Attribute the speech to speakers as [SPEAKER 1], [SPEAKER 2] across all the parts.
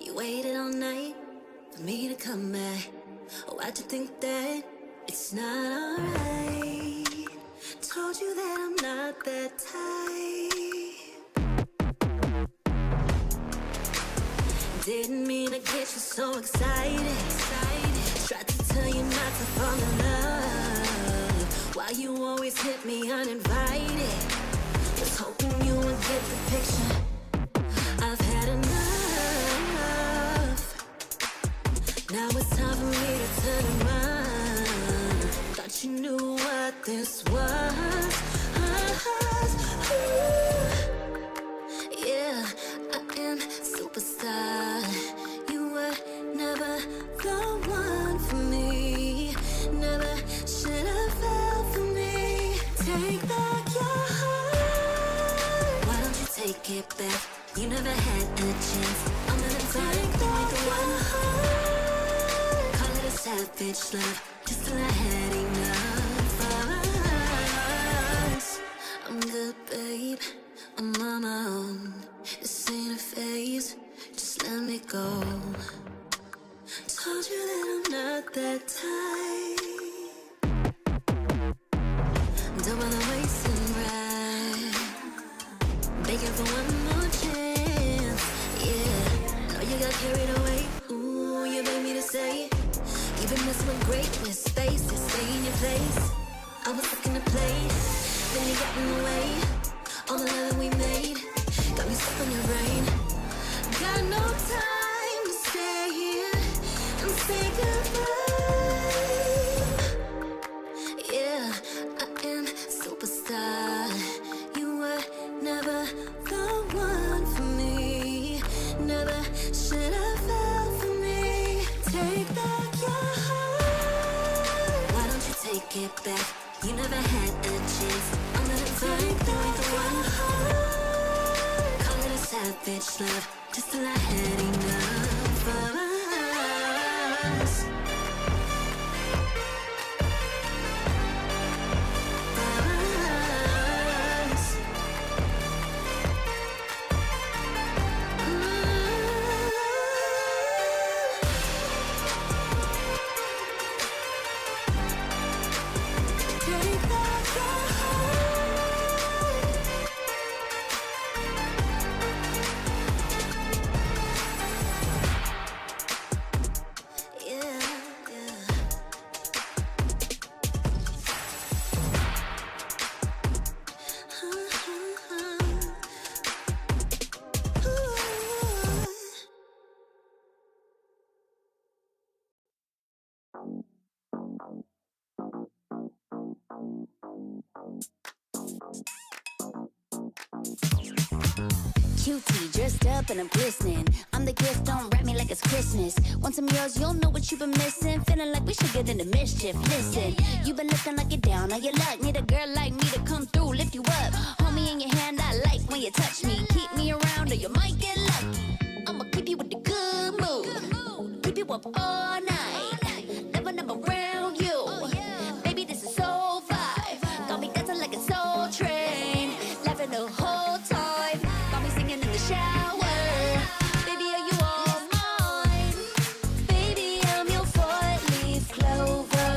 [SPEAKER 1] You waited all night for me to come back. Oh, why'd you think that it's not alright? Told you that I'm not that type. Didn't mean to get you so excited. Tried to tell you not to fall in love. Why you always hit me uninvited? Was hoping you would get the picture. I've had enough. Now it's time for me to turn around. Thought you knew what this was. Yeah, I am superstar. You were never the one for me. Never should have fell for me. Take back your heart. Why don't you take it back? You never had a chance. I'm gonna take back the one heart. Call it a savage love, just till I had enough of us. I'm good, babe. I'm on my own. This ain't a phase. Just let me go. Told you that I'm not that type. Don't bother wasting breath. Begging for one more chance. Yeah, know you got carried away. Ooh, you made me to say it. You've been messing with greatness, faces, stay in your place. I was looking to play, then you got in the way. All the love that we made got me stuck on your brain. Got no time to stay here and say goodbye. Yeah, I am superstar. You were never the one for me. Never should have fell for me. Take back your heart. Why don't you take it back? You never had a chance. I'm gonna take back the one heart. Call it a savage love, just till I had enough of us.
[SPEAKER 2] Cutie, dressed up and I'm glistening. I'm the gift, don't wrap me like it's Christmas. Want some yours, you'll know what you've been missing. Feeling like we should get into mischief. Listen, you've been looking like you're down on your luck. Need a girl like me to come through, lift you up. Hold me in your hand, I like when you touch me. Keep me around or you might get lucky. I'ma keep you with the good mood. Keep you up all night. Never, never around you. Baby, this is so vibe. Got me dancing like a soul train. Laughing the whole time. Got me singing in the shower. Baby, are you all mine? Baby, I'm your four-leaf clover.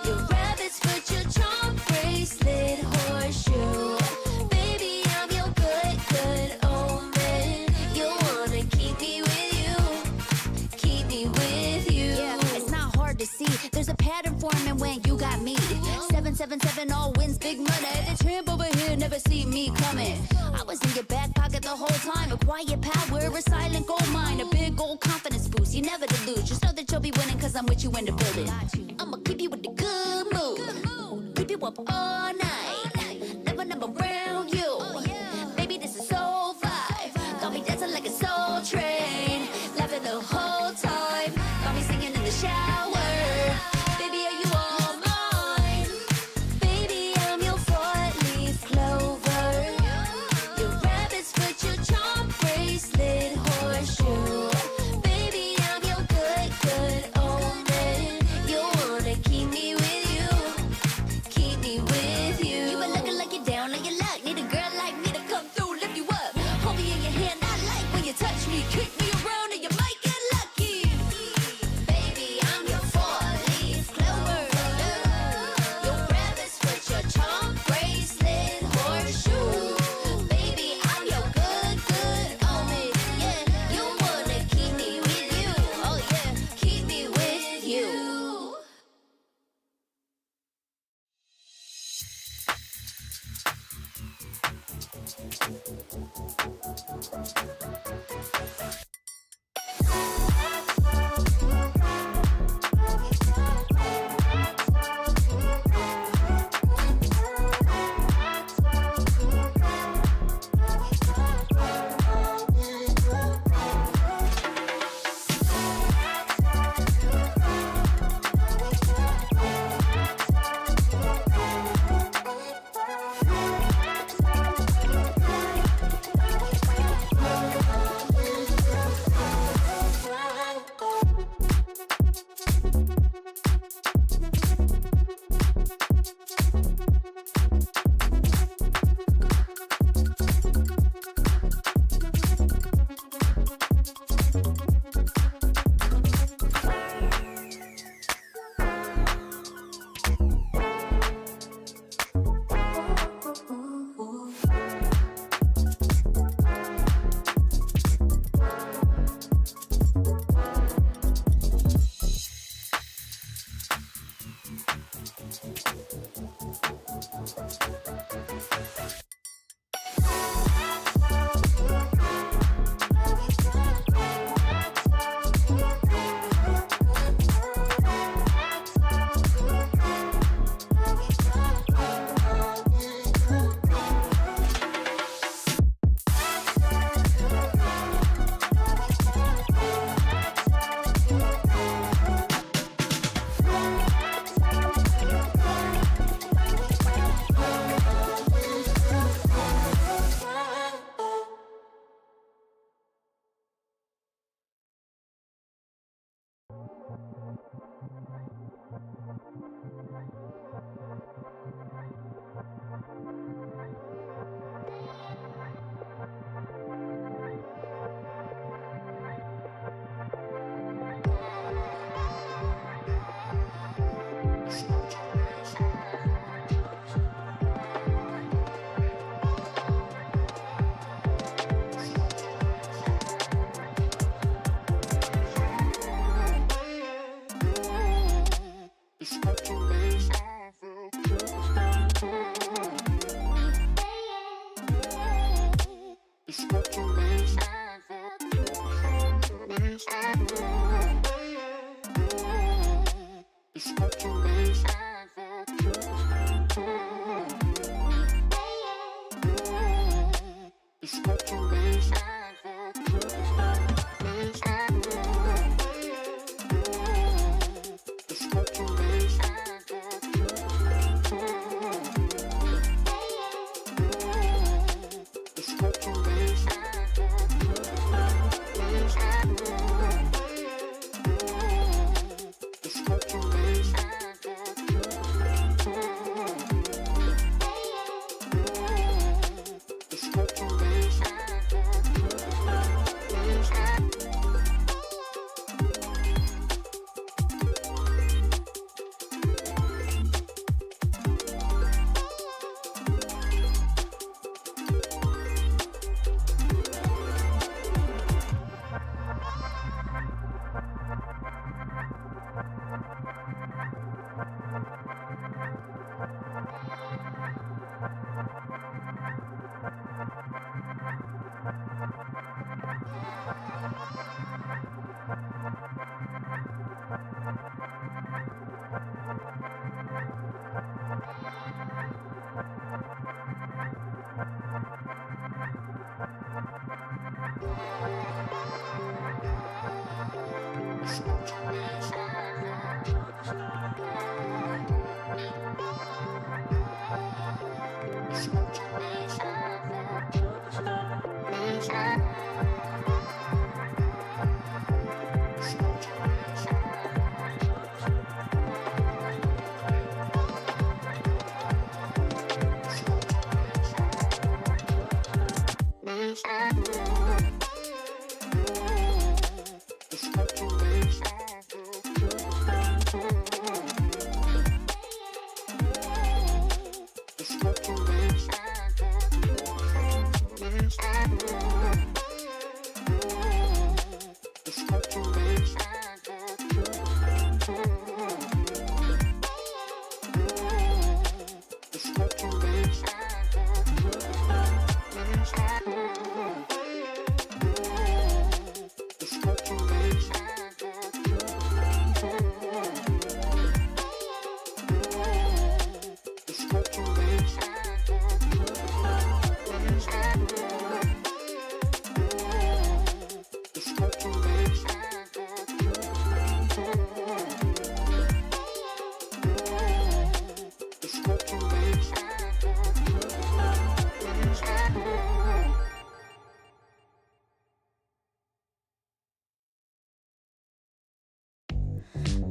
[SPEAKER 2] Your rabbit's foot, your charm bracelet, horseshoe. Baby, I'm your good, good omen. You wanna keep me with you. Keep me with you. Yeah, it's not hard to see. There's a pattern forming when you got me. 777 all wins big money. The tramp over here never see me coming. I was in your back pocket the whole time. A quiet power, a silent gold mine. A big old confidence boost, you never delude. Just know that you'll be winning cause I'm with you in the building. I'ma keep you with the good mood. Keep you up all night. Never, never around you. Baby, this is so vibe. Got me dancing like a soul train. Laughing the whole time. Got me singing in the shower. Baby, are you all mine? Baby, I'm your four-leaf clover. Your rabbit's foot, your charm bracelet, horseshoe. Baby, I'm your good, good omen. You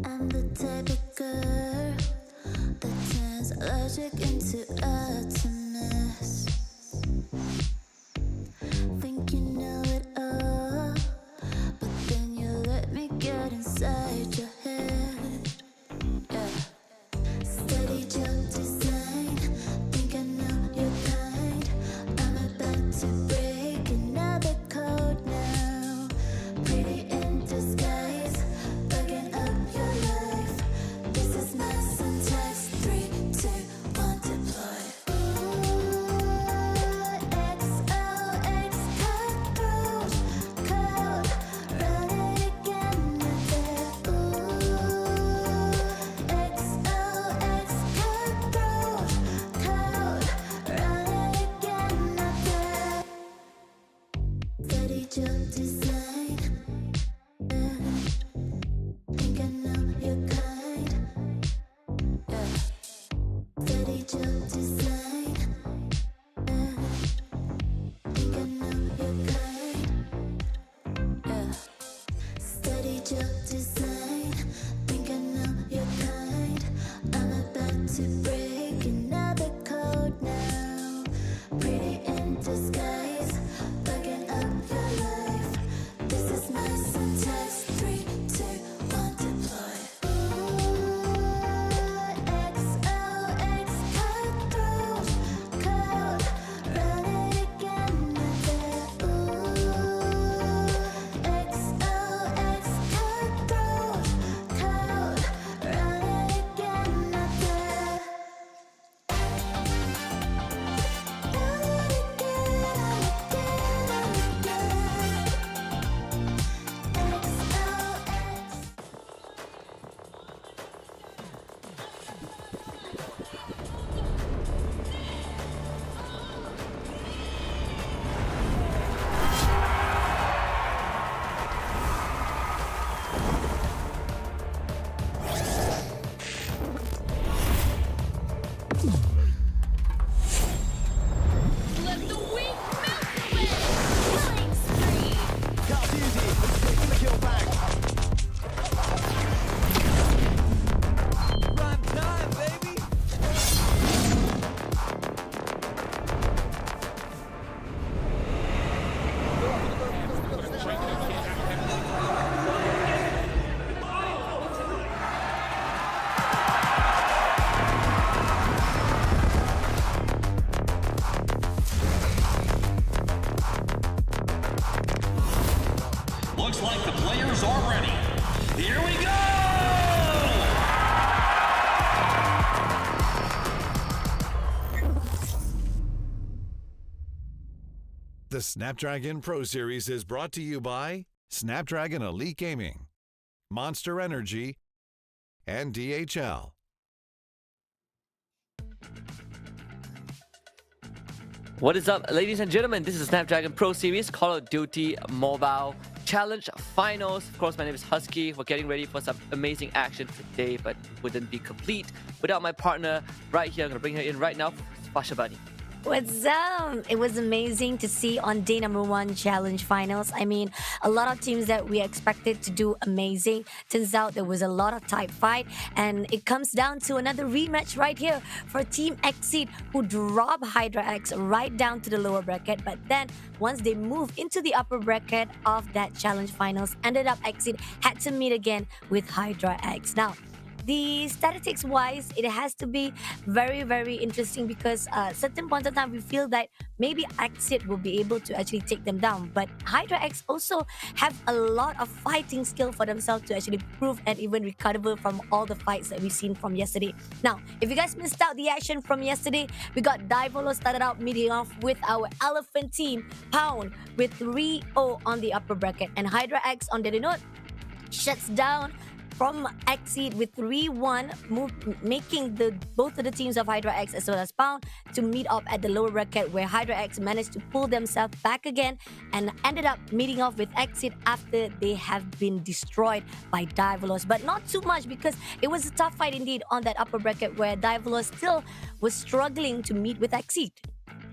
[SPEAKER 1] I'm the type of girl that turns logic into atoms. Think you know it all, but then you let me get inside your head. Yeah. Steady jump design, think I know your kind. I'm about to break another code now. Pretty in disguise, bugging up your life. This is my syntax. 3, 2, 1, deploy. XOX code, run it again with it. XOX code, run it again with it. Steady jump design, think I know your kind. Yeah. Steady jump design, think I know your kind. Yeah. Steady jump design, think I know your kind. I'm about to break another code now. Pretty in disguise, bugging up your life. This is my syntax. 3, 2, 1, deploy. XOX code, run it again with it. XOX code, run it again with it.
[SPEAKER 3] Let the weak melt away! Killing spree!
[SPEAKER 4] Car's easy. Let's take the kill back. Run time, baby.
[SPEAKER 5] Looks like the players are ready. Here we go!
[SPEAKER 6] The Snapdragon Pro Series is brought to you by Snapdragon Elite Gaming, Monster Energy, and DHL.
[SPEAKER 7] What is up, ladies and gentlemen? This is Snapdragon Pro Series Call of Duty Mobile Challenge Finals. Of course, my name is Husky. We're getting ready for some amazing action today, but wouldn't be complete without my partner right here. I'm going to bring her in right now, Fasha Bunny.
[SPEAKER 8] What's up? It was amazing to see on day number 1 challenge finals. I mean, a lot of teams that we expected to do amazing. Turns out there was a lot of tight fight, and it comes down to another rematch right here for Team Exceed, who dropped Hydra X right down to the lower bracket. But then once they moved into the upper bracket of that challenge finals, ended up Exceed had to meet again with Hydra X. Now, the statistics wise, it has to be very, very interesting because certain points of time we feel that maybe Exit will be able to actually take them down. But Hydra X also have a lot of fighting skill for themselves to actually prove and even recover from all the fights that we've seen from yesterday. Now, if you guys missed out the action from yesterday, we got Divolo started out meeting off with our Elephant team, Pound, with 3-0 on the upper bracket. And Hydra X, on the other note, shuts down from Exceed with 3-1, making both of the teams of Hydra X as well as Pound to meet up at the lower bracket, where Hydra X managed to pull themselves back again and ended up meeting off with Exceed after they have been destroyed by Divolos. But not too much, because it was a tough fight indeed on that upper bracket where Divolos still was struggling to meet with Exceed.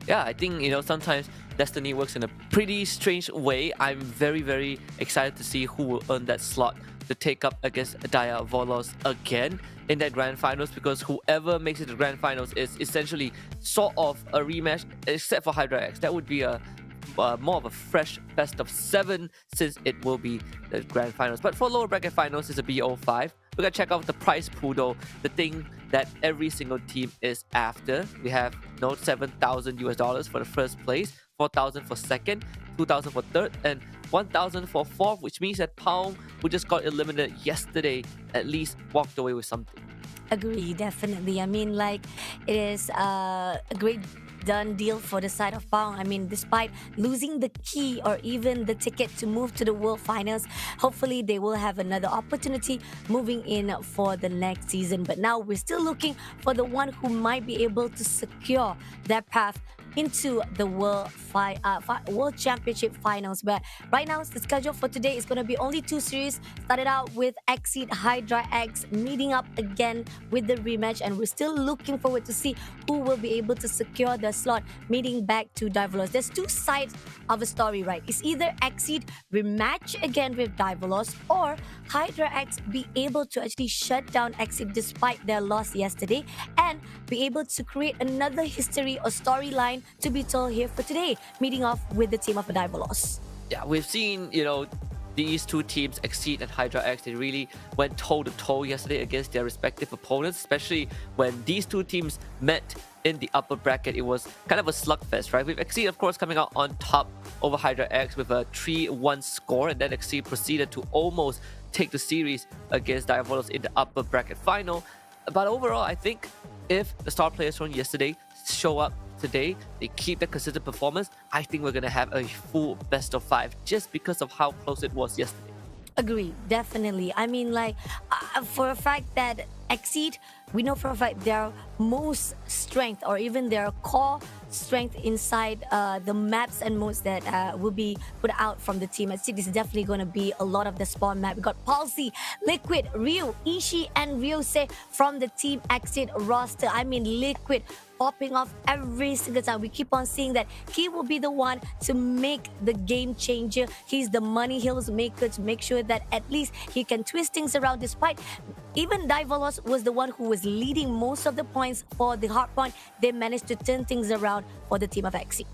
[SPEAKER 7] Yeah, I think, sometimes Destiny works in a pretty strange way. I'm very, very excited to see who will earn that slot to take up against Diavolos again in that grand finals, because whoever makes it to grand finals is essentially sort of a rematch, except for Hydra X. That would be a more of a fresh best of 7, since it will be the grand finals. But for lower bracket finals, it's a BO5. We gotta check out the prize pool though, the thing that every single team is after. We have $7,000 for the first place, 4,000 for second, 2,000 for third, and 1,000 for fourth, which means that Pound, who just got eliminated yesterday, at least walked away with something.
[SPEAKER 8] Agree, definitely. I mean, like, it is a great done deal for the side of Pound. I mean, despite losing the key or even the ticket to move to the World Finals, hopefully they will have another opportunity moving in for the next season. But now we're still looking for the one who might be able to secure that path into the World Championship Finals. But right now, the schedule for today is going to be only 2 series. Started out with Exceed Hydra X meeting up again with the rematch, and we're still looking forward to see who will be able to secure the slot meeting back to Divolos. There's 2 sides of a story, right? It's either Exceed rematch again with Divolos, or Hydra X be able to actually shut down Exceed despite their loss yesterday and be able to create another history or storyline to be told here for today, meeting off with the team of Divolos.
[SPEAKER 7] Yeah, we've seen, these 2 teams, Exceed and Hydra X, they really went toe-to-toe yesterday against their respective opponents, especially when these 2 teams met in the upper bracket. It was kind of a slugfest, right? With Exceed, of course, coming out on top over Hydra X with a 3-1 score, and then Exceed proceeded to almost take the series against Diavolos in the upper bracket final. But overall, I think if the star players from yesterday show up today, they keep their consistent performance, I think we're going to have a full best of 5 just because of how close it was yesterday.
[SPEAKER 8] Agree, definitely. I mean, like, for a fact that Exceed, we know for a fact their most strength or even their core strength inside the maps and modes that will be put out from the team. Exceed is definitely going to be a lot of the spawn map. We got Palsy, Liquid, Ryu, Ishii, and Ryose from the Team Exceed roster. I mean, Liquid popping off every single time. We keep on seeing that he will be the one to make the game changer. He's the money hills maker to make sure that at least he can twist things around, despite even Divolos was the one who was leading most of the points for the Hardpoint. They managed to turn things around for the team of Exceed.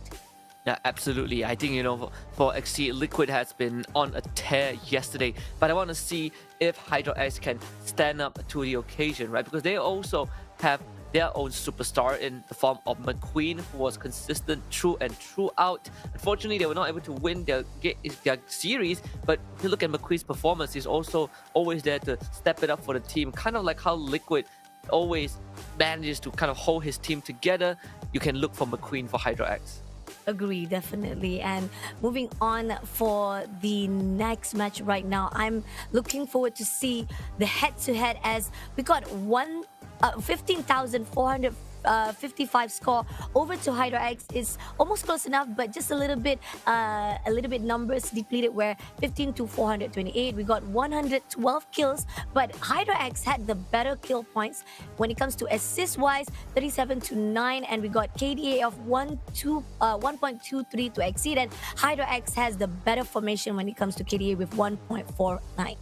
[SPEAKER 7] Yeah, absolutely. I think, for Exceed, Liquid has been on a tear yesterday, but I want to see if Hydra X can stand up to the occasion, right? Because they also have their own superstar in the form of McQueen, who was consistent through and throughout. Unfortunately, they were not able to win their series, but if you look at McQueen's performance, he's also always there to step it up for the team, kind of like how Liquid always manages to kind of hold his team together. You can look for McQueen for Hydra X.
[SPEAKER 8] Agree, definitely. And moving on for the next match right now, I'm looking forward to see the head-to-head, as we got 15,400 55 score over to Hydra X is almost close enough, but just a little bit numbers depleted. Where 15 to 428, we got 112 kills, but Hydra X had the better kill points when it comes to assist wise, 37 to 9, and we got KDA of 1.23 to Exceed, and Hydra X has the better formation when it comes to KDA with 1.49.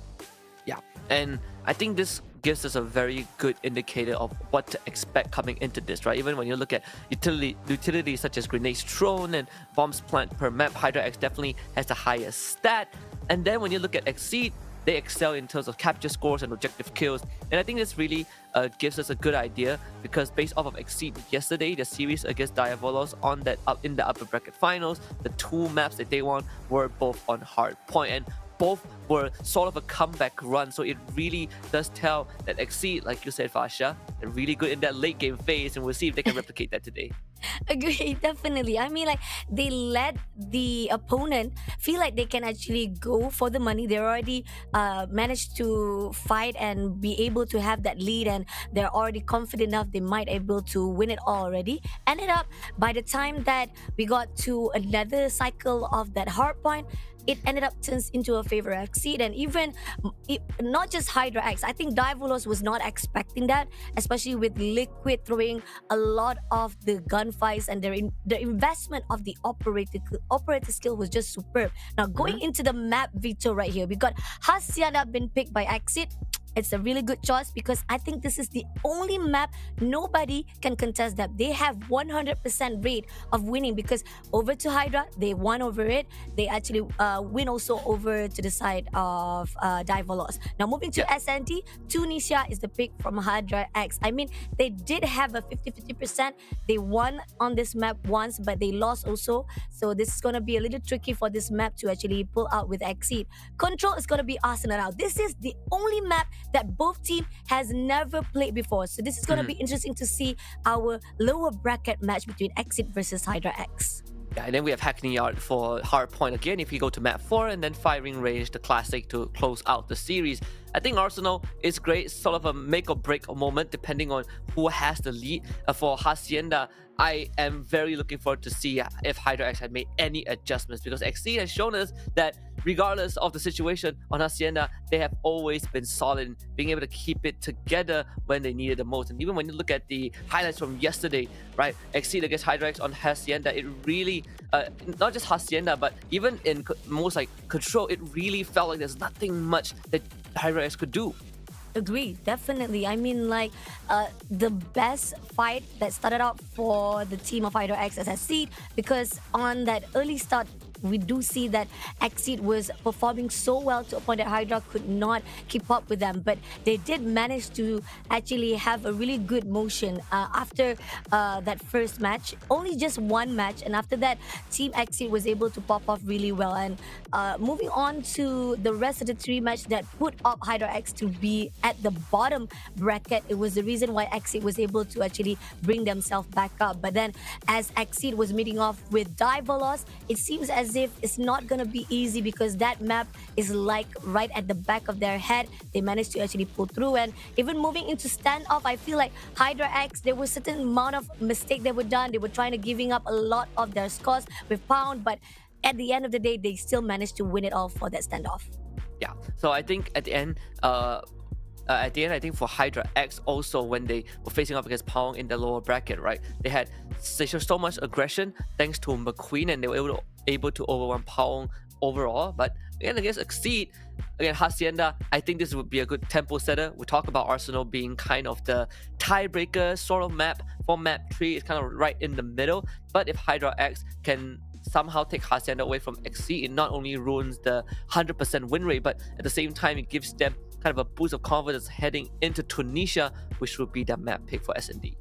[SPEAKER 7] Yeah, and I think this gives us a very good indicator of what to expect coming into this, right? Even when you look at utilities such as grenades thrown and bombs planted per map, Hydra X definitely has the highest stat. And then when you look at Exceed, they excel in terms of capture scores and objective kills. And I think this really gives us a good idea, because based off of Exceed yesterday, the series against Diavolos in the upper bracket finals, the two maps that they won were both on Hardpoint, and both were sort of a comeback run. So it really does tell that Exceed, like you said, Fasha, they're really good in that late game phase, and we'll see if they can replicate that today.
[SPEAKER 8] Agree, definitely. I mean, like, they let the opponent feel like they can actually go for the money. They already managed to fight and be able to have that lead, and they're already confident enough they might able to win it all already. Ended up, by the time that we got to another cycle of that hard point, it ended up turns into a favor Exceed. And even not just Hydra X, I think Diavolos was not expecting that, especially with Liquid throwing a lot of the gunfights, and the investment of the operator skill was just superb. Now going into the map veto right here, we got Hacienda been picked by Exit. It's a really good choice, because I think this is the only map nobody can contest that. They have 100% rate of winning, because over to Hydra, they won over it. They actually win also over to the side of Diavolos. Now moving to SNT, Tunisia is the pick from Hydra X. I mean, they did have a 50-50%. They won on this map once, but they lost also. So this is going to be a little tricky for this map to actually pull out with Exceed. Control is going to be Arsenal now. This is the only map that both team has never played before. So this is going to be interesting to see our lower bracket match between Exit versus Hydra X.
[SPEAKER 7] Yeah, and then we have Hackney Yard for Hardpoint again if you go to map 4, and then Firing Range, the classic, to close out the series. I think Arsenal is great, sort of a make or break moment depending on who has the lead. For Hacienda, I am very looking forward to see if Hydra X had made any adjustments, because XC has shown us that regardless of the situation on Hacienda, they have always been solid in being able to keep it together when they needed the most. And even when you look at the highlights from yesterday, right, Exceed against Hydra X on Hacienda, it really, not just Hacienda, but even in most like Control, it really felt like there's nothing much that Hydra X could do.
[SPEAKER 8] Agree, definitely. I mean, like, the best fight that started out for the team of Hydra X as Exceed, because on that early start, we do see that Exceed was performing so well to a point that Hydra could not keep up with them. But they did manage to actually have a really good motion after that first match. Only just one match, and after that, Team Exceed was able to pop off really well. And moving on to the rest of the three matches that put up Hydra X to be at the bottom bracket, it was the reason why Exceed was able to actually bring themselves back up. But then, as Exceed was meeting off with Diavolos, it seems as if it's not gonna be easy, because that map is like right at the back of their head. They managed to actually pull through, and even moving into standoff, I feel like Hydra X, there was a certain amount of mistake that were done. They were trying to giving up a lot of their scores with Pound, but at the end of the day, they still managed to win it all for that standoff.
[SPEAKER 7] Yeah, so I think at the end, I think for Hydra X also, when they were facing up against Pong in the lower bracket, right, they showed so much aggression thanks to McQueen, and they were able to overwhelm Pong overall. But again, against Exceed, again, Hacienda, I think this would be a good tempo setter. We talk about Arsenal being kind of the tiebreaker sort of map for map 3. It's kind of right in the middle. But if Hydra X can somehow take Hacienda away from Exceed, it not only ruins the 100% win rate, but at the same time, it gives them kind of a boost of confidence heading into Tunisia, which would be the map pick for S&D.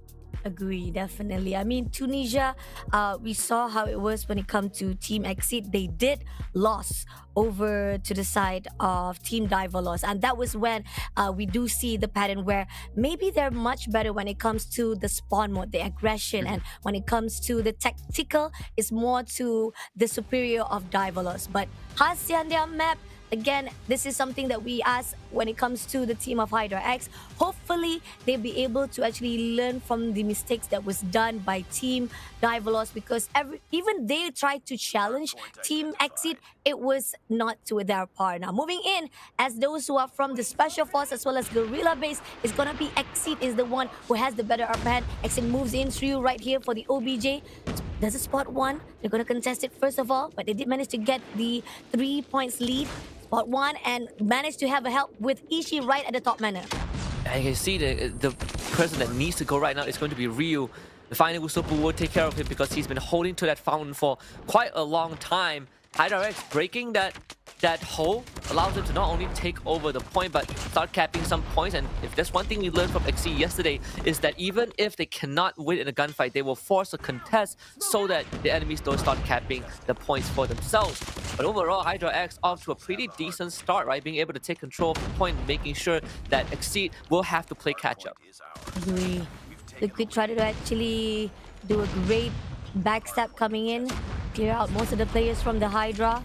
[SPEAKER 8] Agree, definitely. I mean, Tunisia, we saw how it was when it comes to Team Exceed. They did lose over to the side of Team Diavolos, and that was when we do see the pattern where maybe they're much better when it comes to the spawn mode, the aggression, and when it comes to the tactical, it's more to the superior of Diavolos. But Hacienda map, again, this is something that we ask when it comes to the team of Hydra X. Hopefully, they'll be able to actually learn from the mistakes that was done by Team Diverlos, because even they tried to challenge Team Exit, it was not to their part. Now, moving in, as those who are from the Special Force as well as Guerrilla Base, is gonna be Exit is the one who has the better upper hand. Exit moves in through right here for the OBJ. There's a spot one. They're going to contest it first of all, but they did manage to get the 3 points lead. Spot one, and managed to have a help with Ishii right at the top manner.
[SPEAKER 7] And you can see the person that needs to go right now is going to be Ryu. The final Usopp will take care of him because he's been holding to that fountain for quite a long time. Hydra X breaking that hole allows him to not only take over the point but start capping some points. And if there's one thing we learned from XC yesterday, is that even if they cannot win in a gunfight, they will force a contest so that the enemies don't start capping the points for themselves. But overall, Hydra X off to a pretty decent start, right? Being able to take control of the point, making sure that Exceed will have to play catch up.
[SPEAKER 8] Agree. Liquid tried to actually do a great backstab coming in, clear out most of the players from the Hydra.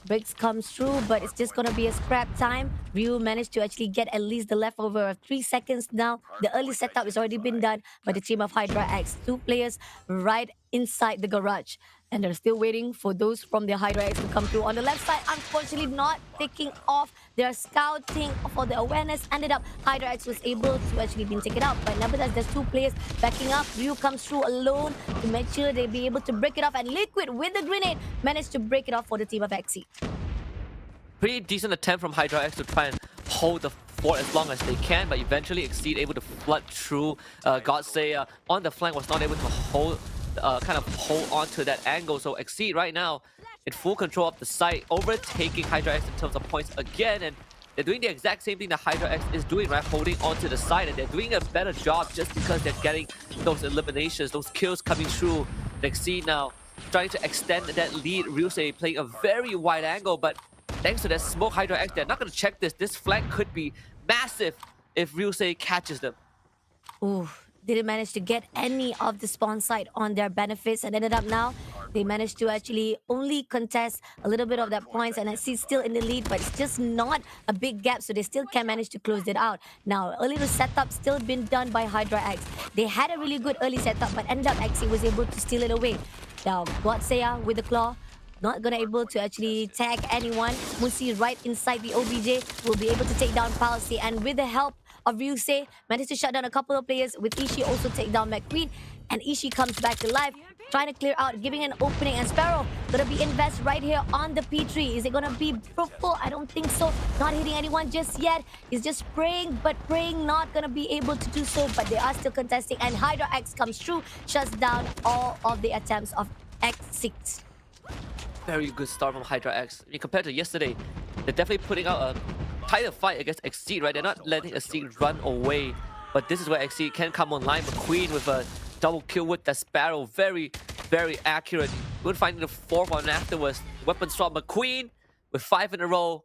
[SPEAKER 8] Briggs comes through, but it's just gonna be a scrap time. Ryu managed to actually get at least the leftover of 3 seconds now. The early setup has already been done by the team of Hydra X. 2 players right inside the garage. And they're still waiting for those from the Hydra X to come through. On the left side, unfortunately not taking off. Their scouting for the awareness ended up Hydra X was able to actually be taken out. But nevertheless, there's 2 players backing up. Ryu comes through alone to make sure they be able to break it off. And Liquid with the grenade managed to break it off for the team of XC.
[SPEAKER 7] Pretty decent attempt from Hydra X to try and hold the fort as long as they can, but eventually Exceed able to flood through. Godsaya on the flank was not able to hold on to that angle. So Exceed right now in full control of the site, overtaking Hydra X in terms of points again, and they're doing the exact same thing that Hydra X is doing, right? Holding onto the side, and they're doing a better job just because they're getting those eliminations, those kills coming through. Exceed now trying to extend that lead. Ryusei playing a very wide angle, but thanks to that smoke, Hydra X, they're not going to check this. This flank could be massive if Ryusei catches them.
[SPEAKER 8] Ooh, didn't manage to get any of the spawn site on their benefits, and ended up now they managed to actually only contest a little bit of that points, and I see still in the lead, but it's just not a big gap, so they still can manage to close it out. Now, a little setup still been done by Hydra X. They had a really good early setup, but ended up XC was able to steal it away. Now, Godsaya with the claw, not gonna able to actually tag anyone. Musi right inside the OBJ will be able to take down Palsy, and with the help of Ryusei, managed to shut down a couple of players, with Ishii also take down McQueen, and Ishii comes back to life, trying to clear out, giving an opening, and Sparrow gonna be invest right here on the P3. Is it gonna be fruitful? I don't think so. Not hitting anyone just yet. He's just praying, but praying not gonna be able to do so, but they are still contesting, and Hydra X comes through, shuts down all of the attempts of X6.
[SPEAKER 7] Very good start from Hydra X. I mean, compared to yesterday, they're definitely putting out a tighter fight against Exceed, right? They're not letting Exceed run away. But this is where Exceed can come online. McQueen with a double kill with the Sparrow. Very, very accurate. Good finding the 4th one afterwards. Weapon swap McQueen with 5 in a row.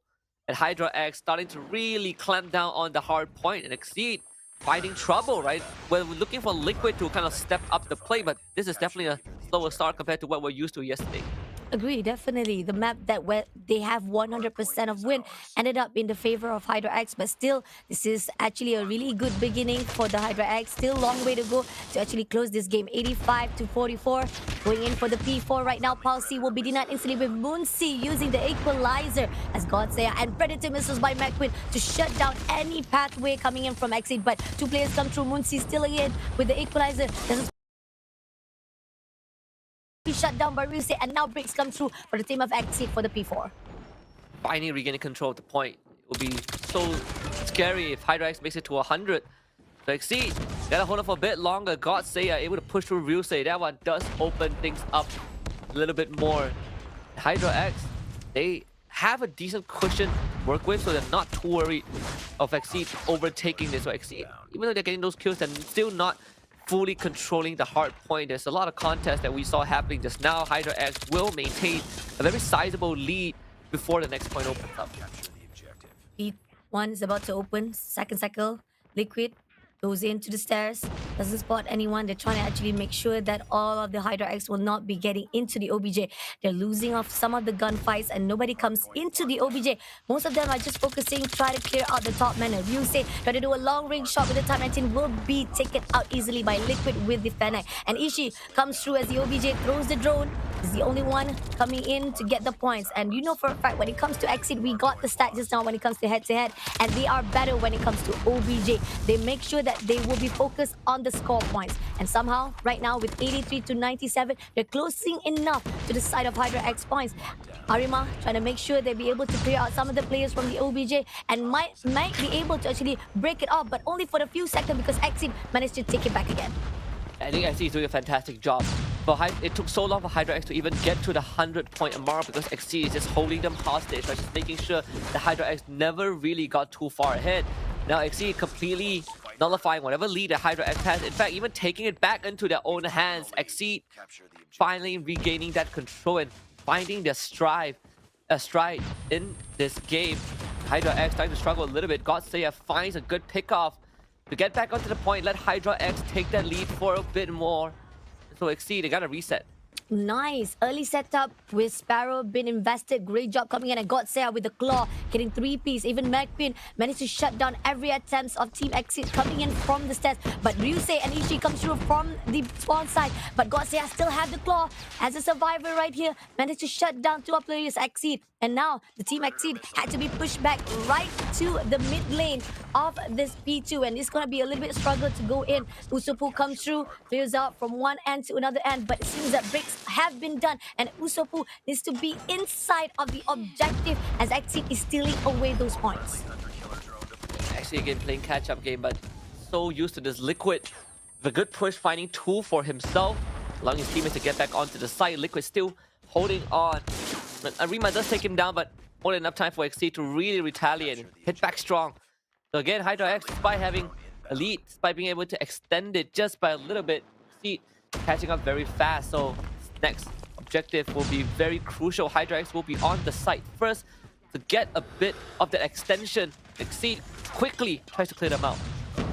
[SPEAKER 7] And Hydra X starting to really clamp down on the hard point. And Exceed finding trouble, right? We're looking for Liquid to kind of step up the play, but this is definitely a slower start compared to what we're used to yesterday.
[SPEAKER 8] Agree, definitely. The map that where they have 100% of win ended up in the favor of Hydra X, but still, this is actually a really good beginning for the Hydra X. Still long way to go to actually close this game. 85-44, going in for the P4 right now. Palsy will be denied instantly with Moonsi using the equalizer as Godsaya, and Predator missiles by McQueen to shut down any pathway coming in from Exit, but 2 players come through. Moonsi still in with the equalizer. There's a shut down by Ryusei, and now Briggs come through for the team of Exit for the P4.
[SPEAKER 7] Finally regaining control of the point. It will be so scary if Hydra X makes it to 100. So Exceed gotta hold on for a bit longer. Godsaya able to push through Ryusei. That one does open things up a little bit more. Hydra X, they have a decent cushion to work with, so they're not too worried of Exceed overtaking this. So Exceed, even though they're getting those kills, they're still not fully controlling the hard point. There's a lot of contests that we saw happening just now. Hydra X will maintain a very sizable lead before the next point opens up.
[SPEAKER 8] P1 is about to open. Second cycle. Liquid goes into the stairs, doesn't spot anyone. They're trying to actually make sure that all of the Hydra X will not be getting into the OBJ. They're losing off some of the gunfights and nobody comes into the OBJ. Most of them are just focusing, try to clear out the top man. You say try to do a long range shot with the Type 19 will be taken out easily by Liquid with the Fennec. And Ishii comes through as the OBJ throws the drone. Is the only one coming in to get the points. And you know for a fact when it comes to Exit, we got the stat just now when it comes to head-to-head, and they are better when it comes to OBJ. They make sure that they will be focused on the score points. And somehow, right now with 83 to 97, they're closing enough to the side of Hydra X points. Arima trying to make sure they be able to clear out some of the players from the OBJ and might be able to actually break it off, but only for a few seconds because Exit managed to take it back again.
[SPEAKER 7] I think XC is doing a fantastic job. It took so long for Hydra X to even get to the 100-point mark because XC is just holding them hostage, by just making sure the Hydra X never really got too far ahead. Now XC completely nullifying whatever lead that Hydra X has. In fact, even taking it back into their own hands. XC finally regaining that control and finding their stride in this game. Hydra X starting to struggle a little bit. Godsaya finds a good pickoff to get back onto the point, let Hydra X take that lead for a bit more. So XC, they gotta reset.
[SPEAKER 8] Nice. Early setup with Sparrow been invested. Great job coming in and Godsaya with the claw, getting 3-piece. Even McQueen managed to shut down every attempt of Team Exit coming in from the stairs. But Ryusei and Ishii comes through from the spawn side. But Godsaya still have the claw as a survivor right here. Managed to shut down 2 players Exit. And now the Team Exit had to be pushed back right to the mid lane of this P2. And it's going to be a little bit struggle to go in. Usopp comes through, clears out from one end to another end. But it seems that breaks have been done. And Usopp needs to be inside of the objective as Exit is stealing away those points.
[SPEAKER 7] Actually, again, playing catch-up game, but so used to this Liquid. With a good push, finding 2 for himself, allowing his teammates to get back onto the side. Liquid still holding on. Arima does take him down, but more than enough time for XC to really retaliate and hit back strong. So again, Hydra X, despite having a lead, despite being able to extend it just by a little bit, XC catching up very fast. So next objective will be very crucial. Hydra X will be on the site first to get a bit of that extension. XC quickly tries to clear them out.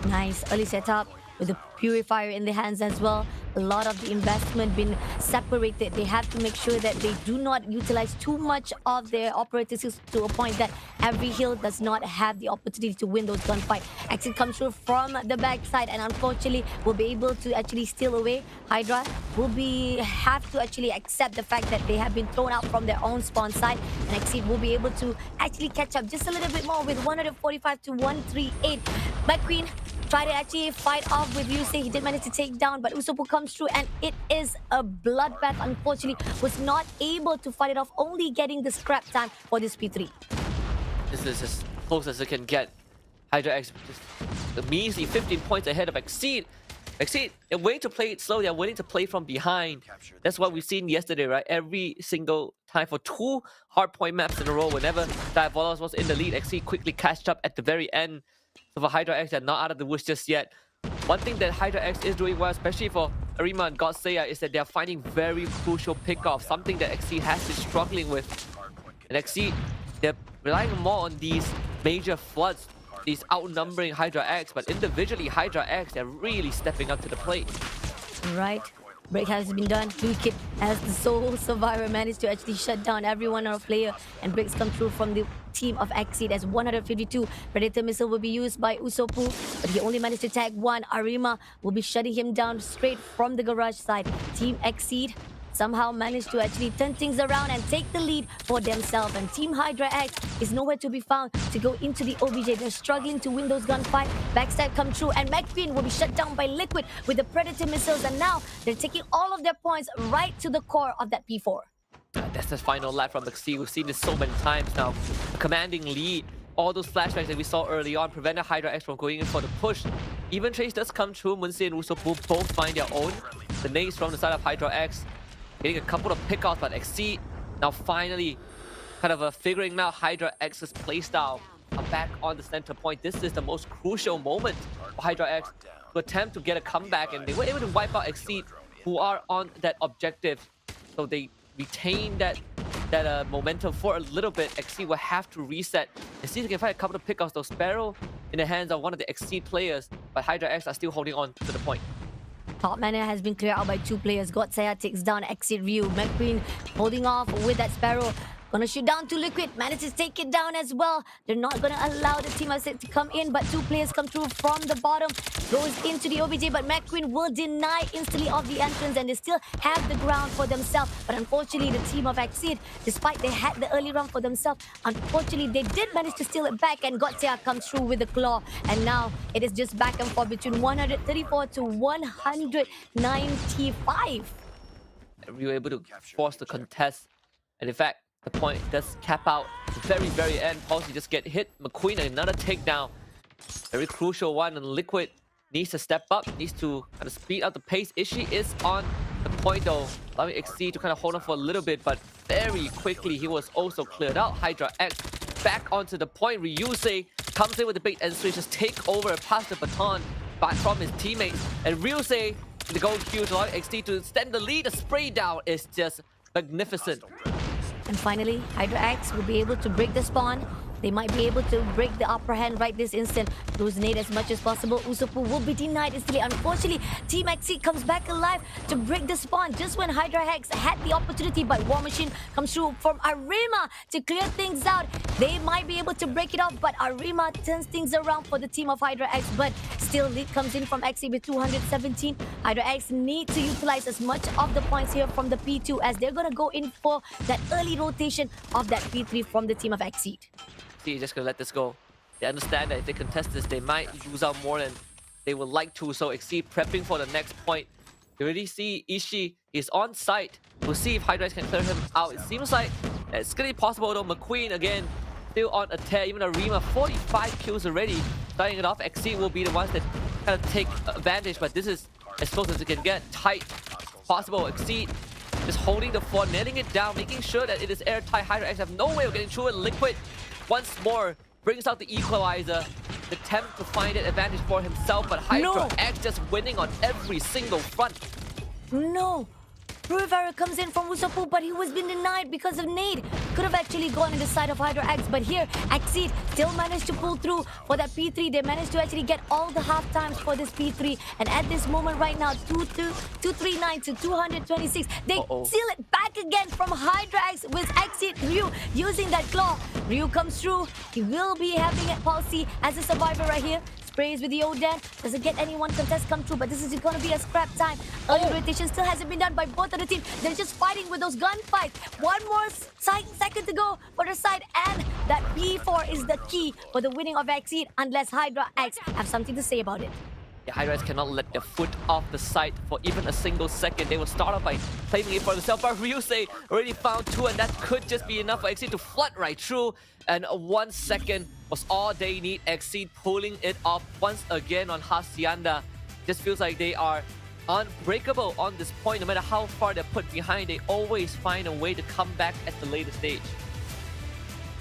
[SPEAKER 8] Nice early setup with the purifier in the hands as well. A lot of the investment been separated. They have to make sure that they do not utilize too much of their operators to a point that every hill does not have the opportunity to win those gunfights. Exit comes through from the backside and unfortunately will be able to actually steal away. Hydra will have to actually accept the fact that they have been thrown out from their own spawn side, and Exit will be able to actually catch up just a little bit more with 145 to 138. McQueen try to actually fight off with Ryusei. He did manage to take down, but Usopp comes through and it is a bloodbath. Unfortunately, was not able to fight it off, only getting the scrap time for this P3.
[SPEAKER 7] This is as close as it can get. Hydra X just a measly 15 points ahead of Exceed. Exceed, they're willing to play it slow. They're willing to play from behind. That's what we've seen yesterday, right? Every single time for 2 hardpoint maps in a row, whenever Diabolos was in the lead, Exceed quickly catched up at the very end. So for Hydra X, they're not out of the woods just yet. One thing that Hydra X is doing well, especially for Arima and Godsaya, is that they're finding very crucial pickoffs, something that XC has been struggling with. And XC, they're relying more on these major floods, these outnumbering Hydra X, but individually Hydra X, they're really stepping up to the plate.
[SPEAKER 8] Right. Break has been done. Wicked as the sole survivor managed to actually shut down every one of our player, and breaks come through from the team of Exceed as 152. Predator missile will be used by Usopp, but he only managed to tag 1. Arima will be shutting him down straight from the garage side. Team Exceed somehow managed to actually turn things around and take the lead for themselves. And Team Hydra X is nowhere to be found to go into the OBJ. They're struggling to win those gunfights. Backstab come through and McQueen will be shut down by Liquid with the Predator missiles. And now they're taking all of their points right to the core of that P4.
[SPEAKER 7] That's the final lap from XC. We've seen this so many times now. A commanding lead. All those flashbacks that we saw early on prevented Hydra X from going in for the push. Even Trace does come through. Munsi and Usopp both find their own. The nades from the side of Hydra X, getting a couple of pickoffs, but XC now finally kind of figuring out Hydra X's playstyle. Back on the center point. This is the most crucial moment for Hydra X to attempt to get a comeback, and they were able to wipe out XC, who are on that objective. So they retain that that momentum for a little bit. Exceed will have to reset and see if they can find a couple of pickoffs. Though Sparrow in the hands of one of the Exceed players, but Hydra X are still holding on to the point.
[SPEAKER 8] Top mana has been cleared out by 2 players. Godsaya takes down Exit Ryu. McQueen holding off with that Sparrow. Gonna shoot down to Liquid. Manages to take it down as well. They're not gonna allow the team to come in, but 2 players come through from the bottom. Goes into the OBJ, but McQueen will deny instantly of the entrance, and they still have the ground for themselves. But unfortunately, the team of Exceed, despite they had the early round for themselves, unfortunately, they did manage to steal it back, and Godsaya comes through with the claw. And now it is just back and forth between 134 to 195.
[SPEAKER 7] We were able to force the contest, and in fact, the point does cap out the very end. Palsy just get hit. McQueen another takedown. Very crucial one, and Liquid needs to step up, needs to kind of speed up the pace. Ishi is on the point though, allowing Exceed to kind of hold on for a little bit, but very quickly he was also cleared out. Hydra X back onto the point. Ryusei comes in with the big end switch, just take over and pass the baton back from his teammates. And Ryusei, the gold huge, allowing Exceed to extend the lead. The spray down is just magnificent.
[SPEAKER 8] And finally, Hydra X will be able to break the spawn. They might be able to break the upper hand right this instant. Lose nade as much as possible. Usopp will be denied instantly. Unfortunately, Team Exceed comes back alive to break the spawn just when Hydra Hex had the opportunity, but War Machine comes through from Arima to clear things out. They might be able to break it off, but Arima turns things around for the team of Hydra X. But still, lead comes in from Exceed with 217. Hydra X need to utilize as much of the points here from the P2, as they're going to go in for that early rotation of that P3 from the team of Exceed.
[SPEAKER 7] Just gonna let this go. They understand that if they contest this, they might lose out more than they would like to. So Exceed prepping for the next point. You already see Ishii is on site. We'll see if Hydra can clear him out. It seems like it's gonna be possible though. McQueen again still on a tear. Even Arima 45 kills already. Starting it off, Exceed will be the ones that kind of take advantage, but this is as close as it can get. Tight possible. Exceed just holding the fort, nailing it down, making sure that it is airtight. Hydra X have no way of getting through it. Liquid once more brings out the equalizer, attempt to find an advantage for himself, but Hydra X just winning on every single front.
[SPEAKER 8] No! Rivera comes in from Usopp, but he was been denied because of nade. Could have actually gone in the side of Hydra X, but here, Exceed still managed to pull through for that P3. They managed to actually get all the half times for this P3. And at this moment right now, 239 to 226. They seal it back again from Hydra X with Exceed Ryu using that claw. Ryu comes through. He will be having a Palsy as a survivor right here. Sprays with the Odan. Doesn't get any one contest come through, but this is going to be a scrap time. Early rotation still hasn't been done by both of the teams. They're just fighting with those gunfights. One more second to go for the side, and that P4 is the key for the winning of Exceed, unless Hydra X have something to say about it.
[SPEAKER 7] Yeah, Hydra X cannot let their foot off the site for even a single second. They will start off by claiming it for themselves, but Ryusei already found 2, and that could just be enough for Exceed to flood right through. And 1 second was all they need. Exceed pulling it off once again on Hacienda. Just feels like they are unbreakable on this point. No matter how far they're put behind, they always find a way to come back at the later stage.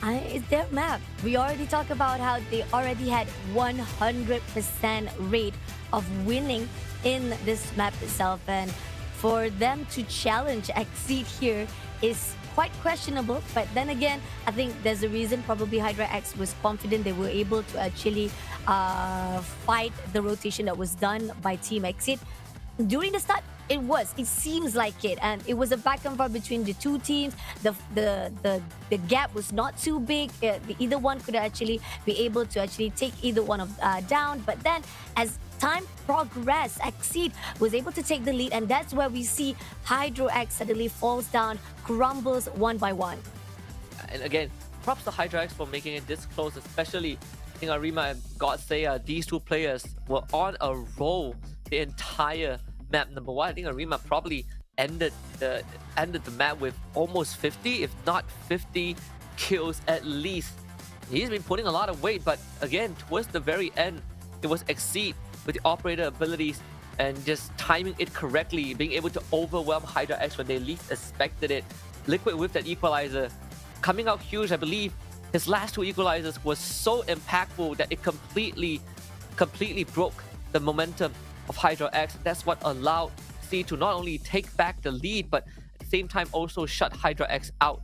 [SPEAKER 8] It's their map. We already talked about how they already had 100% rate of winning in this map itself, and for them to challenge Exceed here is quite questionable. But then again, I think there's a reason. Probably Hydra X was confident they were able to actually fight the rotation that was done by Team Exceed. During the start, it seems like it, and it was a back and forth between the two teams. The gap was not too big. Either one could actually be able to actually take either one of down. But then as time progressed, Exceed was able to take the lead, and that's where we see Hydro X suddenly falls down, crumbles one by one.
[SPEAKER 7] And again, props to Hydra X for making it this close, especially I think Arima and Godsaya, these two players were on a roll the entire map. Number one, I think Arima probably ended the map with almost 50, if not 50 kills at least. He's been putting a lot of weight, but again, towards the very end, it was Exceed with the operator abilities and just timing it correctly, being able to overwhelm Hydra X when they least expected it. Liquid with that equalizer coming out huge. I believe his last 2 equalizers was so impactful that it completely broke the momentum of Hydra X. That's what allowed C to not only take back the lead, but at the same time also shut Hydra X out.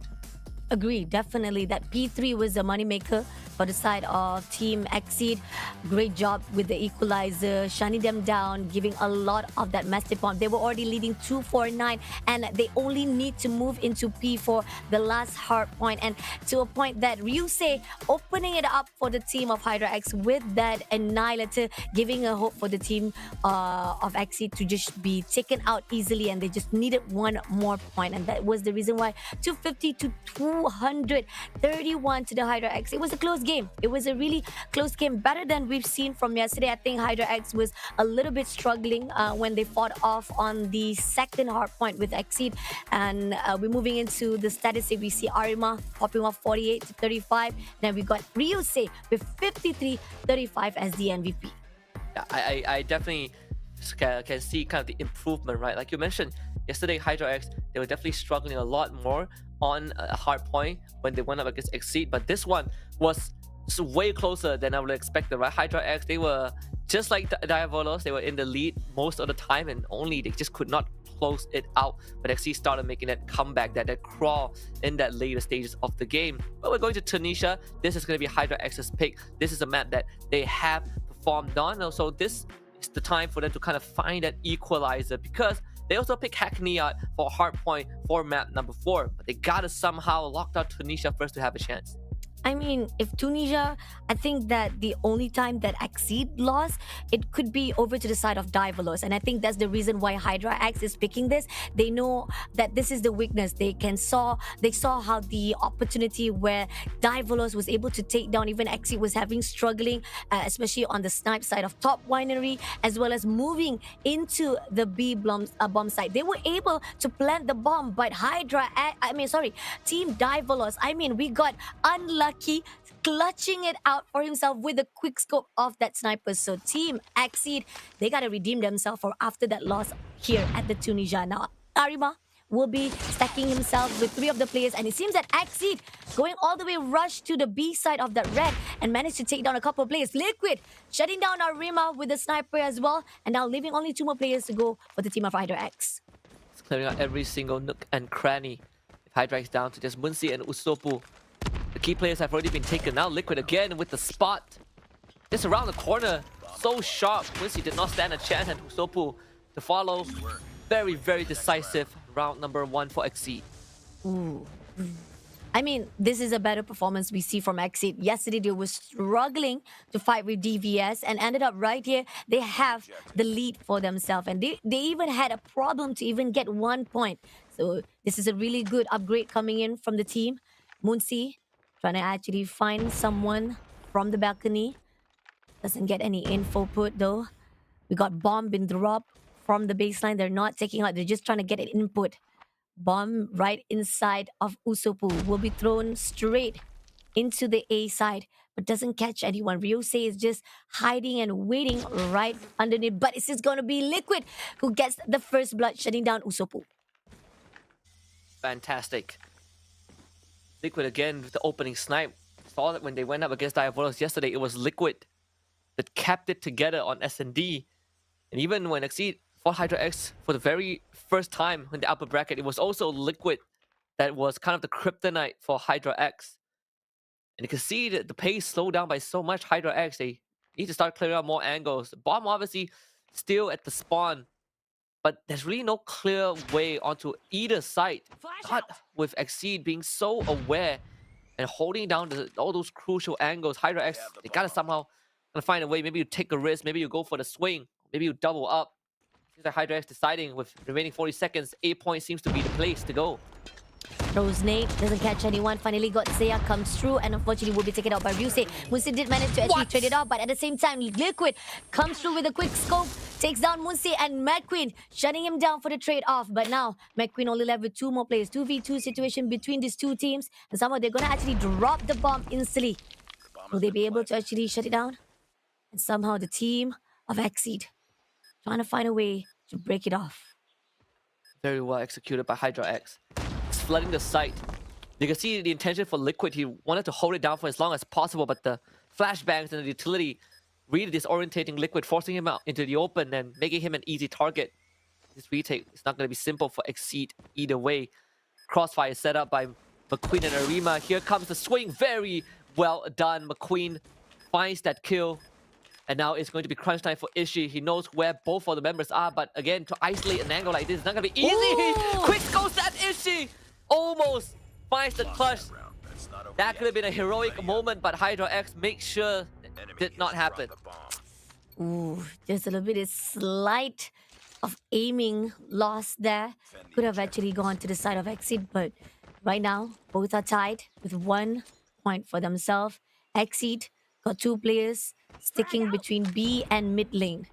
[SPEAKER 8] Agree, definitely. That P3 was a moneymaker for the side of Team Exceed. Great job with the equalizer, shutting them down, giving a lot of that massive bomb. They were already leading 2-4-9, and they only need to move into P4, the last hard point. And to a point that Ryusei opening it up for the team of Hydra X with that annihilator, giving a hope for the team of Exceed to just be taken out easily, and they just needed one more point. And that was the reason why 250 to 231 to the Hydra X. It was a close game. It was a really close game, better than we've seen from yesterday. I think Hydra X was a little bit struggling when they fought off on the second hard point with Exceed. And we're moving into the statistic. We see Arima popping off 48 to 35. Then we got Ryusei with 53-35 as the MVP.
[SPEAKER 7] Yeah, I definitely can see kind of the improvement, right? Like you mentioned yesterday, Hydra X, they were definitely struggling a lot more on a hard point when they went up against Exceed, but this one was way closer than I would have expected, right? Hydra X, they were just like the Diavolos, they were in the lead most of the time, and only they just could not close it out. But Exceed started making that comeback, that crawl in that later stages of the game. But we're going to Tunisia. This is going to be Hydra X's pick. This is a map that they have performed on, so this is the time for them to kind of find that equalizer, because they also pick Hackney out for Hardpoint for map number 4, but they gotta somehow lock out Tunisia first to have a chance.
[SPEAKER 8] I mean, if Tunisia, I think that the only time that Exceed lost, it could be over to the side of Diavolos. And I think that's the reason why Hydra X is picking this. They know that this is the weakness. They saw how the opportunity where Diavolos was able to take down even Exceed was having struggling, especially on the snipe side of top winery, as well as moving into the B bomb side. They were able to plant the bomb, but Team Diavolos, we got unlucky clutching it out for himself with a quick scope of that sniper. So Team Exceed, they gotta redeem themselves for after that loss here at the Tunisia. Now Arima will be stacking himself with 3 of the players, and it seems that Exceed going all the way rush to the B side of that red and managed to take down a couple of players. Liquid shutting down Arima with the sniper as well, and now leaving only 2 more players to go for the team of Hydra X.
[SPEAKER 7] It's clearing out every single nook and cranny. If Hydra X down to just Munsi and Usopu. The key players have already been taken. Now Liquid again with the spot. Just around the corner. So sharp. Quincy did not stand a chance, and Usopu to follow. Very, very decisive round number 1 for Exceed.
[SPEAKER 8] Ooh. This is a better performance we see from Exceed. Yesterday, they were struggling to fight with DVS and ended up right here. They have the lead for themselves, and they even had a problem to even get 1 point. So this is a really good upgrade coming in from the team. Munsi trying to actually find someone from the balcony. Doesn't get any info put though. We got bomb been dropped from the baseline. They're not taking out. They're just trying to get an input. Bomb right inside of Usopu will be thrown straight into the A side, but doesn't catch anyone. Ryusei is just hiding and waiting right underneath. But it's just going to be Liquid who gets the first blood, shutting down Usopu.
[SPEAKER 7] Fantastic. Liquid again with the opening snipe. Saw that when they went up against Diavolos yesterday, it was Liquid that kept it together on S&D. And even when Exceed fought Hydra X for the very first time in the upper bracket, it was also Liquid that was kind of the kryptonite for Hydra X. And you can see that the pace slowed down by so much. Hydra X, they need to start clearing out more angles. Bomb obviously still at the spawn, but there's really no clear way onto either side. Not with Exceed being so aware and holding down all those crucial angles. Hydra X, they gotta somehow find a way. Maybe you take a risk, maybe you go for the swing, maybe you double up. Seems like Hydra X deciding with remaining 40 seconds, A point seems to be the place to go.
[SPEAKER 8] Throws nade, doesn't catch anyone. Finally got Seiya, comes through, and unfortunately will be taken out by Ryusei. Munsi did manage to actually trade it off, but at the same time, Liquid comes through with a quick scope, takes down Munsi, and McQueen shutting him down for the trade-off. But now, McQueen only left with 2 more players. 2v2 situation between these 2 teams, and somehow they're going to actually drop the bomb instantly. Will they be able to actually shut it down? And somehow the team of Exceed trying to find a way to break it off.
[SPEAKER 7] Very well executed by Hydra X. It's flooding the site. You can see the intention for Liquid. He wanted to hold it down for as long as possible, but the flashbangs and the utility really disorientating Liquid, forcing him out into the open and making him an easy target. This retake is not going to be simple for Exceed either way. Crossfire is set up by McQueen and Arima. Here comes the swing. Very well done. McQueen finds that kill. And now it's going to be crunch time for Ishi. He knows where both of the members are. But again, to isolate an angle like this is not going to be easy.
[SPEAKER 8] Ooh.
[SPEAKER 7] Quick goes that Ishi. Almost finds the clutch. That could have been a heroic moment. But Hydra X makes sure it did not happen.
[SPEAKER 8] Ooh, just a little bit of slight of aiming loss there. Could have actually gone to the side of Exit, but right now, both are tied with 1 point for themselves. Exit got 2 players sticking between B and mid lane.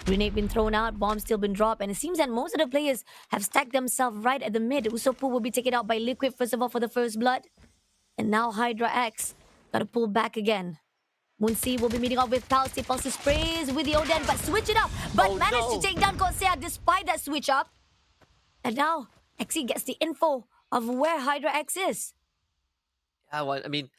[SPEAKER 8] Grenade been thrown out, bomb still been dropped, and it seems that most of the players have stacked themselves right at the mid. Usopp will be taken out by Liquid first of all for the first blood. And now Hydra X gotta pull back again. Munsi will be meeting up with Palsy. Palsy sprays with the Oden, but switch it up. But managed to take down Corsair despite that switch up. And now, Xe gets the info of where Hydra X is.
[SPEAKER 7] Yeah, well, I mean,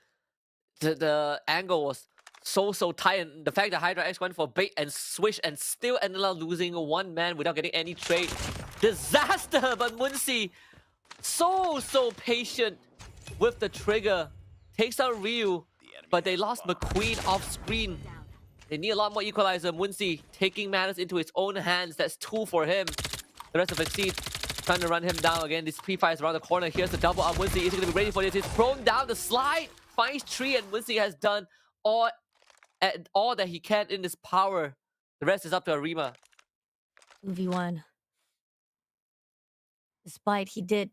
[SPEAKER 7] the angle was so tight. And the fact that Hydra X went for bait and switch and still ended up losing 1 man without getting any trade. Disaster, but Munsi so patient with the trigger. Takes out Ryu. But they lost McQueen off screen. They need a lot more equalizer. Munsi taking matters into his own hands. That's 2 for him. The rest of Exceed trying to run him down again. This pre-fire is around the corner. Here's the double up. Munsi isn't going to be ready for this. He's thrown down the slide. Finds 3 and Munsi has done all that he can in this power. The rest is up to Arima.
[SPEAKER 8] 2v1. Despite he did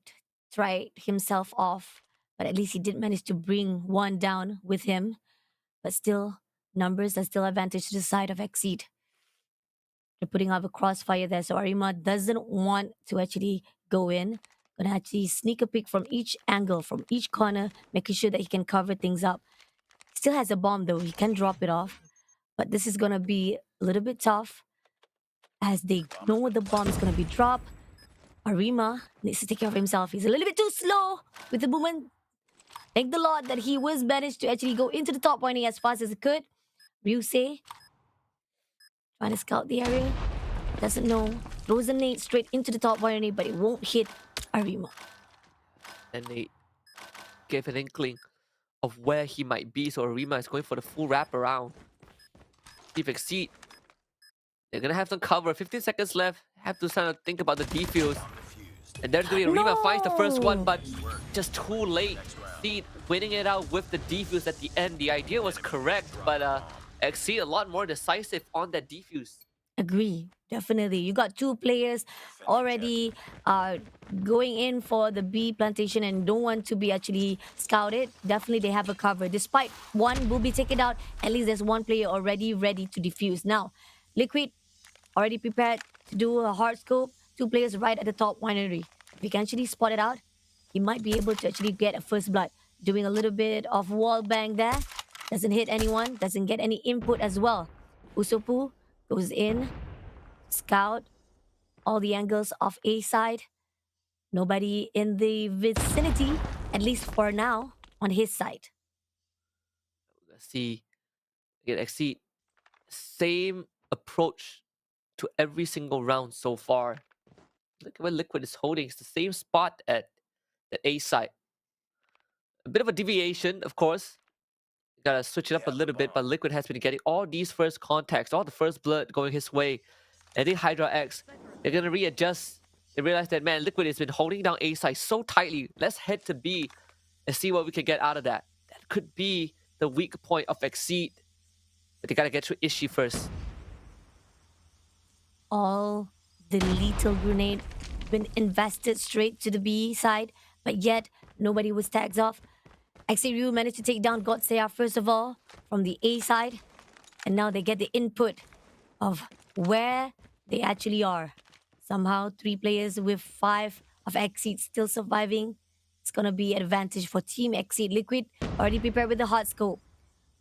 [SPEAKER 8] try himself off, but at least he did manage to bring 1 down with him. But still, numbers are still advantage to the side of Exceed. They're putting up a crossfire there, so Arima doesn't want to actually go in. Gonna actually sneak a peek from each angle, from each corner, making sure that he can cover things up. Still has a bomb though, he can drop it off. But this is gonna be a little bit tough, as they know the bomb is gonna be dropped. Arima needs to take care of himself. He's a little bit too slow with the movement. Thank the Lord that he was managed to actually go into the top pointing as fast as he could. Ryusei trying to scout the area. Doesn't know. Throws a nade straight into the top pointing, but it won't hit Arima.
[SPEAKER 7] And they gave an inkling of where he might be. So Arima is going for the full wrap around. If Exceed, they're gonna have some cover. 15 seconds left. Have to kind of think about the defuse. And there's gonna be Arima finds the first one, but just too late. Exceed winning it out with the defuse at the end. The idea was correct, but Exceed a lot more decisive on that defuse.
[SPEAKER 8] Agree, definitely. You got 2 players already going in for the B plantation and don't want to be actually scouted. Definitely they have a cover. Despite 1 will be taken out, at least there's 1 player already ready to defuse. Now, Liquid already prepared to do a hard scope. 2 players right at the top winery. If he can actually spot it out, he might be able to actually get a first blood. Doing a little bit of wall bang there. Doesn't hit anyone, doesn't get any input as well. Usopp goes in, scout all the angles of A side. Nobody in the vicinity, at least for now, on his side.
[SPEAKER 7] Let's see. Again, Exceed. Same approach to every single round so far. Look at where Liquid is holding. It's the same spot at the A side. A bit of a deviation, of course. Gotta switch it up a little bit, but Liquid has been getting all these first contacts, all the first blood going his way. I think Hydra X, they're gonna readjust. They realize that, man, Liquid has been holding down A side so tightly. Let's head to B and see what we can get out of that. That could be the weak point of Exceed. But they gotta get through Ishi first.
[SPEAKER 8] All the lethal grenade been invested straight to the B side, but yet nobody was tagged off. XARU managed to take down Godsaya first of all from the A side, and now they get the input of where they actually are. Somehow 3 players with 5 of Exceed still surviving. It's gonna be an advantage for Team Exceed. Liquid already prepared with the hot scope.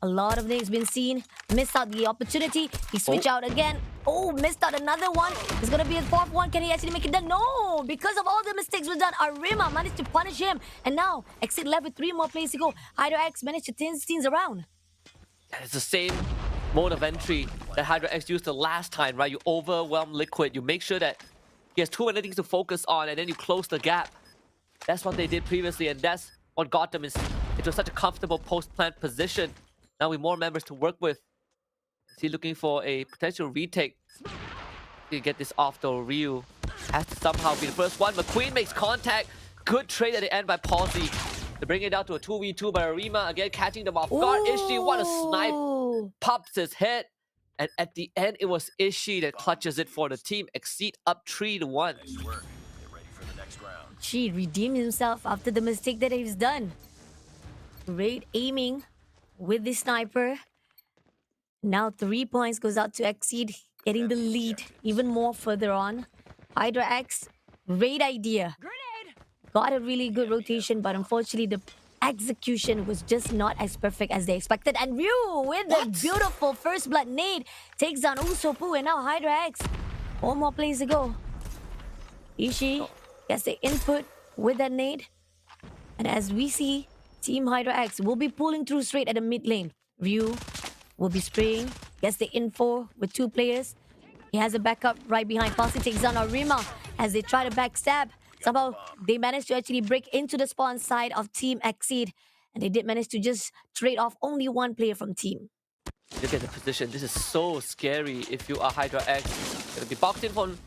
[SPEAKER 8] A lot of things been seen. Missed out the opportunity. He switched out again. Oh, missed out another one. It's gonna be his 4th one. Can he actually make it done? No! Because of all the mistakes we've done, Arima managed to punish him. And now, Exit left with 3 more plays to go. Hydra X managed to turn things around.
[SPEAKER 7] It's the same mode of entry that Hydra X used the last time, right? You overwhelm Liquid. You make sure that he has too many things to focus on, and then you close the gap. That's what they did previously, and that's what got them into such a comfortable post-plant position. Now with more members to work with. Is he looking for a potential retake? To get this off though, Ryu has to somehow be the first one. McQueen makes contact. Good trade at the end by Palsy to bring it down to a 2v2 by Arima. Again, catching them off guard. Ishi, what a snipe.
[SPEAKER 8] Ooh.
[SPEAKER 7] Pops his head. And at the end, it was Ishi that clutches it for the team. Exceed up 3-1.
[SPEAKER 8] She redeemed himself after the mistake that he's done. Great aiming with the sniper. Now 3 points goes out to Exceed, getting the lead even more further on. Hydra X, great idea. Got a really good rotation, but unfortunately the execution was just not as perfect as they expected. And Ryu with the beautiful first blood nade takes down Usopp, and now Hydra X. 4 more plays to go. Ishii gets the input with that nade. And as we see, Team Hydra X will be pulling through straight at the mid lane. Ryu will be spraying, gets the info with 2 players. He has a backup right behind. Palsy takes down Arima as they try to backstab. Somehow, they managed to actually break into the spawn side of Team Exceed. And they did manage to just trade off only 1 player from team.
[SPEAKER 7] Look at the position. This is so scary if you are Hydra X. Gonna be boxed in from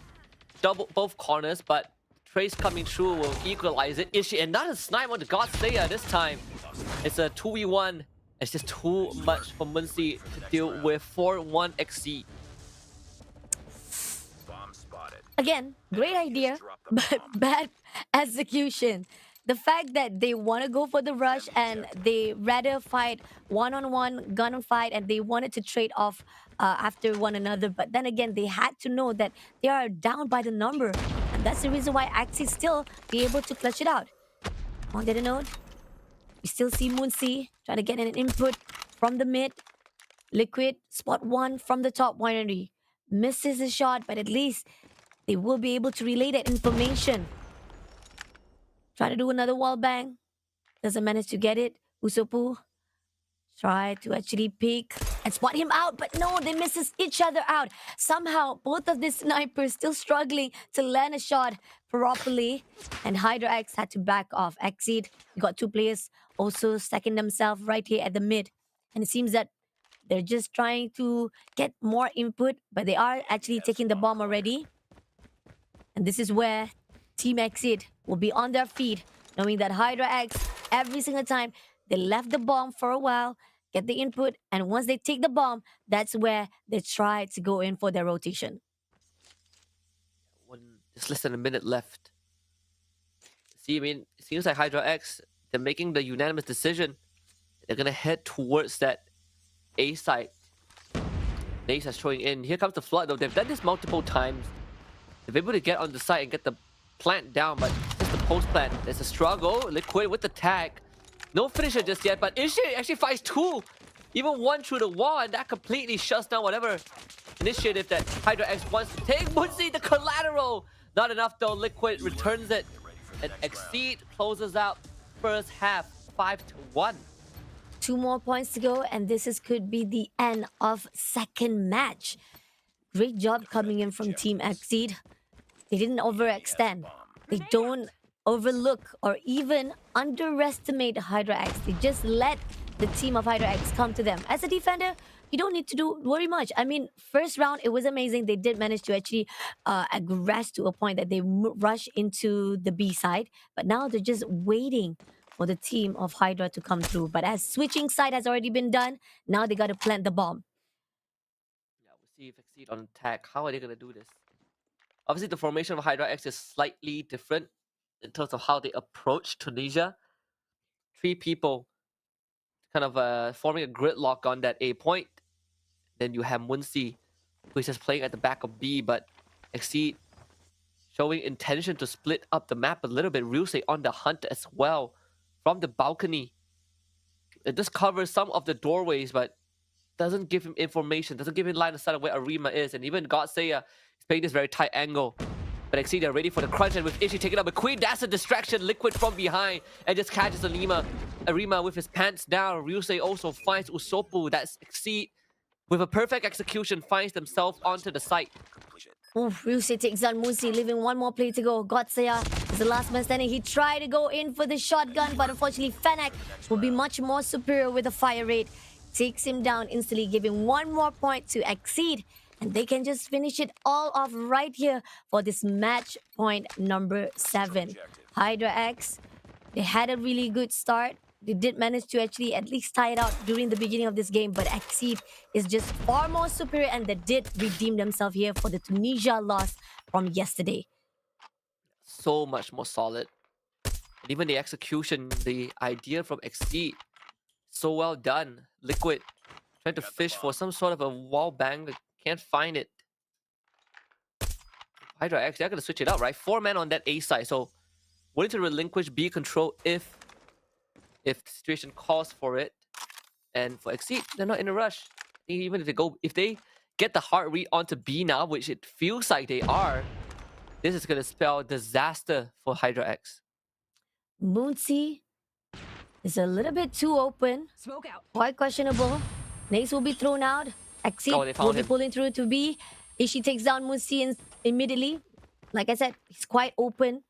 [SPEAKER 7] both corners, but Trace coming through will equalize it. Ishi, another snipe on the God Slayer this time. It's a 2v1. It's just too much for Muncie to deal with. 4-1 Exceed.
[SPEAKER 8] Again, great idea, but bad execution. The fact that they want to go for the rush and they rather fight one-on-one, gunfight, and they wanted to trade off after one another. But then again, they had to know that they are down by the number. And that's the reason why Axie still be able to clutch it out. On the other note, we still see Muncie trying to get an input from the mid. Liquid, spot 1 from the top winery. Misses a shot, but at least they will be able to relay that information. Try to do another wall bang. Doesn't manage to get it. Usopp try to actually peek and spot him out, but no, they misses each other out. Somehow, both of these snipers still struggling to land a shot properly. And Hydra X had to back off. Exceed, got 2 players also stacking themselves right here at the mid. And it seems that they're just trying to get more input, but they are actually taking the bomb already. And this is where Team Exit will be on their feet, knowing that Hydra X, every single time, they left the bomb for a while, get the input, and once they take the bomb, that's where they try to go in for their rotation.
[SPEAKER 7] Just less than a minute left. See, I mean, it seems like Hydra X, they're making the unanimous decision. They're gonna head towards that A site. Nace is throwing in. Here comes the flood, though. They've done this multiple times. They've been able to get on the site and get the plant down, but just the post plant. There's a struggle. Liquid with the tag. No finisher just yet, but Ishi actually finds 2. Even 1 through the wall, and that completely shuts down whatever initiative that Hydra X wants to take. Muncie, the collateral! Not enough though. Liquid returns it. And Exceed closes out first half 5-1.
[SPEAKER 8] 2 more points to go, and this could be the end of second match. Great job coming in from Team Exceed. They didn't overextend. They don't overlook or even underestimate Hydra X. They just let the team of Hydra X come to them. As a defender, you don't need to worry much. I mean, first round, it was amazing. They did manage to actually aggress to a point that they rush into the B side. But now they're just waiting for the team of Hydra to come through. But as switching side has already been done, now they got to plant the bomb.
[SPEAKER 7] Yeah, we'll see if Exceed on attack. How are they going to do this? Obviously, the formation of Hydra X is slightly different in terms of how they approach Tunisia. 3 people kind of forming a gridlock on that A point. Then you have Muncie, who is just playing at the back of B, but Exceed showing intention to split up the map a little bit. Ryusei on the hunt as well from the balcony. It just covers some of the doorways, but doesn't give him information, doesn't give him line of sight of where Arima is. And even Godsaya is playing this very tight angle. But Exceed are ready for the crunch, and with Ishi taking up a Queen, that's a distraction. Liquid from behind and just catches Arima with his pants down. Ryusei also finds Usopp. That's Exceed with a perfect execution finds themselves onto the site.
[SPEAKER 8] Oof, Ryusei takes down Musi, leaving one more play to go. Gotsaya is the last man standing. He tried to go in for the shotgun, but unfortunately Fennec will be much more superior with the fire rate. Takes him down instantly, giving one more point to Exceed. And they can just finish it all off right here for this match point number 7. Hydra X, they had a really good start. They did manage to actually at least tie it out during the beginning of this game, but Exceed is just far more superior, and they did redeem themselves here for the Tunisia loss from yesterday.
[SPEAKER 7] So much more solid. And even the execution, the idea from Exceed, so well done. Liquid trying to fish for some sort of a wall bang, but can't find it. Hydra X, they're gonna switch it up, right? 4 men on that A side, so willing to relinquish B control if the situation calls for it. And for Exceed, they're not in a rush. Even if they get the hard read onto B now, which it feels like they are, this is gonna spell disaster for Hydra X.
[SPEAKER 8] Moonsea is a little bit too open.
[SPEAKER 3] Smoke out.
[SPEAKER 8] Quite questionable. Nades will be thrown out. Exceed
[SPEAKER 7] Oh, they found
[SPEAKER 8] will be
[SPEAKER 7] him.
[SPEAKER 8] pulling through to B. Ishii takes down Moonsea immediately. Like I said, he's quite open.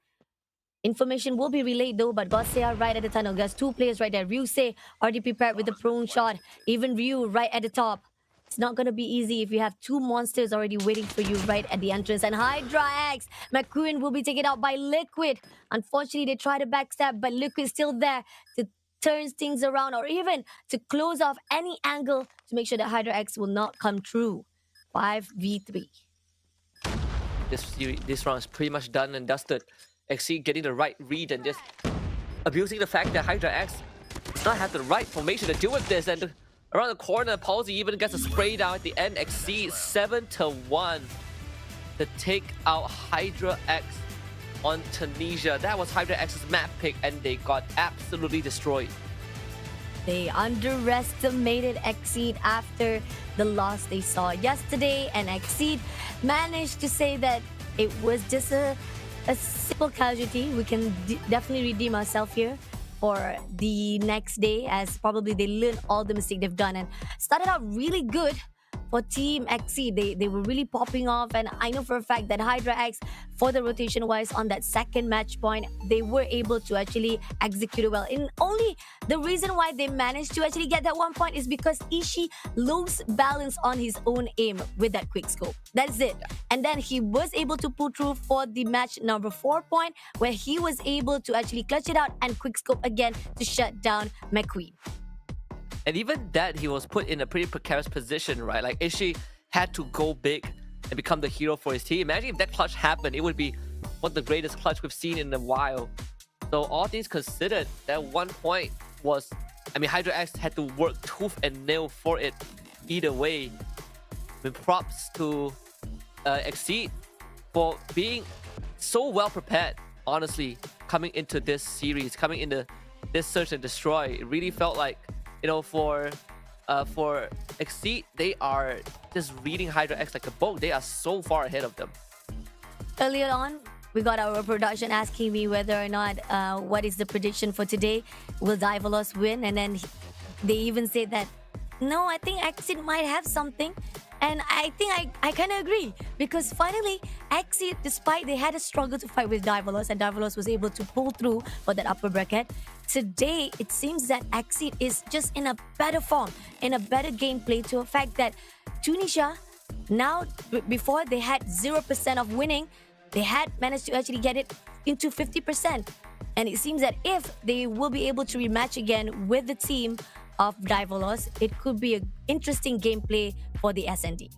[SPEAKER 8] Information will be relayed though, but Gosia right at the tunnel. There's 2 players right there. Ryusei already prepared with the prone shot. Even Ryu right at the top. It's not going to be easy if you have 2 monsters already waiting for you right at the entrance. And Hydra X, McQueen will be taken out by Liquid. Unfortunately, they try to backstab, but Liquid's still there to turn things around, or even to close off any angle to make sure that Hydra X will not come true. 5v3.
[SPEAKER 7] This round is pretty much done and dusted. Exceed getting the right read and just abusing the fact that Hydra X does not have the right formation to deal with this. And around the corner, Palsy even gets a spray down at the end. Exceed 7-1 to take out Hydra X on Tunisia. That was Hydra X's map pick, and they got absolutely destroyed.
[SPEAKER 8] They underestimated Exceed after the loss they saw yesterday, and Exceed managed to say that it was just a simple casualty. We can definitely redeem ourselves here for the next day, as probably they learned all the mistakes they've done and started out really good for Team Exceed. They were really popping off, and I know for a fact that Hydra X, for the rotation wise on that second match point, they were able to actually execute it well. And only the reason why they managed to actually get that 1 point is because Ishii lost balance on his own aim with that quick scope. That's it. And then he was able to pull through for the match number 4 point, where he was able to actually clutch it out and quick scope again to shut down McQueen.
[SPEAKER 7] And even that, he was put in a pretty precarious position, right? Like, Ishii had to go big and become the hero for his team. Imagine if that clutch happened, it would be one of the greatest clutch we've seen in a while. So all things considered, that 1 point was... I mean, Hydra X had to work tooth and nail for it either way. I mean, props to Exceed for being so well prepared, honestly, coming into this series, coming into this search and destroy. It really felt like, you know, for Exceed, they are just reading Hydra X like a book. They are so far ahead of them.
[SPEAKER 8] Earlier on, we got our production asking me whether or not what is the prediction for today. Will Divalos win? And then they even said that, no, I think Exceed might have something. And I think I kind of agree, because finally, Exceed, despite they had a struggle to fight with Divalos, and Divalos was able to pull through for that upper bracket, today it seems that Exceed is just in a better form, in a better gameplay, to a fact that Tunisia, now, before they had 0% of winning, they had managed to actually get it into 50%. And it seems that if they will be able to rematch again with the team of Divalos, it could be an interesting gameplay for the SND.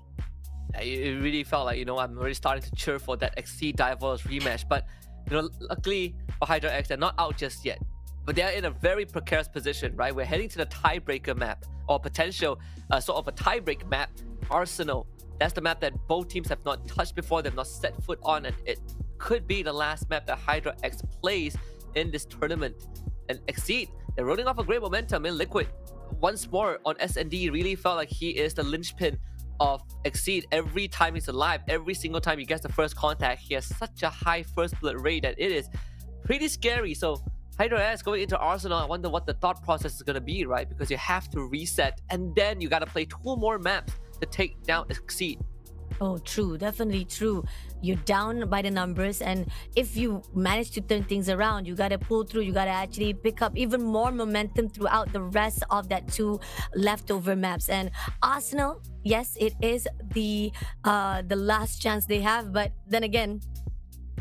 [SPEAKER 7] It really felt like, you know, I'm already starting to cheer for that Exceed Divalos rematch. But, you know, luckily for Hydra X, they're not out just yet. But they're in a very precarious position, right? We're heading to the tiebreaker map, or potential sort of a tiebreak map, Arsenal. That's the map that both teams have not touched before, they've not set foot on, and it could be the last map that Hydra X plays in this tournament. And Exceed, they're rolling off a great momentum in Liquid. Once more on SND, really felt like he is the linchpin of Exceed. Every time he's alive, every single time he gets the first contact, he has such a high first blood rate that it is pretty scary. So Hydra X going into Arsenal, I wonder what the thought process is going to be, right? Because you have to reset, and then you got to play 2 more maps to take down Exceed.
[SPEAKER 8] Oh, true, definitely true. You're down by the numbers, and if you manage to turn things around, you gotta pull through. You gotta actually pick up even more momentum throughout the rest of that two leftover maps. And Arsenal, yes, it is the last chance they have, but then again,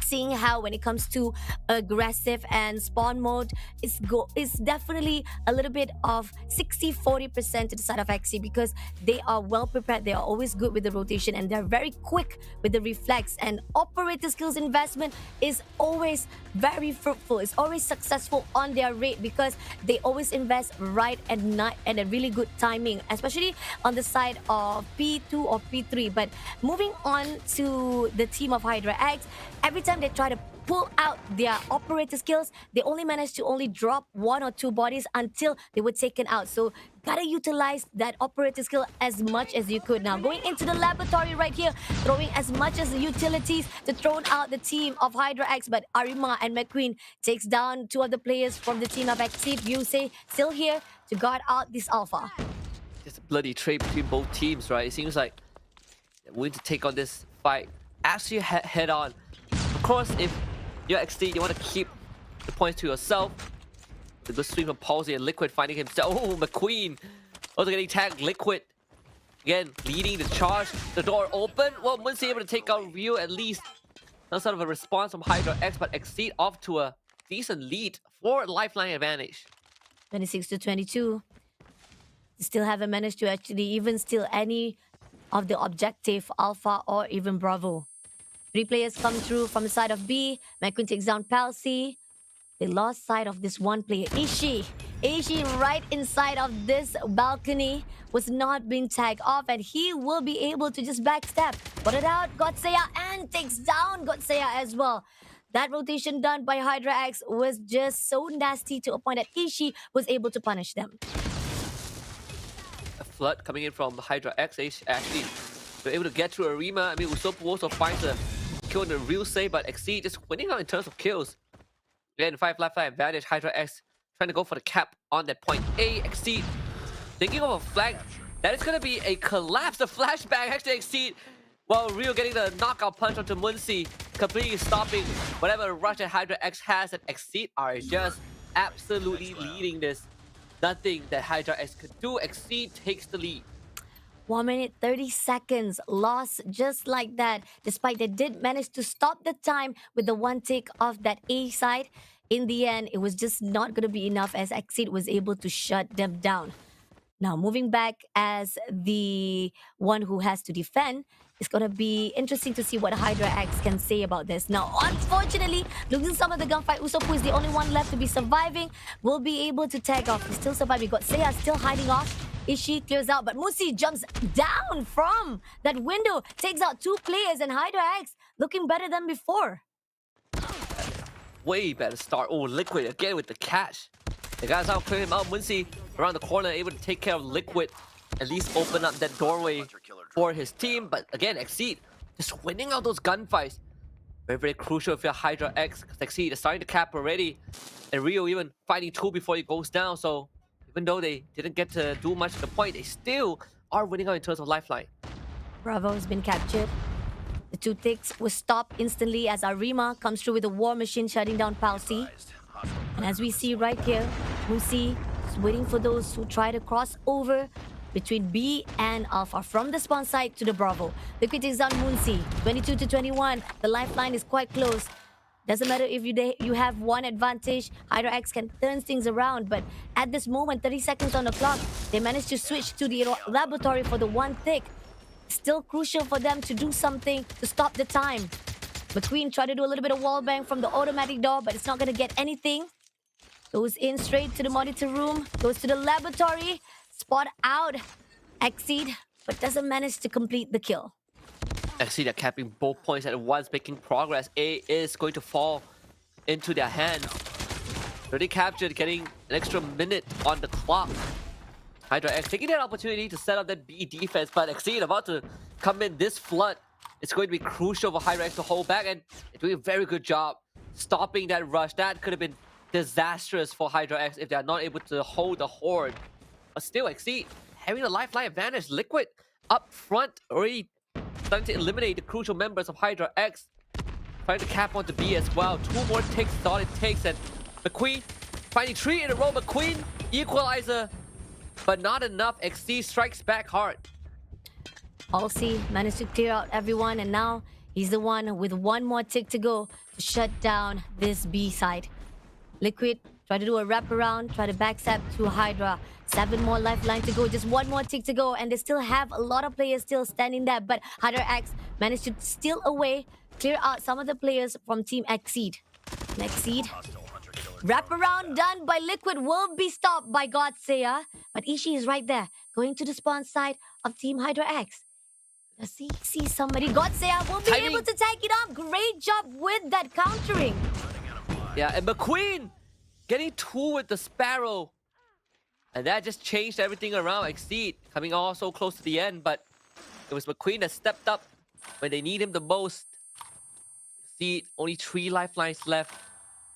[SPEAKER 8] seeing how when it comes to aggressive and spawn mode is definitely a little bit of 60-40% to the side of XC, because they are well prepared, they are always good with the rotation, and they're very quick with the reflex, and operator skills investment is always very fruitful, it's always successful on their rate, because they always invest right at night and a really good timing, especially on the side of P2 or P3. But moving on to the team of Hydra X, every time they try to pull out their operator skills, they only manage to only drop one or two bodies until they were taken out. So gotta utilize that operator skill as much as you could. Now going into the laboratory right here, throwing as much as the utilities to throw out the team of Hydra X, but Arima and McQueen takes down two of the players from the team of Exceed. Yusei still here to guard out this alpha.
[SPEAKER 7] Just a bloody trade between both teams, right? It seems like they're willing to take on this fight as you head on. Of course, if you're XD, you want to keep the points to yourself. The good swing from Palsy and Liquid finding himself. Oh, McQueen also getting tagged. Liquid again leading the charge. The door open. Well, Muncie able to take out Ryu at least. Some sort of a response from Hydra X, but Exceed off to a decent lead for lifeline advantage.
[SPEAKER 8] 26-22. They still haven't managed to actually even steal any of the objective, Alpha or even Bravo. 3 players come through from the side of B. McQueen takes down Palsy. They lost sight of this one player, Ishii. Ishii right inside of this balcony was not being tagged off, and he will be able to just backstab. Put it out, Gotseya, and takes down Gotseya as well. That rotation done by Hydra X was just so nasty to a point that Ishii was able to punish them.
[SPEAKER 7] A flood coming in from Hydra X. Actually, they're able to get through Arima. I mean, Usopp also finds a kill in the real save, but Exceed just winning out in terms of kills. Again, 5 lifeline advantage. Hydra X trying to go for the cap on that point A. Exceed thinking of a flag. That is going to be a collapse. The flashback actually Exceed, while Rio getting the knockout punch onto Muncie, completely stopping whatever rush that Hydra X has, and Exceed are just absolutely leading this. Nothing that Hydra X could do. Exceed takes the lead.
[SPEAKER 8] 1 minute 30 seconds lost just like that, despite they did manage to stop the time with the one tick of that A side. In the end, it was just not going to be enough as Exceed was able to shut them down. Now, moving back as the one who has to defend, it's going to be interesting to see what Hydra X can say about this. Now, unfortunately, losing some of the gunfight, Usopp, who is the only one left to be surviving, will be able to tag off. He's still surviving. Got Seiya still hiding off. Ishii clears out, but Musi jumps down from that window, takes out 2 players, and Hydra X looking better than before.
[SPEAKER 7] Way better start. Oh, Liquid again with the catch. The guys out clearing him out. Muncie around the corner, able to take care of Liquid. At least open up that doorway for his team. But again, Exceed just winning out those gunfights. Very, very crucial if you're Hydra X, because Exceed is starting to cap already. And Rio even fighting 2 before he goes down. So even though they didn't get to do much at the point, they still are winning out in terms of lifeline.
[SPEAKER 8] Bravo has been captured. The 2 ticks was stopped instantly as Arima comes through with a war machine shutting down Palsy. And as we see right here, Musi is waiting for those who try to cross over between B and Alpha from the spawn site to the Bravo. Liquid takes down Munsi, 22-21. The lifeline is quite close. Doesn't matter if you have one advantage, Hydra X can turn things around, but at this moment, 30 seconds on the clock, they managed to switch to the laboratory for the 1 tick. Still crucial for them to do something to stop the time. McQueen tried to do a little bit of wallbang from the automatic door, but it's not going to get anything. Goes in straight to the monitor room, goes to the laboratory, spot out Exceed, but doesn't manage to complete the kill.
[SPEAKER 7] Exceed are capping both points at once, making progress. A is going to fall into their hands. Already captured, getting an extra minute on the clock. Hydra X taking that opportunity to set up that B defense, but Exceed about to come in this flood. It's going to be crucial for Hydra X to hold back, and they're doing a very good job stopping that rush. That could have been disastrous for Hydra X if they are not able to hold the horde. But still, Exceed having a lifeline advantage. Liquid up front, already starting to eliminate the crucial members of Hydra X. Trying to cap onto B as well. 2 more ticks is all it takes. And McQueen finding 3 in a row. McQueen, equalizer. But not enough. XC strikes back hard.
[SPEAKER 8] Halsey managed to clear out everyone, and now he's the one with 1 more tick to go to shut down this B side. Liquid try to do a wraparound, try to backstab to Hydra. 7 more lifeline to go, just 1 more tick to go, and they still have a lot of players still standing there. But Hydra X managed to steal away, clear out some of the players from Team Exceed. Exceed. Wraparound done by Liquid will be stopped by Godseya. But Ishii is right there, going to the spawn side of Team Hydra X. Does he see somebody? Godseya will be able to take it off. Great job with that countering.
[SPEAKER 7] Yeah, and McQueen getting 2 with the Sparrow. And that just changed everything around. Exceed coming all so close to the end, but it was McQueen that stepped up when they need him the most. Exceed, only 3 lifelines left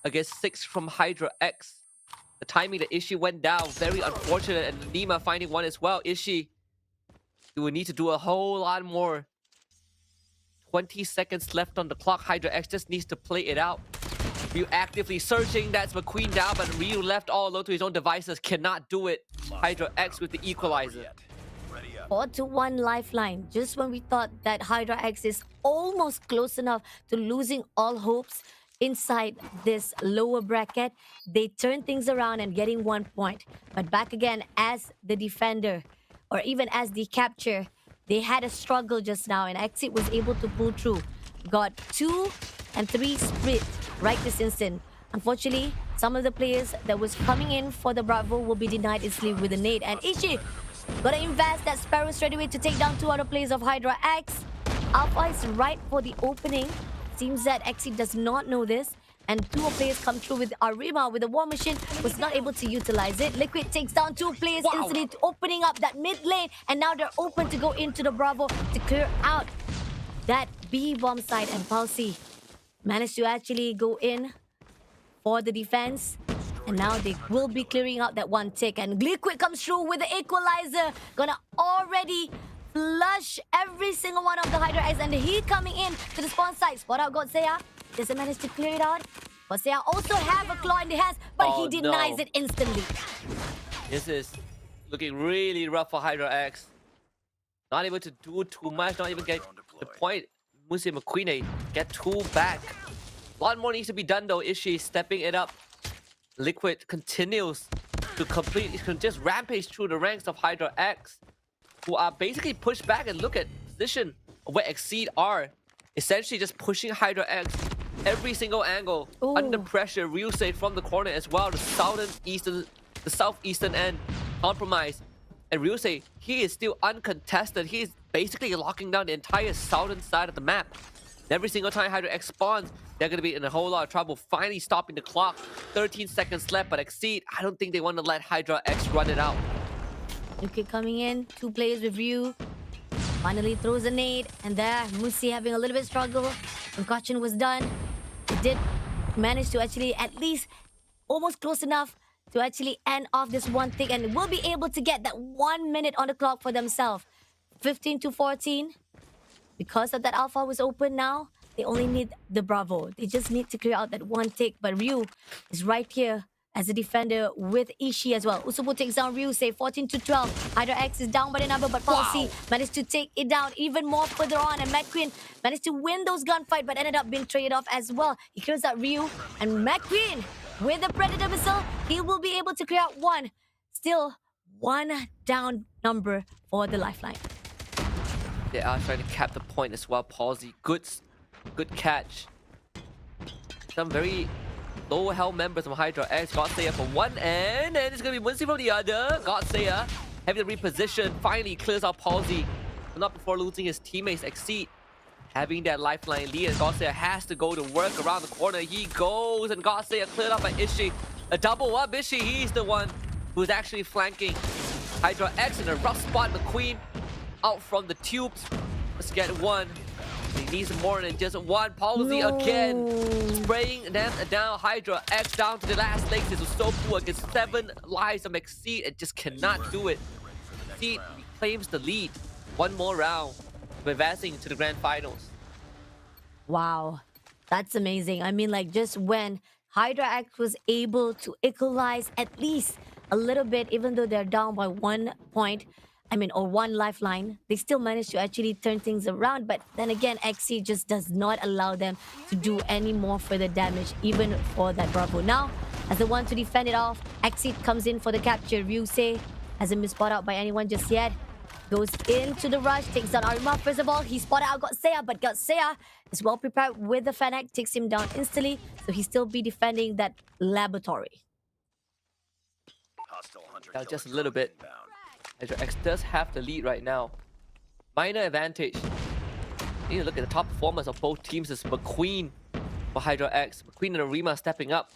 [SPEAKER 7] against 6 from Hydra X. The timing the Ishii went down, very unfortunate, and Nima finding 1 as well. Ishii, you will need to do a whole lot more. 20 seconds left on the clock. Hydra X just needs to play it out. Ryu actively searching. That's McQueen down, but Ryu left all alone to his own devices. Cannot do it. Hydra X with the equalizer.
[SPEAKER 8] 4-1 lifeline. Just when we thought that Hydra X is almost close enough to losing all hopes inside this lower bracket, they turn things around and getting 1 point. But back again as the defender, or even as the capture, they had a struggle just now, and Exit was able to pull through. Got 2 and 3 split right this instant. Unfortunately, some of the players that was coming in for the Bravo will be denied instantly with a nade. And Ishii gotta invest that Sparrow straight away to take down 2 other players of Hydra X. Alpha is right for the opening. Seems that Exit does not know this. And 2 players come through with Arima with the War Machine, was not able to utilize it. Liquid takes down 2 players instantly, opening up that mid lane. And now they're open to go into the Bravo to clear out that B bomb side. And Palsy managed to actually go in for the defense. And now they will be clearing out that 1 tick. And Liquid comes through with the equalizer. Gonna already flush every single one of the Hydra X. And he coming in to the spawn site. Spot out Godseya. Doesn't manage to clear it out. Godseya also have a claw in the hands, but he denies it instantly.
[SPEAKER 7] This is looking really rough for Hydra X. Not able to do too much, not even get the point. Musi McQueen get 2 back. A lot more needs to be done though. Ishii stepping it up. Liquid continues to just rampage through the ranks of Hydra X, who are basically pushed back. And look at position where Exceed are. Essentially just pushing Hydra X every single angle.
[SPEAKER 8] Ooh.
[SPEAKER 7] Under pressure. Ryusei from the corner as well. The southeastern end compromised. And Ryusei, he is still uncontested. He is basically locking down the entire southern side of the map. And every single time Hydra X spawns, they're going to be in a whole lot of trouble. Finally stopping the clock. 13 seconds left, but Exceed, I don't think they want to let Hydra X run it out.
[SPEAKER 8] Liquid coming in. 2 players with Ryu. Finally throws a nade. And there, Musi having a little bit of struggle. Concussion was done. He did manage to actually at least almost close enough to actually end off this 1 tick, and will be able to get that 1 minute on the clock for themselves. 15-14. Because of that Alpha was open now, they only need the Bravo. They just need to clear out that 1 tick. But Ryu is right here as a defender with Ishii as well. Usobu takes down Ryu, say 14-12. Hydra X is down by the number, but Palsy managed to take it down even more further on. And McQueen managed to win those gunfight, but ended up being traded off as well. He clears out Ryu, and McQueen with the Predator Missile, he will be able to clear out 1. Still 1 down number for the lifeline.
[SPEAKER 7] They are trying to cap the point as well. Palsy, good catch. Some very low health members from Hydra X. Godseya from one end, and it's gonna be Muncie from the other. Godseya having to reposition, finally clears out Palsy, but not before losing his teammates. Exceed having that lifeline lead, and Godseya has to go to work around the corner. He goes, and Godseya cleared up by Ishii. A double up Ishii, he's the one who's actually flanking Hydra X in a rough spot. McQueen out from the tubes. Let's get 1. He needs more than just 1. Palsy again, spraying them down. Hydra X down to the last legs. This was so poor against 7 lives of Exceed. It just cannot do it. Exceed claims the lead. 1 more round. to advancing to the grand finals.
[SPEAKER 8] Wow, that's amazing. I mean, like, just when Hydra X was able to equalize at least a little bit, even though they're down by 1 point, I mean, or one lifeline, they still managed to actually turn things around. But then again, XC just does not allow them to do any more further damage, even for that Bravo. Now, as the one to defend it off, XC comes in for the capture. Ryusei hasn't been spotted out by anyone just yet. Goes into the rush, takes down Arima. First of all, he spotted out Godsea, but Godsea is well prepared with the Fennec, takes him down instantly, so he still be defending that laboratory.
[SPEAKER 7] Now just a little bit. Hydra X does have the lead right now. Minor advantage. You need to look at the top performers of both teams. Is McQueen for Hydra X. McQueen and Arima stepping up.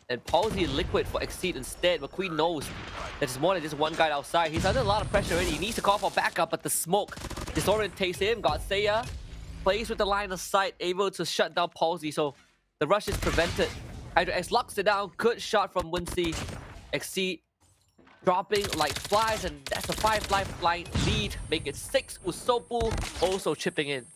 [SPEAKER 7] And Palsy and Liquid for Exceed instead. McQueen knows that there's more than just one guy outside. He's under a lot of pressure already. He needs to call for backup, but the smoke disorientates him. Godsea plays with the line of sight, able to shut down Palsy, so the rush is prevented. Hydra X locks it down. Good shot from Wincy. Exceed dropping like flies, and that's a 5 lifeline lead. Make it 6. Usopu also chipping in.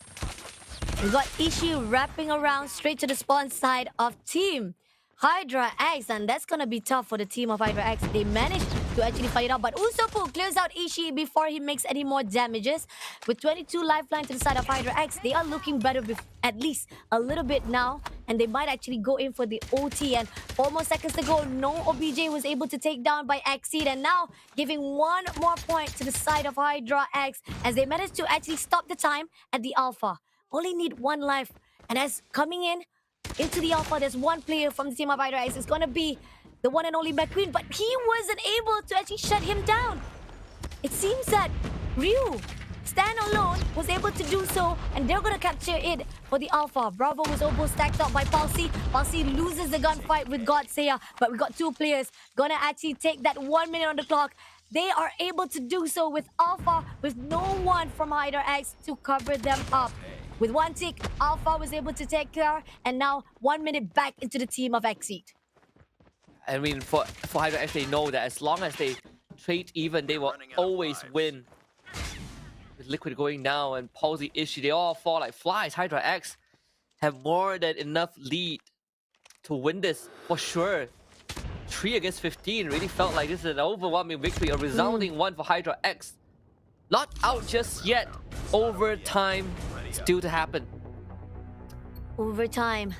[SPEAKER 8] We got Ishii wrapping around straight to the spawn side of Team Hydra X, and that's gonna be tough for the team of Hydra X. They managed to actually fight it out, but Usopp clears out Ishii before he makes any more damages. With 22 lifeline to the side of Hydra X, they are looking better at least a little bit now, and they might actually go in for the OT. And 4 more seconds to go. No OBJ was able to take down by Exceed, and now giving 1 more point to the side of Hydra X as they managed to actually stop the time at the Alpha. Only need 1 life, and as coming in into the Alpha, there's 1 player from the team of Hydra X. It's gonna be the one and only McQueen, but he wasn't able to actually shut him down. It seems that Ryu, stand alone, was able to do so, and they're gonna capture it for the Alpha. Bravo was almost stacked up by Palsy. Palsy loses the gunfight with Godsea, but we got 2 players gonna actually take that 1 minute on the clock. They are able to do so with Alpha, with no one from Hydra X to cover them up. With 1 tick, Alpha was able to take care, and now 1 minute back into the team of Exceed.
[SPEAKER 7] I mean, for Hydra X, they know that as long as they trade even, they will always win. With Liquid going now and Palsy Ishii, they all fall like flies. Hydra X have more than enough lead to win this for sure. 3 against 15 really felt like this is an overwhelming victory, a resounding one for Hydra X. Not out just yet. Overtime still to happen.
[SPEAKER 8] Overtime,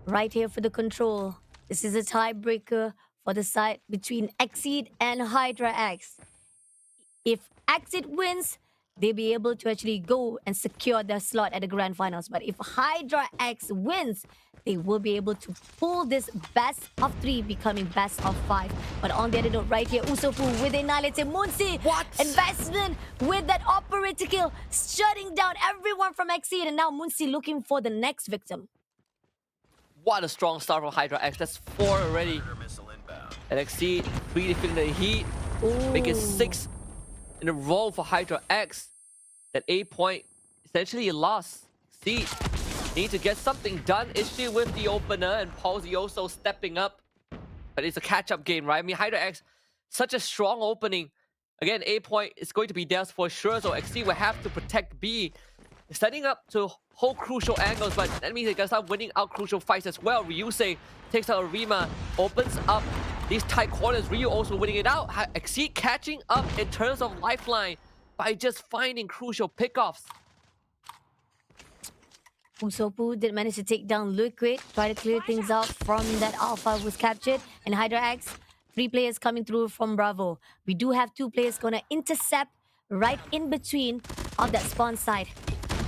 [SPEAKER 8] right here for the control. This is a tiebreaker for the side between Exceed and Hydra X. If Exceed wins, they'll be able to actually go and secure their slot at the grand finals. But if Hydra X wins, they will be able to pull this best of 3, becoming best of 5. But on the other note, right here, Usopp with a annihilated Munsi.
[SPEAKER 7] What?
[SPEAKER 8] Investment with that operator kill, shutting down everyone from Exceed. And now Munsi looking for the next victim.
[SPEAKER 7] What a strong start from Hydra X. That's 4 already. And Exceed really feeling the heat. Make it 6 in a row for Hydra X. That 8 point, essentially a loss. Exceed need to get something done. Issue with the opener, and Palsy also stepping up. But it's a catch-up game, right? I mean, Hydra X, such a strong opening. Again, 8 point is going to be theirs for sure, so Exceed will have to protect B. Setting up to hold crucial angles, but that means they can start winning out crucial fights as well. Ryusei takes out Arima, opens up these tight corners. Ryu also winning it out. Exceed catching up in terms of lifeline by just finding crucial pickoffs.
[SPEAKER 8] Usopp did manage to take down Liquid, try to clear things out from that Alpha was captured. And Hydra X, 3 players coming through from Bravo. We do have 2 players gonna intercept right in between of that spawn side.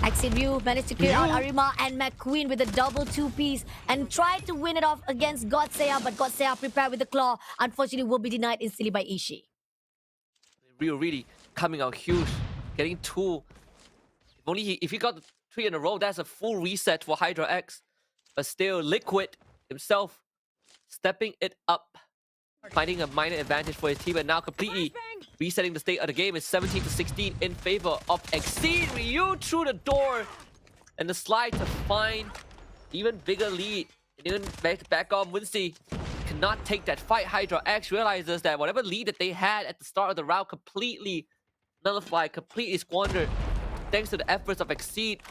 [SPEAKER 8] Exceed Ryu managed to clear out Arima and McQueen with a double 2-piece and tried to win it off against Godsea, but Godsea prepared with the claw. Unfortunately, will be denied instantly by Ishii.
[SPEAKER 7] Ryu really coming out huge, getting 2. If he got 3 in a row, that's a full reset for Hydra X. But still, Liquid himself stepping it up, finding a minor advantage for his team, and now completely resetting the state of the game. Is 17-16 in favor of Exceed. Ryu through the door, and the slide to find even bigger lead. And even back on Wincy cannot take that fight. Hydra X realizes that whatever lead that they had at the start of the round completely nullified, completely squandered. thanks to the efforts of Exceed.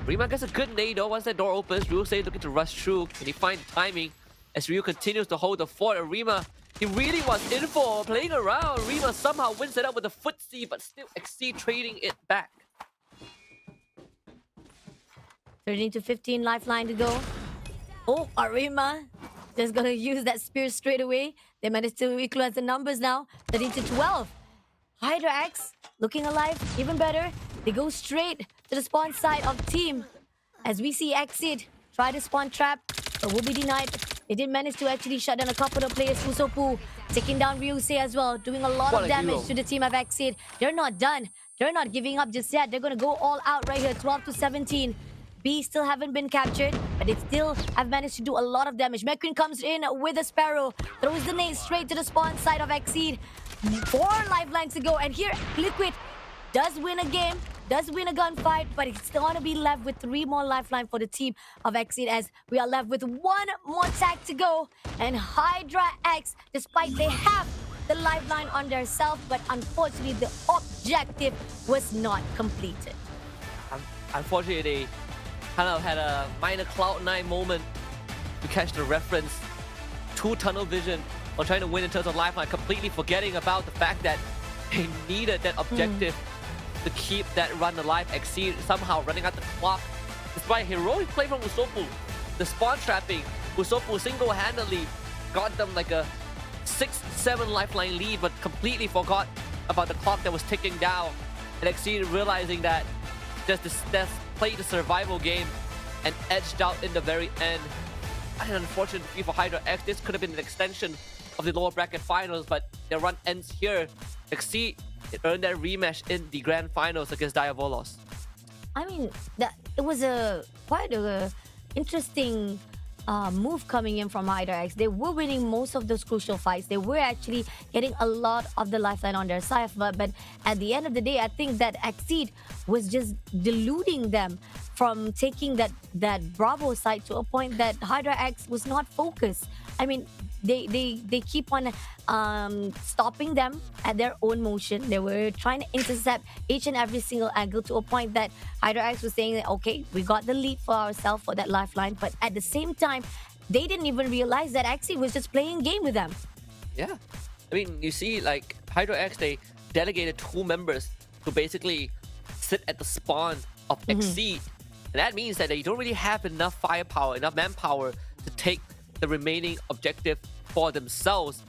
[SPEAKER 7] Rima gets a good nade though once that door opens. Ryusei looking to rush through. Can he find timing as Ryu continues to hold the fort? And Rima, he really was in for playing around. Rima somehow wins it up with a footsie, but still Exceed trading it back.
[SPEAKER 8] 13 to 15 lifeline to go. Oh, Arima just gonna use that spear straight away. They managed to equalize the numbers now. 13 to 12. Hydra X looking alive, even better. They go straight to the spawn side of team. As we see Exit try to spawn trap, but will be denied. They did manage to actually shut down a couple of players. Fusopu taking down Ryusei as well, doing a lot
[SPEAKER 7] What
[SPEAKER 8] of
[SPEAKER 7] a
[SPEAKER 8] damage
[SPEAKER 7] hero.
[SPEAKER 8] to the team of Exit. They're not done. They're not giving up just yet. They're gonna go all out right here. 12 to 17. B still haven't been captured, but they still have managed to do a lot of damage. McQueen comes in with a Sparrow, throws the nade straight to the spawn side of Exceed. 4 lifelines to go, and here Liquid does win a game, does win a gunfight, but it's still gonna be left with 3 more lifeline for the team of Exceed, as we are left with 1 more tag to go. And Hydra X, despite they have the lifeline on their self, but unfortunately the objective was not completed.
[SPEAKER 7] Unfortunately, they kind of had a minor Cloud9 moment to catch the reference to tunnel vision on trying to win in terms of lifeline, completely forgetting about the fact that they needed that objective to keep that run alive. Exceed somehow running out the clock. Despite heroic play from Usopu, the spawn trapping, Usopu single-handedly got them like a 6-7 lifeline lead, but completely forgot about the clock that was ticking down. And Exceed realizing that just play the survival game and edged out in the very end. An unfortunate defeat for Hydra X. This could have been an extension of the lower bracket finals, but their run ends here. Exceed earned their rematch in the grand finals against Diavolos.
[SPEAKER 8] I mean, it was quite a interesting move coming in from Hydra X. They were winning most of those crucial fights. They were actually getting a lot of the lifeline on their side. But at the end of the day, I think that Exceed was just deluding them from taking that Bravo side to a point that Hydra X was not focused. I mean, they keep on stopping them at their own motion. They were trying to intercept each and every single angle to a point that Hydra X was saying that, okay, we got the lead for ourselves for that lifeline. But at the same time, they didn't even realize that Axie was just playing game with them.
[SPEAKER 7] Yeah. I mean, you see, like, Hydra X, they delegated 2 members to basically sit at the spawn of Exceed. And that means that they don't really have enough firepower, enough manpower to take the remaining objective for themselves.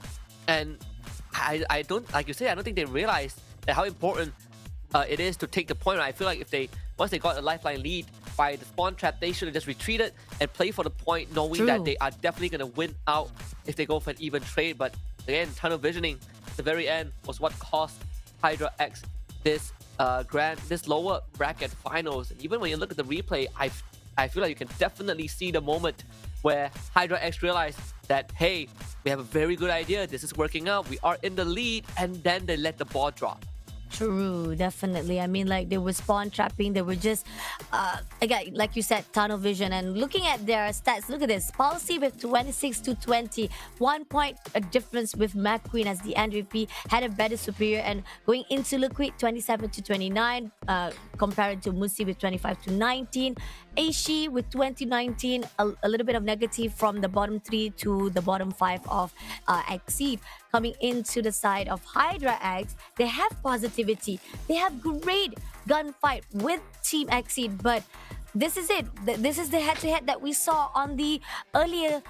[SPEAKER 7] And I don't, like you say, I don't think they realize that how important it is to take the point. I feel like if once they got a lifeline lead by the spawn trap, they should have just retreated and play for the point, knowing that they are definitely going to win out if they go for an even trade. But again, tunnel visioning at the very end was what cost Hydra X this lower bracket finals. And even when you look at the replay, I feel like you can definitely see the moment where Hydra X realized that, hey, we have a very good idea, this is working out, we are in the lead, and then they let the ball drop.
[SPEAKER 8] True, definitely. I mean, like, they were spawn trapping. They were just, again, like you said, tunnel vision. And looking at their stats, look at this. Policy with 26 to 20. 1 point a difference with McQueen as the MVP had a better superior. And going into Liquid, 27 to 29, compared to Musi with 25 to 19. Aishi with 2019, a little bit of negative from the bottom 3 to the bottom 5 of Exceed. Coming into the side of Hydra X, they have positivity. They have great gunfight with Team Exceed, but this is it. This is the head-to-head that we saw on the earlier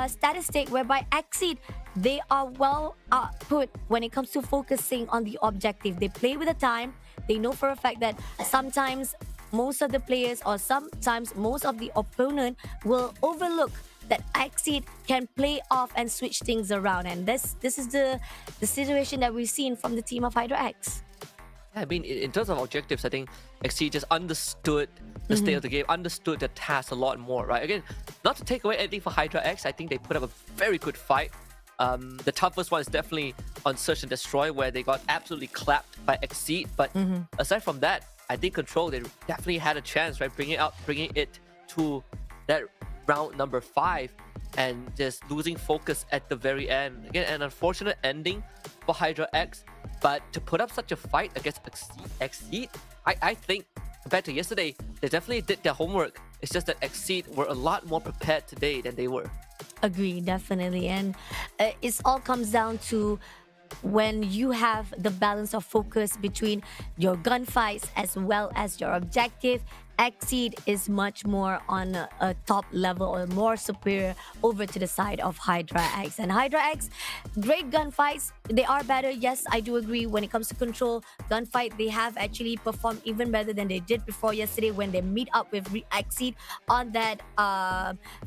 [SPEAKER 8] statistic, whereby Exceed, they are well put when it comes to focusing on the objective. They play with the time. They know for a fact that sometimes most of the players or sometimes most of the opponent will overlook that Exceed can play off and switch things around. And this is the situation that we've seen from the team of Hydra X.
[SPEAKER 7] Yeah, I mean, in terms of objectives, I think Exceed just understood the state of the game, understood the task a lot more, right? Again, not to take away anything for Hydra X, I think they put up a very good fight. The toughest one is definitely on Search and Destroy, where they got absolutely clapped by Exceed. But aside from that, I think Control, they definitely had a chance, right? Bringing it to that round number 5 and just losing focus at the very end. Again, an unfortunate ending for Hydra X. But to put up such a fight against Exceed, I think compared to yesterday, they definitely did their homework. It's just that Exceed were a lot more prepared today than they were.
[SPEAKER 8] Agree, definitely. And it all comes down to when you have the balance of focus between your gunfights as well as your objective. Exceed is much more on a top level or more superior over to the side of Hydra X. And Hydra X, great gunfights. They are better. Yes, I do agree. When it comes to control, gunfight, they have actually performed even better than they did before yesterday when they meet up with Exceed on that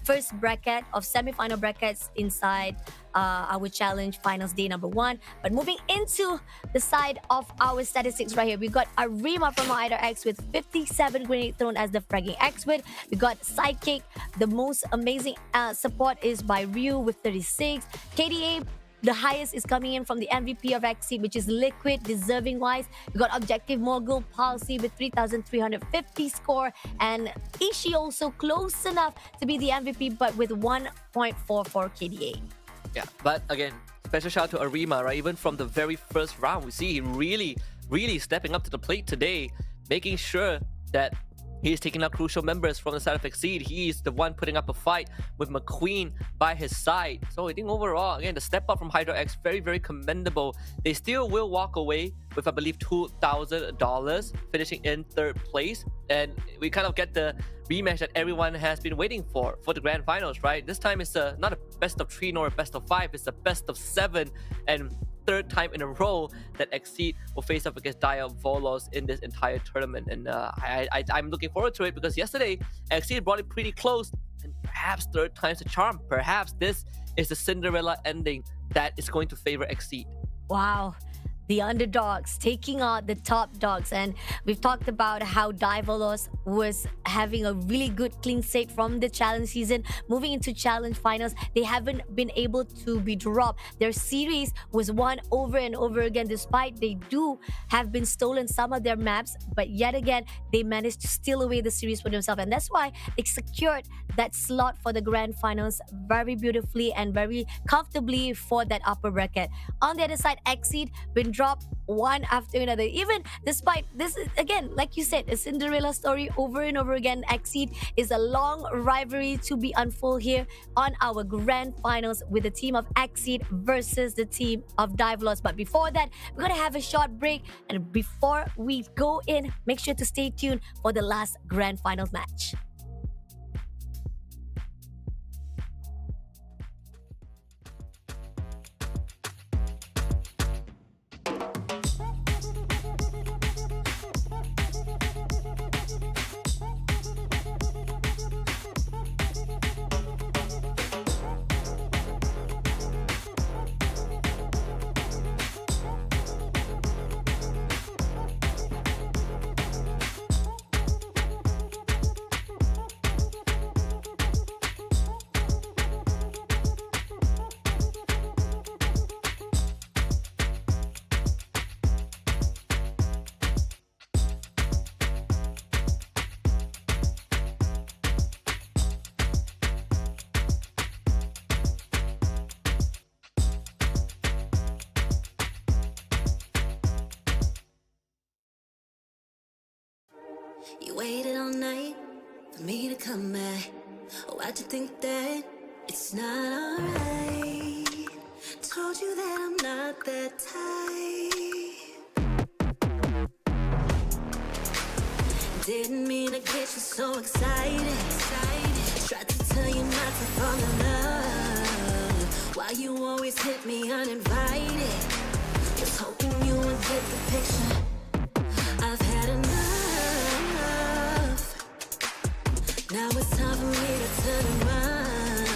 [SPEAKER 8] first bracket of semi-final brackets inside our challenge finals day number 1. But moving into the side of our statistics right here, we got Arima from Hydra X with 57 grenade thrown as the fragging expert. We got Sidekick. The most amazing support is by Ryu with 36. KDA, the highest is coming in from the MVP of Exceed, which is Liquid, deserving wise. We got Objective Mogul Palsy with 3,350 score, and Ishii also close enough to be the MVP, but with 1.44 KDA.
[SPEAKER 7] Yeah, but again, special shout out to Arima, right? Even from the very first round, we see him really stepping up to the plate today, making sure that he is taking out crucial members from the side of Exceed. He is the one putting up a fight with McQueen by his side. So I think overall, again, the step up from Hydra X, very commendable. They still will walk away with, I believe, $2,000, finishing in 3rd place. And we kind of get the rematch that everyone has been waiting for the grand finals, right? This time it's not a best of 3 nor a best of 5. It's a best of 7. And 3rd time in a row that Exceed will face up against Dia Volos in this entire tournament. And I'm looking forward to it because yesterday Exceed brought it pretty close, and perhaps 3rd time's the charm. Perhaps this is the Cinderella ending that is going to favor Exceed.
[SPEAKER 8] Wow. The underdogs taking on the top dogs. And we've talked about how Diavolos was having a really good clean slate from the challenge season. Moving into challenge finals, they haven't been able to be dropped. Their series was won over and over again, despite they do have been stolen some of their maps. But yet again, they managed to steal away the series for themselves. And that's why they secured that slot for the grand finals very beautifully and very comfortably for that upper bracket. On the other side, Exceed been dropped one after another. Even despite this, again, like you said, a Cinderella story over and over again. Exceed is a long rivalry to be unfold here on our grand finals with the team of Exceed versus the team of Diavolos. But before that, we're gonna have a short break, and before we go in, make sure to stay tuned for the last grand finals match.
[SPEAKER 1] You waited all night for me to come back. Why'd you think that it's not alright? Told you that I'm not that type. Didn't mean to get you so excited. Tried to tell you not to fall in love. Why you always hit me uninvited? Just hoping you would get the picture. I've had enough. Now it's time for me to turn around.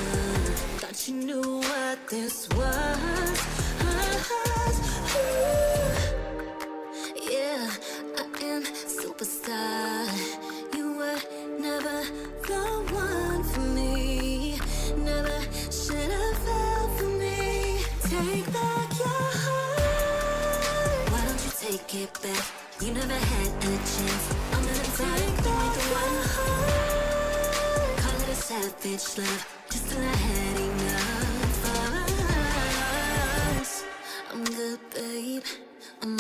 [SPEAKER 1] Thought you knew what this was. Yeah, I am superstar. You were never the one for me. Never should have fell for me. Take back your heart. Why don't you take it back? You never had a chance. I'm gonna take back your heart. Savage love, just till I had enough of us. I'm good, babe. I'm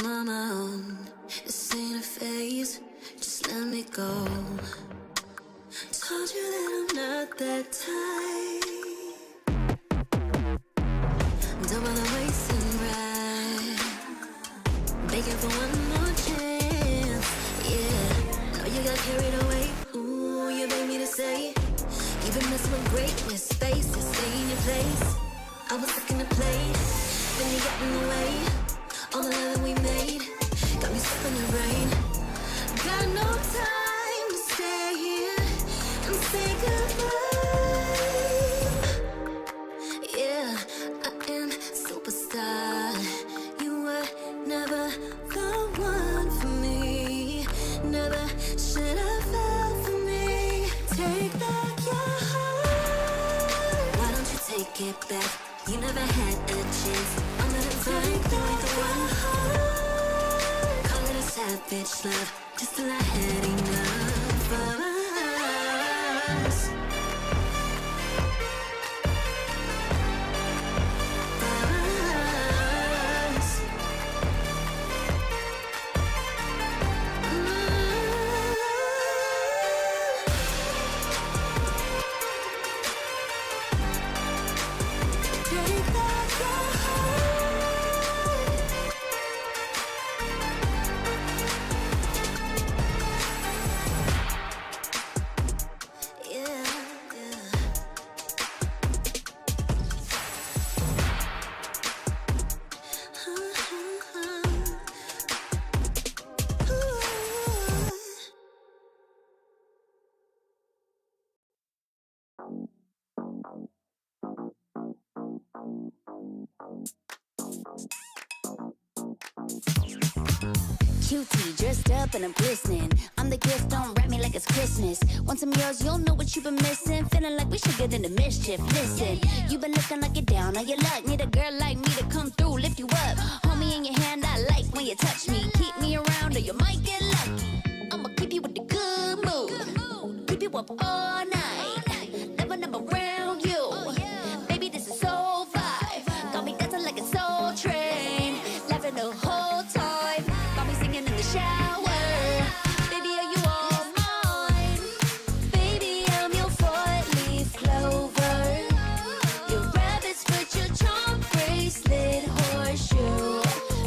[SPEAKER 1] Told you that I'm not that type. Don't bother wasting breath. Begging for one more chance. Yeah, know you got carried away. Ooh, you made me to say you've been messing with greatness, space to stay in your place. I was looking to play, then you got in the way. All the love that we made got me stuck in the rain. Got no time to stay here and say goodbye. Yeah, I am superstar. You were never the one for me. Never should have felt for me. Take back your heart. Why don't you take it back? You never had a chance. I'm gonna take back your heart. Call it a savage love, just till I had enough of us. Take back your heart. Yeah, yeah.
[SPEAKER 2] Cutie, dressed up and I'm glistening. I'm the gift, don't wrap me like it's Christmas. Want some yours, you'll know what you've been missing. Feeling like we should get into mischief. Listen, you've been looking like you're down on your luck. Need a girl like me to come through, lift you up. Hold me in your hand, I like when you touch me. Keep me around or you might get lucky. I'ma keep you with the good mood. Keep you up all night. Never around you. Baby, this is so vibe. Got me dancing like a soul train. Laughing the whole time. Got me singing in the shower. Baby, are you all mine? Baby, I'm your four-leaf clover. Your rabbit's foot, your charm bracelet, horseshoe.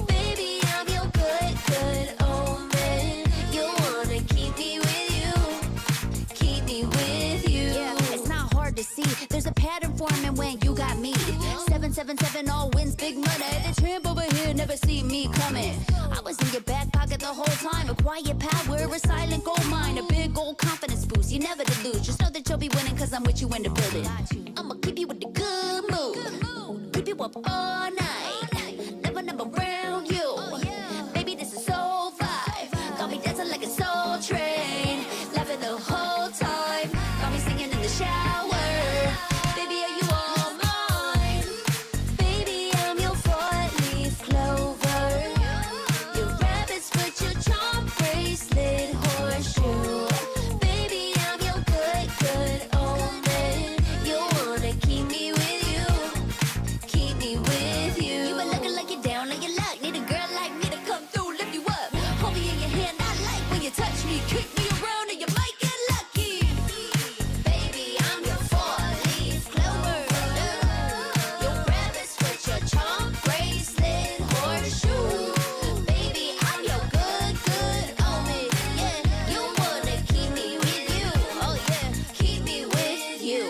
[SPEAKER 2] Baby, I'm your good omen. You wanna keep me with you. Keep me with you. Yeah, it's not hard to see. There's a pattern forming when you got me. 777 all wins, big money. The tramp over here never see me coming. I was in your back pocket the whole time. A quiet power, a silent gold mine, a big old confidence boost. You never to lose. Just know that you'll be winning, cause I'm with you in the building. I'ma keep you with the good mood. Keep you up all night. Never around you. Baby, this is so vibe. Got me dancing like a soul train. Laughing the whole time. Got me singing in the shower. Baby, are you all mine? Baby, I'm your four-leaf clover. Your rabbit's foot, your charm bracelet, horseshoe. Baby, I'm your good omen. You wanna keep me with you. Keep me with you. You been looking like you're down on your luck. Need a girl like me to come through, lift you up. Hold me in your hand, I like when you touch me. Kick me around and you might get lucky. Baby, I'm your four-leaf clover. Your rabbit's foot, your charm bracelet, horseshoe. Baby, I'm your good omen. Yeah, you wanna keep me with you. Oh yeah, keep me with you.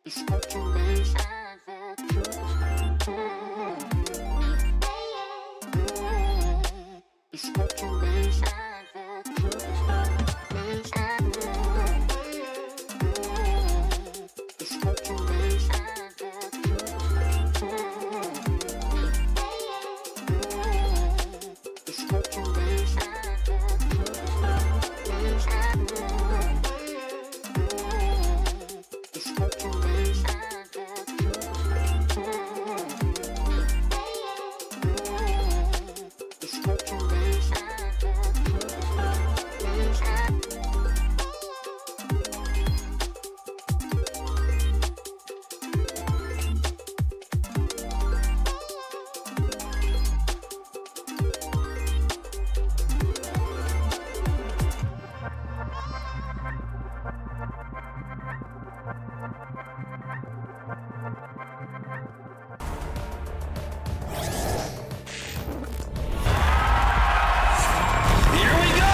[SPEAKER 5] Here we go!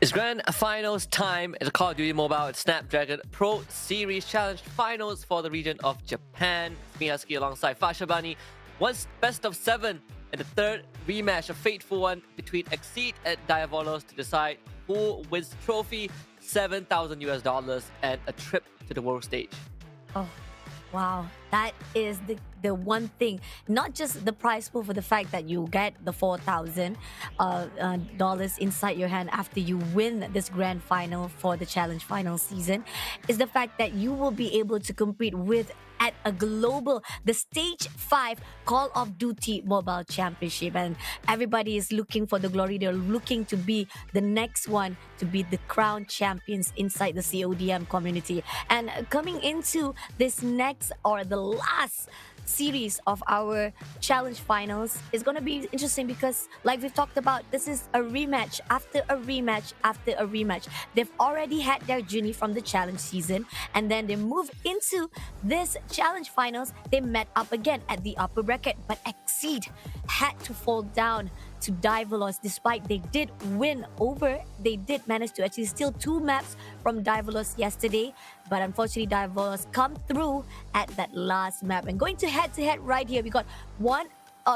[SPEAKER 7] It's Grand Finals time in the Call of Duty Mobile Snapdragon Pro Series Challenge Finals for the region of Japan. Miyaski alongside Fashabani. Once best of 7 and the third rematch, a fateful one between Exceed and Diavolos to decide who wins the trophy, $7,000 and a trip to the world stage.
[SPEAKER 8] Oh, wow. That is the one thing. Not just the prize pool for the fact that you get the $4,000 dollars inside your hand after you win this grand final for the challenge final season, is the fact that you will be able to compete with at a global, the stage 5 Call of Duty Mobile Championship, and everybody is looking for the glory. They're looking to be the next one to be the crown champions inside the CODM community. And coming into this next or the last series of our challenge finals is going to be interesting because, like we've talked about, this is a rematch after a rematch after a rematch. They've already had their journey from the challenge season, and then they move into this challenge finals. They met up again at the upper bracket, but Exceed had to fall down to Diavolos. Despite they did win over, they did manage to actually steal 2 maps from Diavolos yesterday, but unfortunately Diavolos come through at that last map. And going to head-to-head right here, we got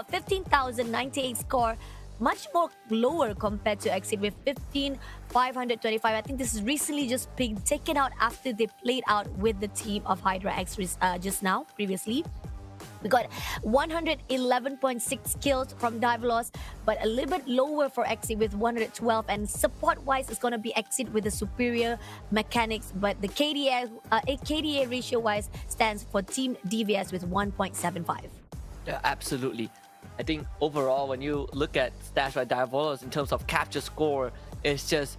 [SPEAKER 8] 15,098 score, much more lower compared to Exceed with 15,525. I think this is recently just being taken out after they played out with the team of Hydra X just now, previously. We got 111.6 kills from Diavolos, but a little bit lower for Exceed with 112. And support-wise, it's going to be Exceed with the superior mechanics, but the KDA ratio-wise stands for Team DVS with 1.75.
[SPEAKER 7] Yeah, absolutely. I think overall, when you look at stats by Diavolos in terms of capture score, it's just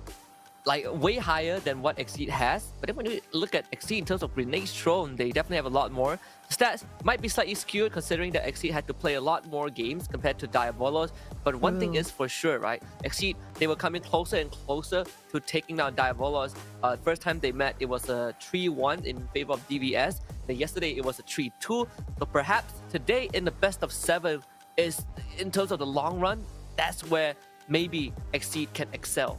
[SPEAKER 7] like way higher than what Exceed has. But then when you look at Exceed in terms of grenades thrown, they definitely have a lot more. Stats might be slightly skewed considering that Exceed had to play a lot more games compared to Diavolos. But one thing is for sure, right? Exceed, they were coming closer and closer to taking down Diavolos. First time they met, it was a 3-1 in favor of DVS. Then yesterday, it was a 3-2. So perhaps today in the best of 7 is, in terms of the long run, that's where maybe Exceed can excel.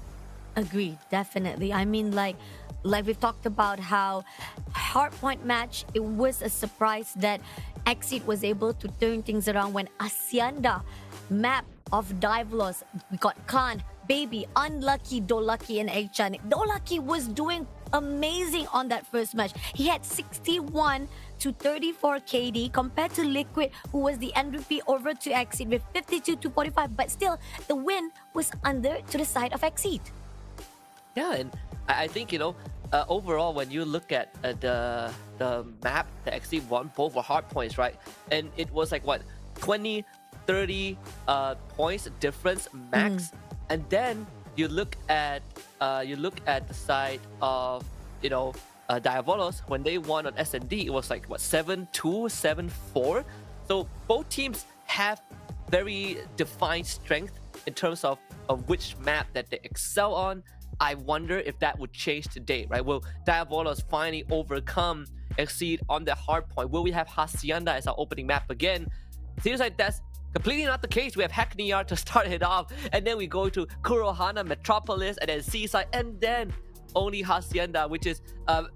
[SPEAKER 8] Agreed, definitely. I mean, like we've talked about how Hardpoint match, it was a surprise that Exceed was able to turn things around when Hacienda map of Diavolos, we got Khan, Baby, Unlucky, Dolaki, and Achan. Dolaki was doing amazing on that first match. He had 61 to 34 KD compared to Liquid, who was the MVP, over to Exceed with 52 to 45. But still, the win was under to the side of Exceed.
[SPEAKER 7] Yeah, and I think, overall, when you look at the map, the Exceed won, both were hard points, right? And it was like, what, 20, 30 points difference max. And then you look at the side of, Diavolos. When they won on S&D, it was like, what, 7-2, 7-4? So both teams have very defined strength in terms of which map that they excel on. I wonder if that would change today, right? Will Diavolos finally overcome Exceed on the hard point? Will we have Hacienda as our opening map again? Seems like that's Completely not the case. We have Hackney Yard to start it off, and then we go to Kurohana, Metropolis, and then Seaside, and then only Hacienda, which is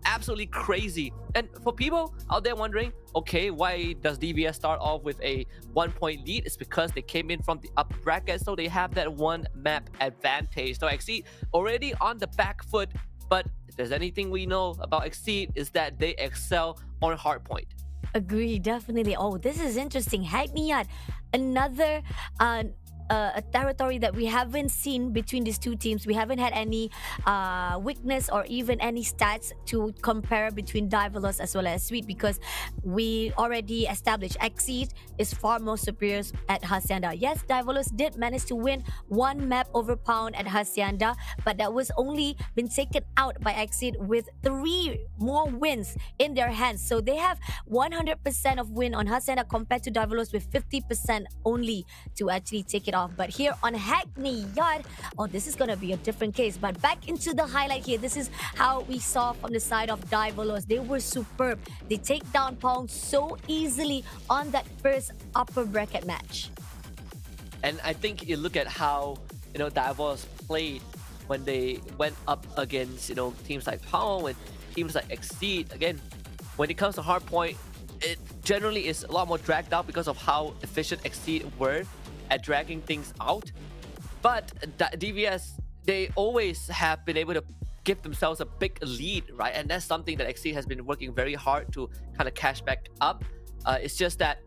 [SPEAKER 7] absolutely crazy. And for people out there wondering, okay, why does DVS start off with a 1-point lead? It's because they came in from the upper bracket, so they have that one map advantage. So Exceed already on the back foot, but if there's anything we know about Exceed is that they excel on Hardpoint.
[SPEAKER 8] Agree, definitely. Oh, this is interesting. Hackneyat, another a territory that we haven't seen between these two teams. We haven't had any weakness or even any stats to compare between Diverlos as well as Sweet, because we already established Exceed is far more superior at Hacienda. Yes, Diverlos did manage to win one map over Pound at Hacienda, but that was only been taken out by Exceed with 3 more wins in their hands. So they have 100% of win on Hacienda compared to Diverlos with 50% only to actually take it off. But here on Hackney Yard, oh, this is gonna be a different case. But back into the highlight here, this is how we saw from the side of Diverlos. They were superb. They take down Pong so easily on that first upper bracket match.
[SPEAKER 7] And I think you look at how, Diverlos played when they went up against, teams like Pound and teams like Exceed. Again, when it comes to Hardpoint, it generally is a lot more dragged out because of how efficient Exceed were at dragging things out. But DVS, they always have been able to give themselves a big lead, right? And that's something that Exceed has been working very hard to kind of cash back up. It's just that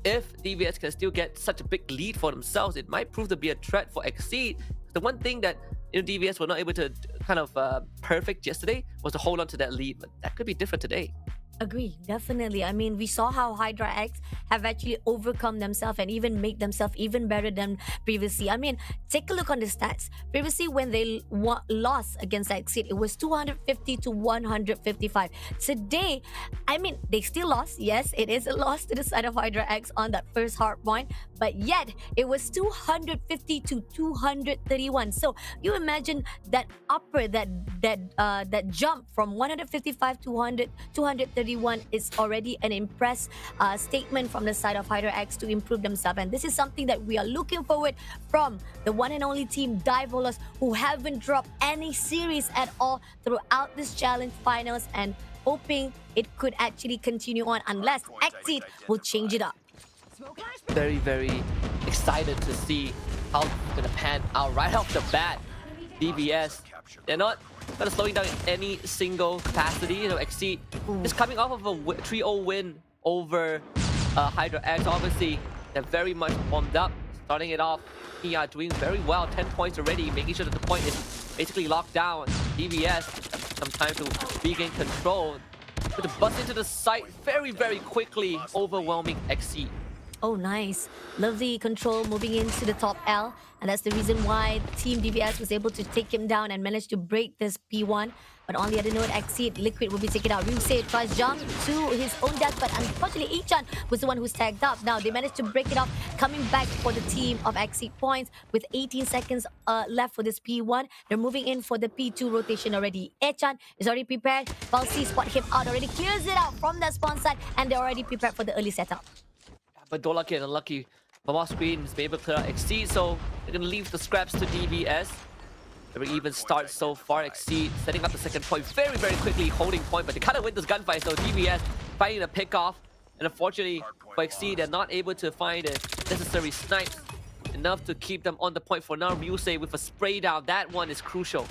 [SPEAKER 7] if DVS can still get such a big lead for themselves, it might prove to be a threat for Exceed. The one thing that DVS were not able to kind of perfect yesterday was to hold on to that lead, but that could be different today.
[SPEAKER 8] Agree, definitely. I mean, we saw how Hydra X have actually overcome themselves and even made themselves even better than previously. I mean, take a look on the stats. Previously, when they lost against Exceed, it was 250 to 155. Today, I mean, they still lost. Yes, it is a loss to the side of Hydra X on that first hard point, but yet it was 250 to 231. So you imagine that upper, that jump from 155 to 231 is already an impressive statement from the side of Hydra X to improve themselves. And this is something that we are looking forward from the one and only team Diverlos, who haven't dropped any series at all throughout this challenge finals, and hoping it could actually continue on unless Exceed will change it up.
[SPEAKER 7] Very, very excited to see how it's going to pan out right off the bat. DVS, they're not going to slowing down in any single capacity. Exceed is coming off of a 3-0 win over Hydra X. Obviously, they're very much warmed up. Starting it off, they are doing very well. 10 points already, making sure that the point is basically locked down. DVS, some time to regain control. But to bust into the site very, very quickly, overwhelming Exceed.
[SPEAKER 8] Oh, nice. Lovely control moving into the top L. And that's the reason why Team DVS was able to take him down and manage to break this P1. But on the other note, Exceed, Liquid will be taken out. Ryusei tries jump to his own death, but unfortunately, Ichan was the one who's tagged up. Now, they managed to break it off, coming back for the team of Exceed points with 18 seconds left for this P1. They're moving in for the P2 rotation already. Ichan is already prepared. Balsi spot him out already, clears it out from that spawn side, and they're already prepared for the early setup.
[SPEAKER 7] But Dolaki and Unlucky from off screen is able to clear out Exceed, so they're going to leave the scraps to DVS. Very even start so far. Exceed setting up the second point very, very quickly, holding point, but they kind of win this gunfight, so DVS fighting a pick off. And unfortunately for Exceed, they're not able to find the necessary snipes enough to keep them on the point for now. Ryusei with a spray down, that one is crucial.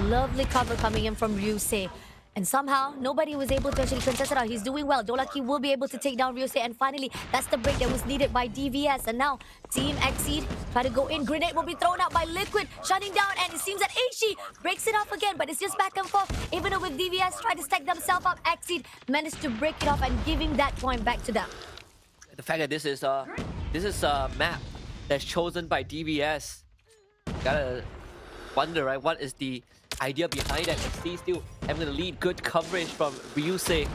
[SPEAKER 8] Lovely cover coming in from Ryusei. And somehow, nobody was able to actually contest it out. He's doing well. Dolaki will be able to take down Ryusei. And finally, that's the break that was needed by DVS. And now, Team Exceed try to go in. Grenade will be thrown out by Liquid, shutting down. And it seems that Aishi breaks it off again. But it's just back and forth. Even though with DVS try to stack themselves up, Exceed managed to break it off and giving that point back to them.
[SPEAKER 7] The fact that this is a map that's chosen by DVS, gotta wonder, right? What is the idea behind that? Exceed still having the lead. Good coverage from Ryusei.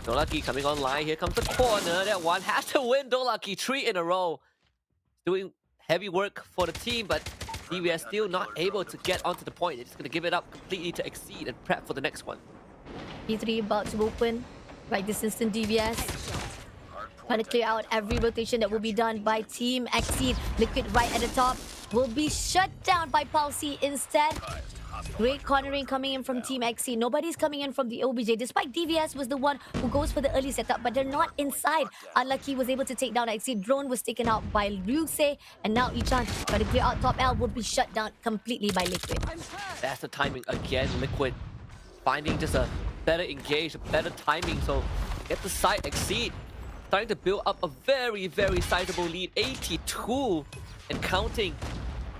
[SPEAKER 7] Dolaki coming online. Here comes the corner. That one has to win. Dolaki 3 in a row. Doing heavy work for the team, but DVS still not able to get onto the point. They're just going to give it up completely to Exceed and prep for the next one.
[SPEAKER 8] P3 about to open. Right this instant, DVS. Trying to clear out every rotation that will be done by Team Exceed. Liquid right at the top will be shut down by Palsy instead. Great cornering coming in from Team Exceed. Nobody's coming in from the OBJ, despite DVS was the one who goes for the early setup, but they're not inside. Unlucky was able to take down Exceed. Drone was taken out by Ryuse, and now Ichan trying to clear out top L will be shut down completely by Liquid.
[SPEAKER 7] That's the timing again. Liquid finding just a better engage, a better timing. So get the side Exceed. Starting to build up a very, very sizable lead. 82 and counting.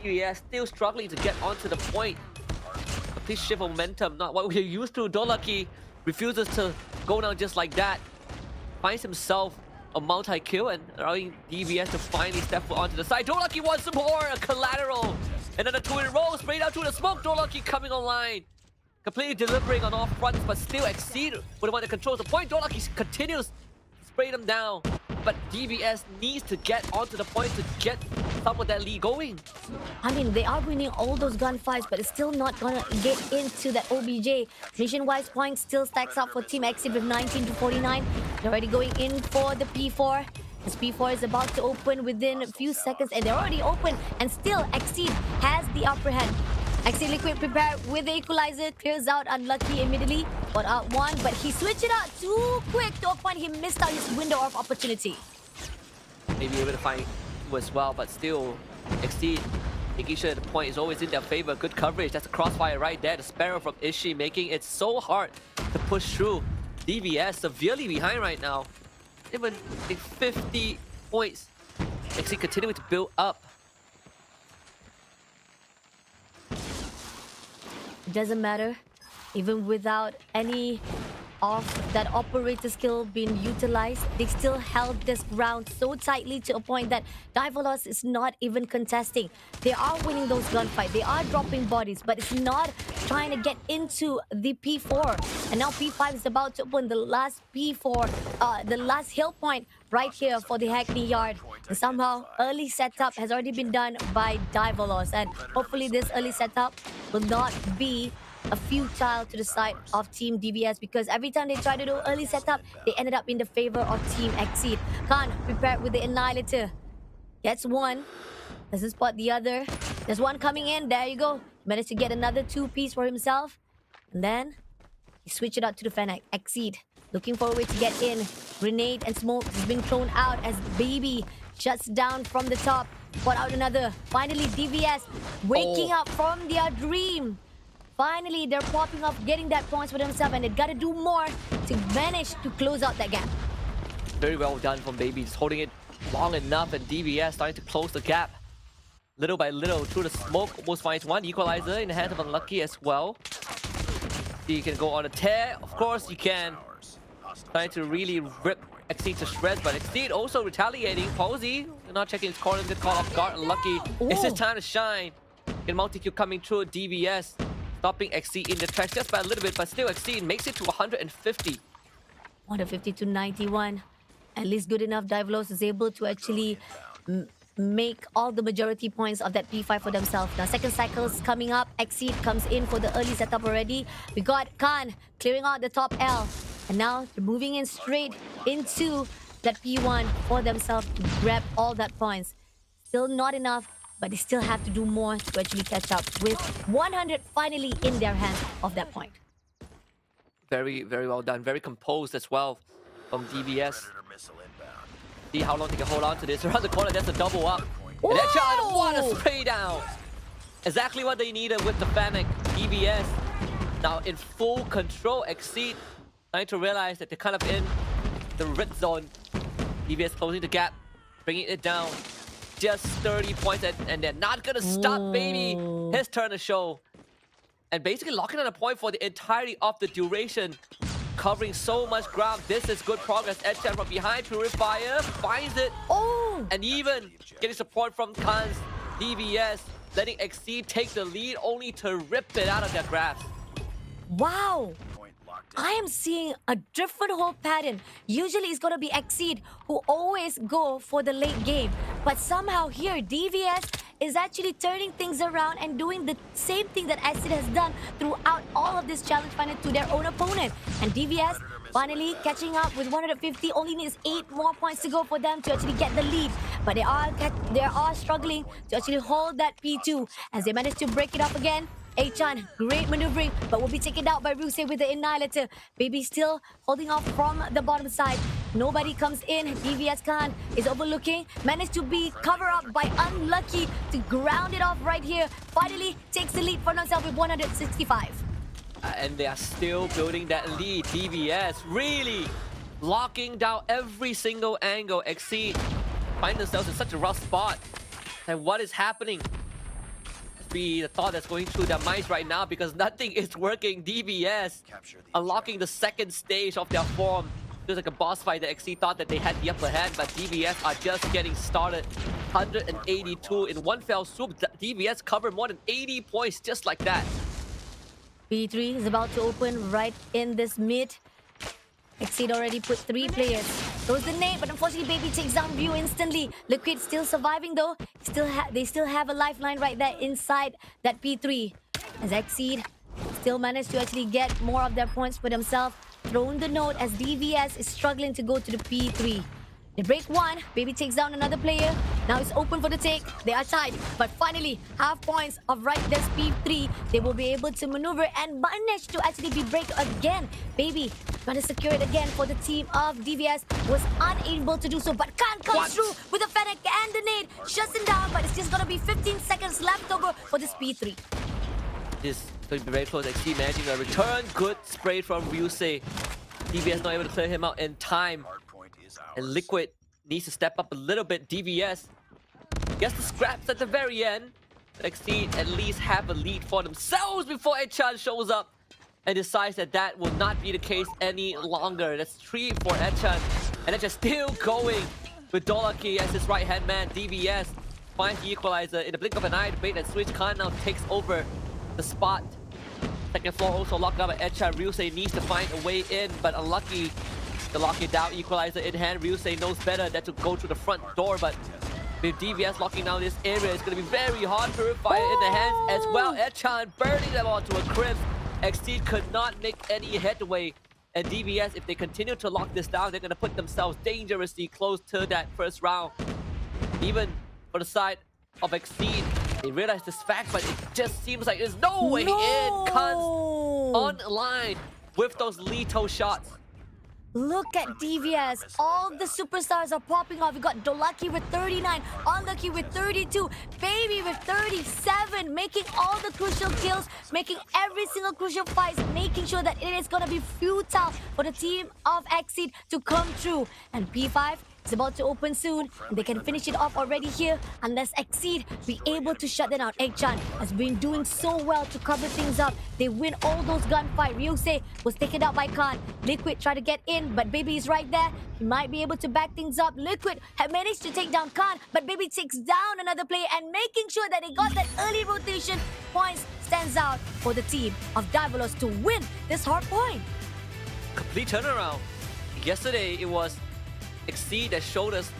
[SPEAKER 7] DVS still struggling to get onto the point. Complete shift of momentum, not what we're used to. Dolaki refuses to go down just like that. Finds himself a multi-kill and allowing DVS to finally step foot onto the side. Dolaki wants some more, a collateral. And then a 2 in a row, straight out to the smoke. Dolaki coming online. Completely delivering on all fronts, but still Exceed with the one that controls the point. Dolaki continues to spray them down. But DVS needs to get onto the point to get some of that lead going.
[SPEAKER 8] I mean, they are winning all those gunfights, but it's still not gonna get into that OBJ. Mission-wise points still stacks up for Team Exit with 19 to 49. They're already going in for the P4. As P4 is about to open within a few seconds, and they're already open, and still Exceed has the upper hand. Exceed Liquid prepared with the equalizer, clears out Unlucky immediately. Got out one, but he switched it out too quick to a point he missed out his window of opportunity.
[SPEAKER 7] Maybe able to find two as well, but still Exceed making sure the point is always in their favor. Good coverage. That's a crossfire right there. The Sparrow from Ishi making it so hard to push through. DVS severely behind right now. Even 50 points. Exceed continuing to build up.
[SPEAKER 8] It doesn't matter, even without any of that operator skill being utilized, they still held this ground so tightly to a point that Divolos is not even contesting. They are winning those gunfights, they are dropping bodies, but it's not trying to get into the P4. And now P5 is about to open the last P4, the last hill point right here for the Hackney Yard. And somehow, early setup has already been done by Divolos. And hopefully this early setup will not be a futile to the side of Team DVS, because every time they try to do early setup, they ended up in the favor of Team Exceed. Khan prepared with the Annihilator. Gets one. Doesn't spot the other. There's one coming in. There you go. Managed to get another 2-piece for himself. And then he switched it out to the Fennec. Exceed looking for a way to get in. Grenade and smoke has been thrown out as Baby shuts down from the top. Put out another. Finally, DVS waking up from their dream. Finally, they're popping up, getting that points for themselves, and they gotta do more to manage to close out that gap.
[SPEAKER 7] Very well done from Baby, just holding it long enough, and DVS starting to close the gap. Little by little, through the smoke, almost finds one equalizer in the hands of Unlucky as well. You can go on a tear, of course you can. Trying to really rip Exceed to shreds, but Exceed also retaliating. Posey, not checking his corner, good call off guard. Unlucky, it's his time to shine. Get multi-kill coming through DVS. Stopping Exceed in the trash just by a little bit, but still Exceed makes it to 150.
[SPEAKER 8] 150 to 91. At least good enough. Divolos is able to actually make all the majority points of that P5 for themselves. Now, second cycle is coming up. Exceed comes in for the early setup already. We got Khan clearing out the top L. And now they're moving in straight into that P1 for themselves to grab all that points. Still not enough, but they still have to do more to actually catch up with 100 finally in their hands of that point.
[SPEAKER 7] Very, very well done. Very composed as well from DVS. See how long they can hold on to this. Around the corner, there's a double up. And that shot, what a spray down. Exactly what they needed with the Fennec. DVS now in full control. Exceed trying to realize that they're kind of in the red zone. DVS closing the gap, bringing it down. Just 30 points, and they're not gonna stop Baby. His turn to show. And basically locking on a point for the entirety of the duration. Covering so much ground. This is good progress. Edge from behind. Purifier finds it. And even getting support from Khan's DVS. Letting Exceed take the lead, only to rip it out of their grasp.
[SPEAKER 8] Wow! I am seeing a different whole pattern. Usually it's gonna be Exceed who always go for the late game. But somehow here, DVS is actually turning things around and doing the same thing that Exceed has done throughout all of this challenge final to their own opponent. And DVS Finally catching up with 150. Only needs 8 more points to go for them to actually get the lead. But they are struggling to actually hold that P2 as they manage to break it up again. Achan, great maneuvering, but will be taken out by Ruse with the Annihilator. Baby still holding off from the bottom side. Nobody comes in. DVS Khan is overlooking. Managed to be covered up by Unlucky to ground it off right here. Finally takes the lead for themselves with 165.
[SPEAKER 7] And they are still building that lead. DVS really locking down every single angle. Exceed find themselves in such a rough spot. And what is happening? Be the thought that's going through their minds right now because nothing is working. DVS unlocking the second stage of their form. Feels like a boss fight that XC thought that they had the upper hand, but DVS are just getting started. 182 in one fell swoop. DVS covered more than 80 points just like that.
[SPEAKER 8] P3 is about to open right in this mid. Exceed already put 3 players. Throws the nade, but unfortunately Baby takes down View instantly. Liquid still surviving though. They still have a lifeline right there inside that P3. As Exceed still managed to actually get more of their points for themselves. Thrown the node as DVS is struggling to go to the P3. They break one. Baby takes down another player. Now it's open for the take. They are tied. But finally, half points of right this P3. They will be able to maneuver and manage to actually be break again. Baby trying to secure it again for the team of DVS. Was unable to do so. But Khan comes through with a Fennec and the nade. Shuts him down. But it's just going to be 15 seconds left over for this P3.
[SPEAKER 7] This is going to be very close. XC managing a return. Good spray from Ryusei. DVS not able to clear him out in time. And Liquid needs to step up a little bit. DVS gets the scraps at the very end. Exceed at least have a lead for themselves before Echan shows up and decides that that will not be the case any longer. That's 3 for Echan. And Echan still going with Dolaki as his right-hand man. DVS finds the equalizer in the blink of an eye. The bait and switch. Khan now takes over the spot. Second floor also locked up by Echan. Ryusei needs to find a way in, but unlucky to lock it down. Equalizer in hand. Ryusei knows better than to go through the front door, but with DVS locking down this area, it's going to be very hard. Purifier in the hands as well. Echan burning them onto a crisp. Exceed could not make any headway. And DVS, if they continue to lock this down, they're going to put themselves dangerously close to that first round. Even for the side of Exceed, they realize this fact, but it just seems like there's no way in. Khan's online with those lethal shots.
[SPEAKER 8] Look at DVS. All the superstars are popping off. We got Dolaki with 39, Unlucky with 32, Baby with 37, making all the crucial kills, making every single crucial fight, making sure that it is going to be futile for the team of Exceed to come through. And P5 is about to open soon. They can finish it off already here unless Exceed be able to shut them out. Egg-chan has been doing so well to cover things up. They win all those gunfights. Ryusei was taken out by Khan. Liquid tried to get in, but Baby is right there. He might be able to back things up. Liquid have managed to take down Khan, but Baby takes down another player and making sure that they got that early rotation. Points stands out for the team of Diavolos to win this hard point.
[SPEAKER 7] Complete turnaround. Yesterday, it was Exceed that showed us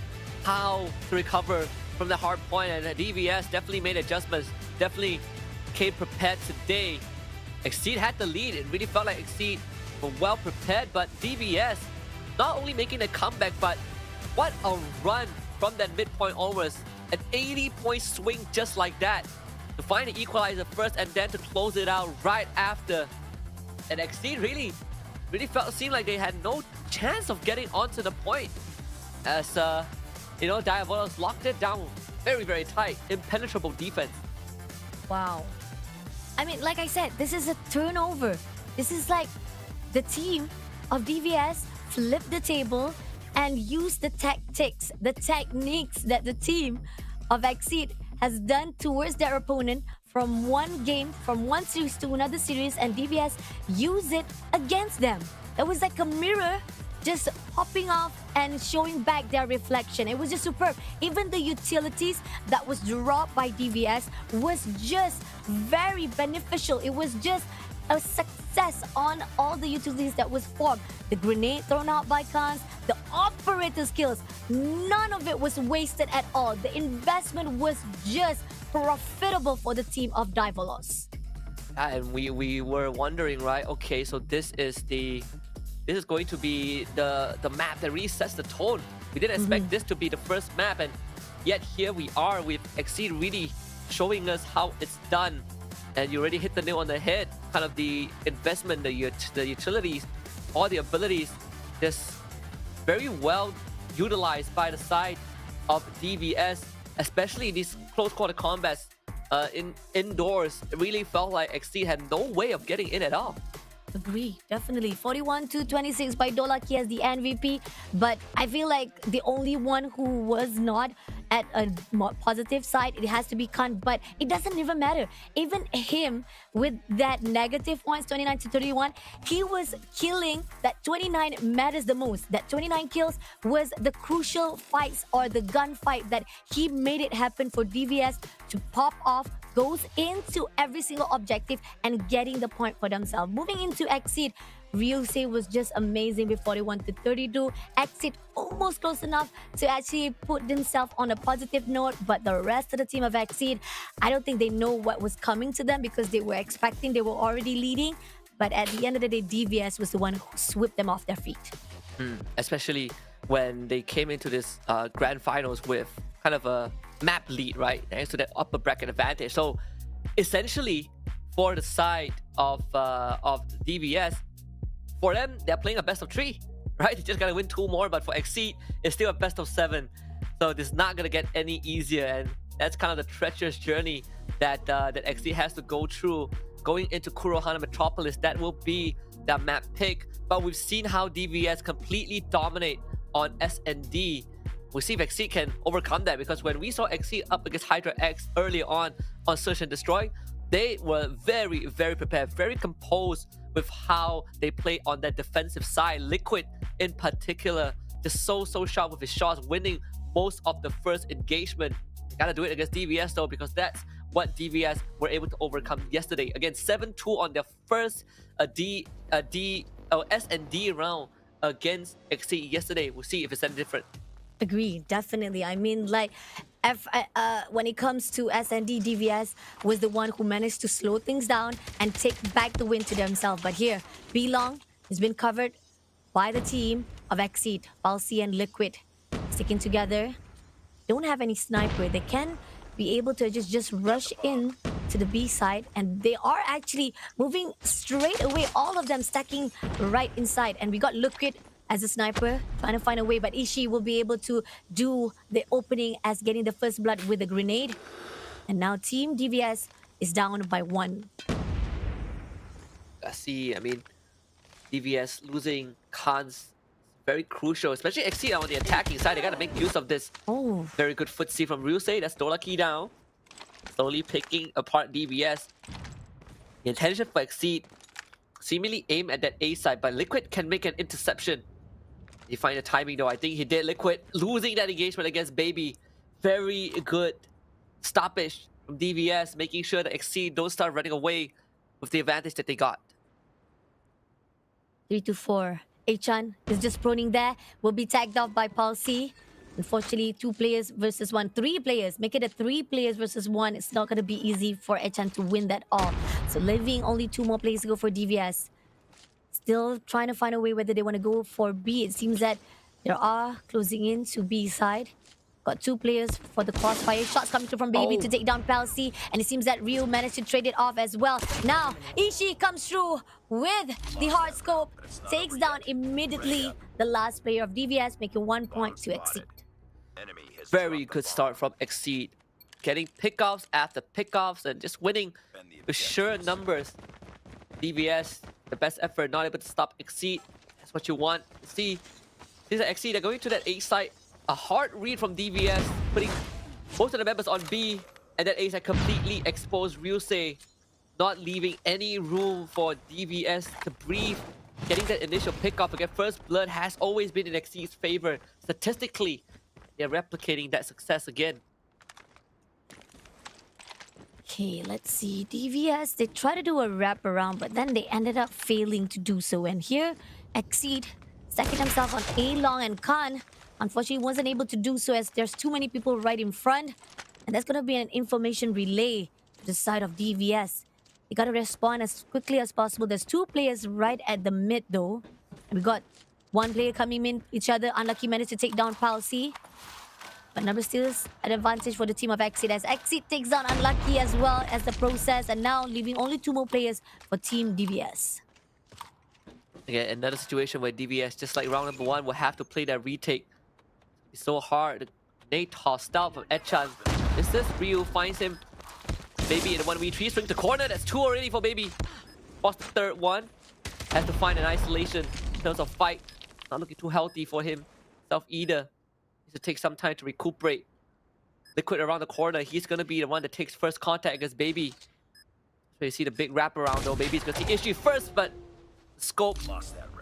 [SPEAKER 7] how to recover from the hard point, and DVS definitely made adjustments, definitely came prepared today. Exceed had the lead. It really felt like Exceed were well prepared, but DVS not only making a comeback, but what a run from that midpoint onwards. An 80-point swing just like that. To find the equalizer first and then to close it out right after. And Exceed really seemed like they had no chance of getting onto the point. As, Diavolos locked it down very, very tight. Impenetrable defense.
[SPEAKER 8] Wow. I mean, like I said, this is a turnover. This is like the team of DVS flipped the table and used the tactics, the techniques that the team of Exceed has done towards their opponent from one game, from one series to another series, and DVS used it against them. It was like a mirror just popping off and showing back their reflection. It was just superb. Even the utilities that was dropped by DVS was just very beneficial. It was just a success on all the utilities that was formed. The grenade thrown out by Khans, the operator skills, none of it was wasted at all. The investment was just profitable for the team of Diavolos.
[SPEAKER 7] And we were wondering, right? Okay, so this is the this is going to be the map that really sets the tone. We didn't expect this to be the first map, and yet here we are with Exceed really showing us how it's done. And you already hit the nail on the head. Kind of the investment, the utilities, all the abilities, just very well utilized by the side of DVS, especially these close quarter combats indoors. It really felt like Exceed had no way of getting in at all.
[SPEAKER 8] Agree, definitely. 41-26 by Dolaki as the MVP. But I feel like the only one who was not at a more positive side, it has to be Khan. But it doesn't even matter. Even him with that negative points, 29-31, he was killing. That 29 matters the most. That 29 kills was the crucial fights or the gunfight that he made it happen for DVS to pop off, goes into every single objective and getting the point for themselves. Moving into Exceed, Ryusei was just amazing with 41-32. Exceed almost close enough to actually put themselves on a positive note, but the rest of the team of Exceed, I don't think they know what was coming to them because they were expecting, they were already leading. But at the end of the day, DVS was the one who swept them off their feet.
[SPEAKER 7] Especially when they came into this grand finals with kind of a map lead, right? Thanks to that upper bracket advantage. So essentially, for the side of DVS, for them, they're playing a best of 3, right? They just gotta win 2 more, but for Exceed, it's still a best of 7. So this is not gonna get any easier, and that's kind of the treacherous journey that that Exceed has to go through. Going into Kurohana Metropolis, that will be their map pick. But we've seen how DVS completely dominate on S&D. We'll see if Exceed can overcome that, because when we saw Exceed up against Hydra X early on Search and Destroy, they were very, very prepared, very composed with how they play on that defensive side. Liquid in particular, just so sharp with his shots, winning most of the first engagement. They gotta do it against DVS though, because that's what DVS were able to overcome yesterday. Again, 7-2 on their first S&D round against Exceed yesterday. We'll see if it's any different.
[SPEAKER 8] Agree, definitely. I mean, like, when it comes to SND, DVS was the one who managed to slow things down and take back the win to themselves. But here, Belong has been covered by the team of Exceed, Falsi and Liquid, sticking together. Don't have any sniper. They can be able to just rush in to the B side, and they are actually moving straight away. All of them stacking right inside, and we got Liquid as a sniper, trying to find a way, but Ishii will be able to do the opening as getting the first blood with a grenade. And now Team DVS is down by 1.
[SPEAKER 7] I see, I mean, DVS losing Khan's very crucial, especially Exceed on the attacking side. They gotta make use of this.
[SPEAKER 8] Oh,
[SPEAKER 7] Very good footsie from Ryusei. That's Dolaki down. Slowly picking apart DVS. The intention for Exceed, seemingly aim at that A side, but Liquid can make an interception. You find the timing though. I think he did. Liquid losing that engagement against Baby. Very good stoppage from DVS, making sure that Exceed don't start running away with the advantage that they got.
[SPEAKER 8] 3-4. Achan is just proning there. Will be tagged off by Palsy. Unfortunately, 2 players versus 1. 3 players. Make it a 3 players versus 1. It's not going to be easy for Achan to win that all. So leaving only 2 more players to go for DVS. Still trying to find a way whether they want to go for B. It seems that they are closing in to B side. Got 2 players for the crossfire. Shots coming through from Baby to take down Palsy. And it seems that Ryu managed to trade it off as well. Now, Ishii comes through with the hard scope. Takes down immediately the last player of DVS, making 1 point to Exceed.
[SPEAKER 7] Very good start from Exceed. Getting pickoffs after pickoffs and just winning with sure numbers. DVS, the best effort, not able to stop Exceed. That's what you want to see. These are Exceed. They're going to that A side. A hard read from DVS, putting most of the members on B, and that A side completely exposed Ryusei, not leaving any room for DVS to breathe. Getting that initial pickoff again. First blood has always been in Exceed's favor. Statistically, they're replicating that success again.
[SPEAKER 8] Okay, let's see. DVS, they tried to do a wraparound, but then they ended up failing to do so. And here, Exceed stacking himself on A Long and Khan. Unfortunately, wasn't able to do so as there's too many people right in front. And that's going to be an information relay to the side of DVS. You got to respond as quickly as possible. There's 2 players right at the mid though. And we got one player coming in each other. Unlucky managed to take down Palsy. But number still is an advantage for the team of Exit as Exit takes down Unlucky as well as the process, and now leaving only 2 more players for Team DBS.
[SPEAKER 7] Again, another situation where DBS, just like round number 1, will have to play that retake. It's so hard. Nate tossed out from Echan. Is this Ryu finds him? Baby in the 1v3, swing to corner. That's 2 already for Baby. Lost the 3rd one. Has to find an isolation in terms of fight. Not looking too healthy for himself either. Needs to take some time to recuperate. Liquid around the corner. He's gonna be the one that takes first contact against Baby. So you see the big wraparound though. Baby's gonna see Issue first, but scope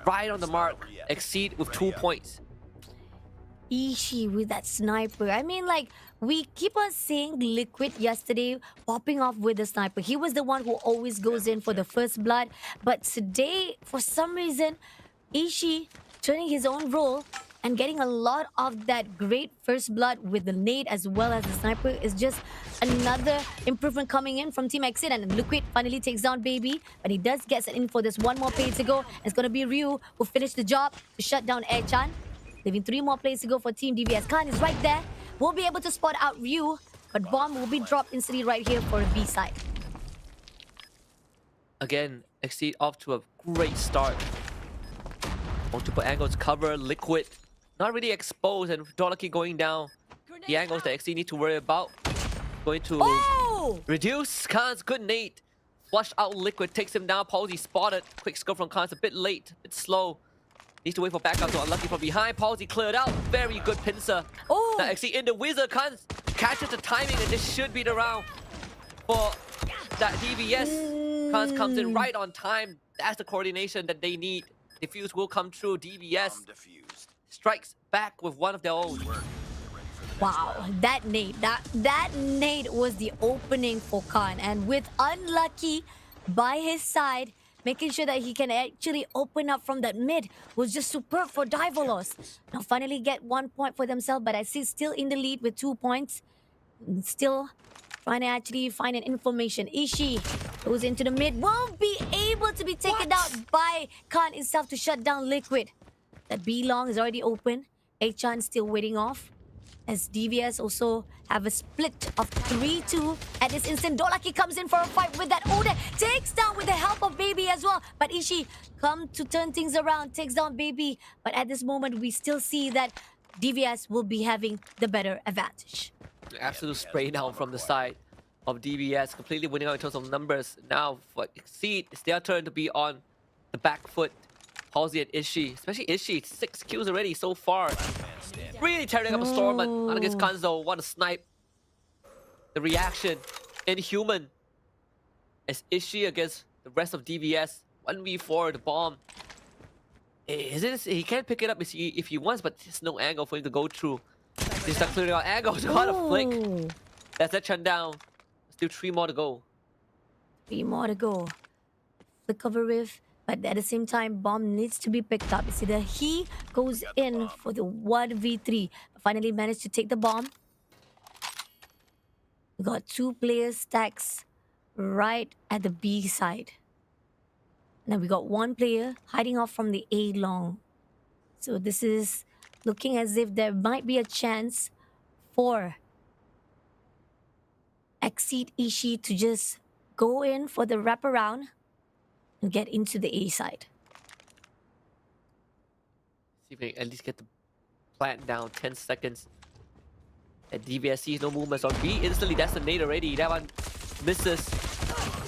[SPEAKER 7] right on the mark. Exceed with 2 points.
[SPEAKER 8] Ishii with that sniper. I mean, like, we keep on seeing Liquid yesterday popping off with the sniper. He was the one who always goes in for the first blood. But today, for some reason, Ishii turning his own role and getting a lot of that great first blood with the nade as well as the sniper is just another improvement coming in from Team Exit. And Liquid finally takes down Baby, but he does get an info. There's 1 more play to go. It's going to be Ryu who finished the job to shut down Airchan. Leaving 3 more plays to go for Team DBS. Khan is right there. Won't be able to spot out Ryu, but bomb will be dropped instantly right here for B side.
[SPEAKER 7] Again, Exceed off to a great start. Multiple angles cover. Liquid not really exposed, and Dolaki going down. The angles that Exceed need to worry about. Going to reduce. Khan's good nade. Flush out Liquid, takes him down. Palsy spotted. Quick scope from Khan's a bit late, a bit slow. Needs to wait for backup to Unlucky from behind. Palsy cleared out. Very good pincer. Now Exceed in the Wizard. Khan catches the timing, and this should be the round for that DBS. Khan comes in right on time. That's the coordination that they need. Defuse will come true. DBS strikes back with one of their own.
[SPEAKER 8] Wow, that nade. That nade was the opening for Khan. And with Unlucky by his side, making sure that he can actually open up from that mid was just superb for Divolos. Now finally get 1 point for themselves, but I see still in the lead with 2 points. Still trying to actually find an information. Ishii goes into the mid, won't be able to be taken out by Khan itself to shut down Liquid. That B long is already open. Achan still waiting off. As DVS also have a split of 3-2 at this instant. Dolaki comes in for a fight with that Oda. Takes down with the help of Baby as well. But Ishii come to turn things around. Takes down Baby. But at this moment, we still see that DVS will be having the better advantage.
[SPEAKER 7] Absolute spray down from the side of DBS. Completely winning out in terms of numbers. Now for Exceed, it's their turn to be on the back foot. Palsy and Ishii. Especially Ishii. 6 kills already so far. Really tearing up a storm, but not against Kanzo. What a snipe. The reaction. Inhuman. As Ishii against the rest of DBS. 1v4, the bomb. He can't pick it up if he wants, but there's no angle for him to go through. He's not clearing out angles. What a flick. That's that Chen down. Still 3 more to go.
[SPEAKER 8] 3 more to go. Flick of a riff. But at the same time, bomb needs to be picked up. It's either he goes in for the 1v3. Finally managed to take the bomb. We got 2 players stacks right at the B side. Now we got 1 player hiding off from the A long. So this is looking as if there might be a chance for Exceed Ishii to just go in for the wraparound and get into the A side.
[SPEAKER 7] See if they at least get the plant down. 10 seconds. And DBS sees no movements on B. Instantly, that's the nade already. That one misses.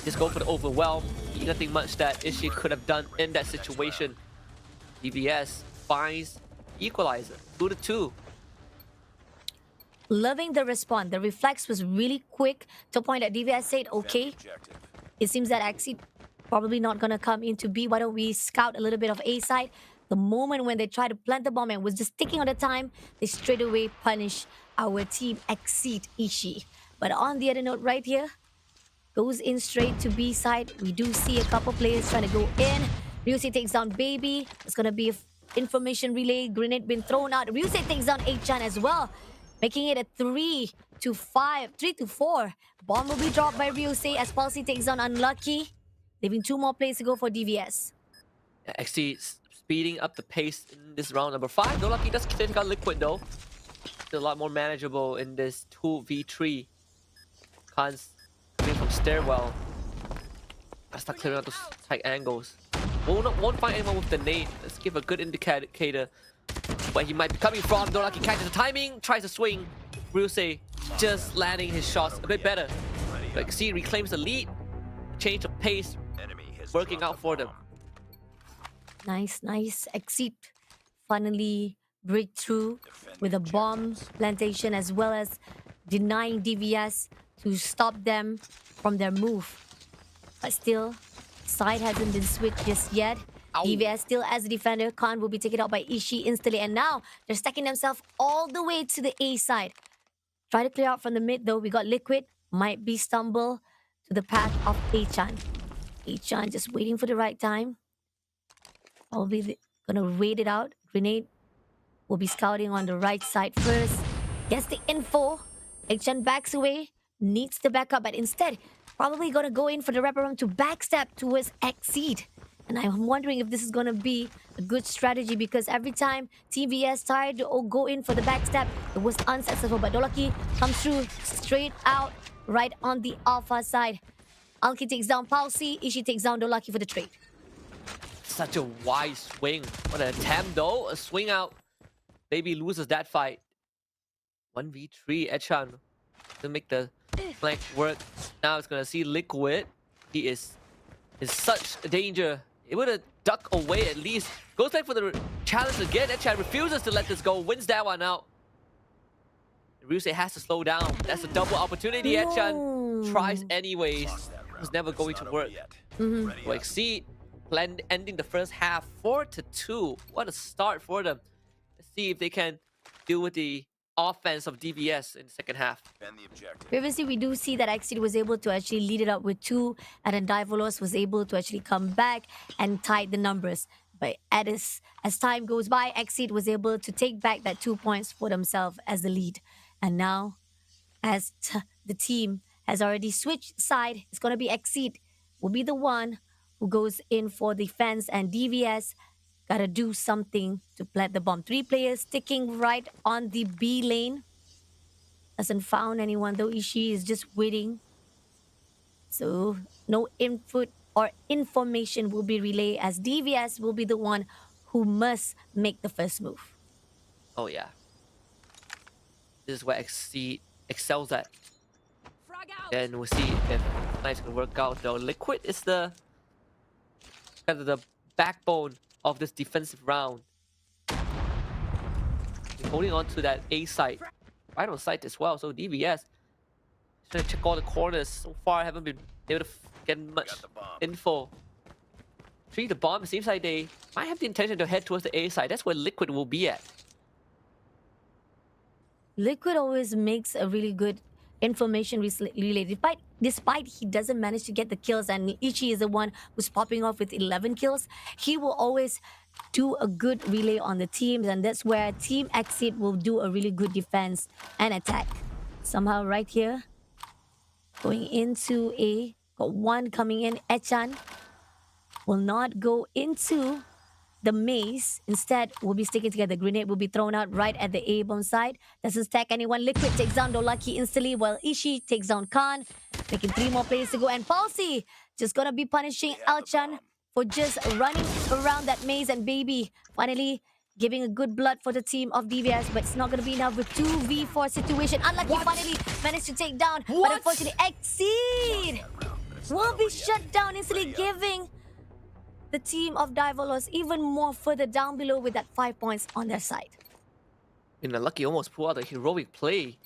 [SPEAKER 7] Just go for the overwhelm. Nothing much that Ishii could have done in that situation. DBS finds equalizer. 2-2.
[SPEAKER 8] Loving the response. The reflex was really quick to a point that DBS said, okay, it seems that Exceed probably not going to come into B. Why don't we scout a little bit of A side? The moment when they try to plant the bomb and was just ticking on the time, they straight away punish our team Exceed Ishii. But on the other note right here, goes in straight to B side. We do see a couple players trying to go in. Ryusei takes down Baby. It's going to be an information relay. Grenade been thrown out. Ryusei takes down 8chan as well, making it a 3-4. Bomb will be dropped by Ryusei as Palsy takes down Unlucky. Leaving 2 more plays to go for DVS.
[SPEAKER 7] Exceed speeding up the pace in this round number 5. No Lucky does take out Liquid though. Still a lot more manageable in this 2v3. Khan's coming from stairwell. I start clearing out those tight angles. Won't find anyone with the nade. Let's give a good indicator where he might be coming from. No Lucky catches the timing, tries to swing. Ryusei just landing his shots a bit better. But Exceed reclaims the lead. Change of pace working out for them.
[SPEAKER 8] Nice. Exit finally break through with a bomb plantation as well as denying DVS to stop them from their move. But still, side hasn't been switched just yet.
[SPEAKER 7] Ow.
[SPEAKER 8] DVS still as a defender. Khan will be taken out by Ishii instantly. And now they're stacking themselves all the way to the A side. Try to clear out from the mid though. We got Liquid. Might be stumble to the path of A-chan. A-chan just waiting for the right time. Probably gonna wait it out. Grenade will be scouting on the right side first. Gets the info. A-chan backs away. Needs the backup, but instead, probably gonna go in for the wraparound to backstab towards Exceed. And I'm wondering if this is gonna be a good strategy because every time TVS tried to go in for the backstab, it was unsuccessful. But Dolaki comes through straight out right on the alpha side. Alki takes down Palsy. Ishii takes down Dolaki for the trade.
[SPEAKER 7] Such a wise swing. What an attempt though. A swing out. Baby loses that fight. 1v3. Echan to make the flank work. Now it's gonna see Liquid. He is in such danger. Able to duck away at least. Goes back for the challenge again. Echan refuses to let this go. Wins that one out. Ryusei has to slow down. That's a double opportunity. Echan tries anyways. It was never going to work. Will Exceed ending the first half 4-2. What a start for them. Let's see if they can deal with the offense of DVS in the second half.
[SPEAKER 8] Previously, we do see that Exceed was able to actually lead it up with 2, and then Diavolos was able to actually come back and tie the numbers. But as time goes by, Exceed was able to take back that 2 points for themselves as the lead. And now, as the team has already switched side, it's going to be Exceed will be the one who goes in for defense, and DVS gotta do something to plant the bomb. 3 players sticking right on the B lane. Hasn't found anyone though. Ishii is just waiting. So no input or information will be relayed as DVS will be the one who must make the first move.
[SPEAKER 7] Oh yeah. This is where Exceed excels at. Then we'll see if Knife's gonna work out though. Liquid is the kind of the backbone of this defensive round. He's holding on to that A site. Right on site as well. So DVS is trying to check all the corners. So far I haven't been able to get much info. Treat the bomb. It seems like they might have the intention to head towards the A side. That's where Liquid will be at.
[SPEAKER 8] Liquid always makes a really good information relay. Despite he doesn't manage to get the kills, and Ichi is the one who's popping off with 11 kills, he will always do a good relay on the teams, and that's where Team Exit will do a really good defense and attack. Somehow right here, going into A, got one coming in. Echan will not go into the maze. Instead, will be sticking together. Grenade will be thrown out right at the A-bomb side. Doesn't stack anyone. Liquid takes down Dolaki instantly, while Ishii takes down Khan. Making 3 more players to go. And Palsy just gonna be punishing Alchan for just running around that maze. And Baby finally giving a good blood for the team of DVS, but it's not gonna be enough with 2v4 situation. Unlucky finally managed to take down. But unfortunately, Exceed will be shut down instantly, giving the team of Diavolos even more further down below with that 5 points on their side.
[SPEAKER 7] And Lucky almost pulled out a heroic play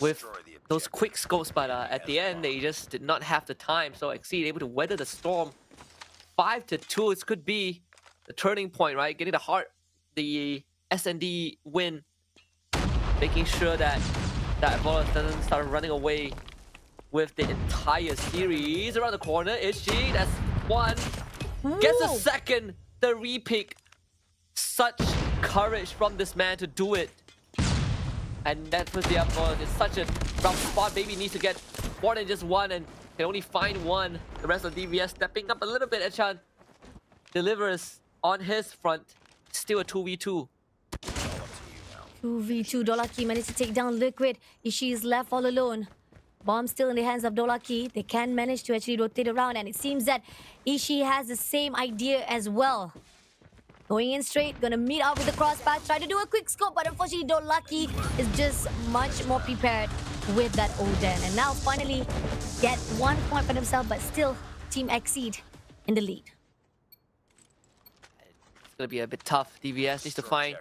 [SPEAKER 7] with those quick scopes, but at the end they just did not have the time. So Exceed able to weather the storm. 5-2. This could be the turning point, right? Getting the SND win, making sure that Diavolos doesn't start running away with the entire series. Around the corner, Ishii. That's one. Gets a second, the repick. Such courage from this man to do it. And that was the upvote. It's such a rough spot. Baby needs to get more than just one and can only find one. The rest of DVS stepping up a little bit. Echan delivers on his front, still a 2v2.
[SPEAKER 8] 2v2, Dolaki managed to take down Liquid. Ishii is left all alone. Bomb still in the hands of Dolaki. They can manage to actually rotate around, and it seems that Ishii has the same idea as well. Going in straight, gonna meet up with the crossbar, try to do a quick scope, but unfortunately Dolaki is just much more prepared with that Oden. And now finally get 1 point for themselves, but still Team Exceed in the lead.
[SPEAKER 7] It's gonna be a bit tough. DVS needs to find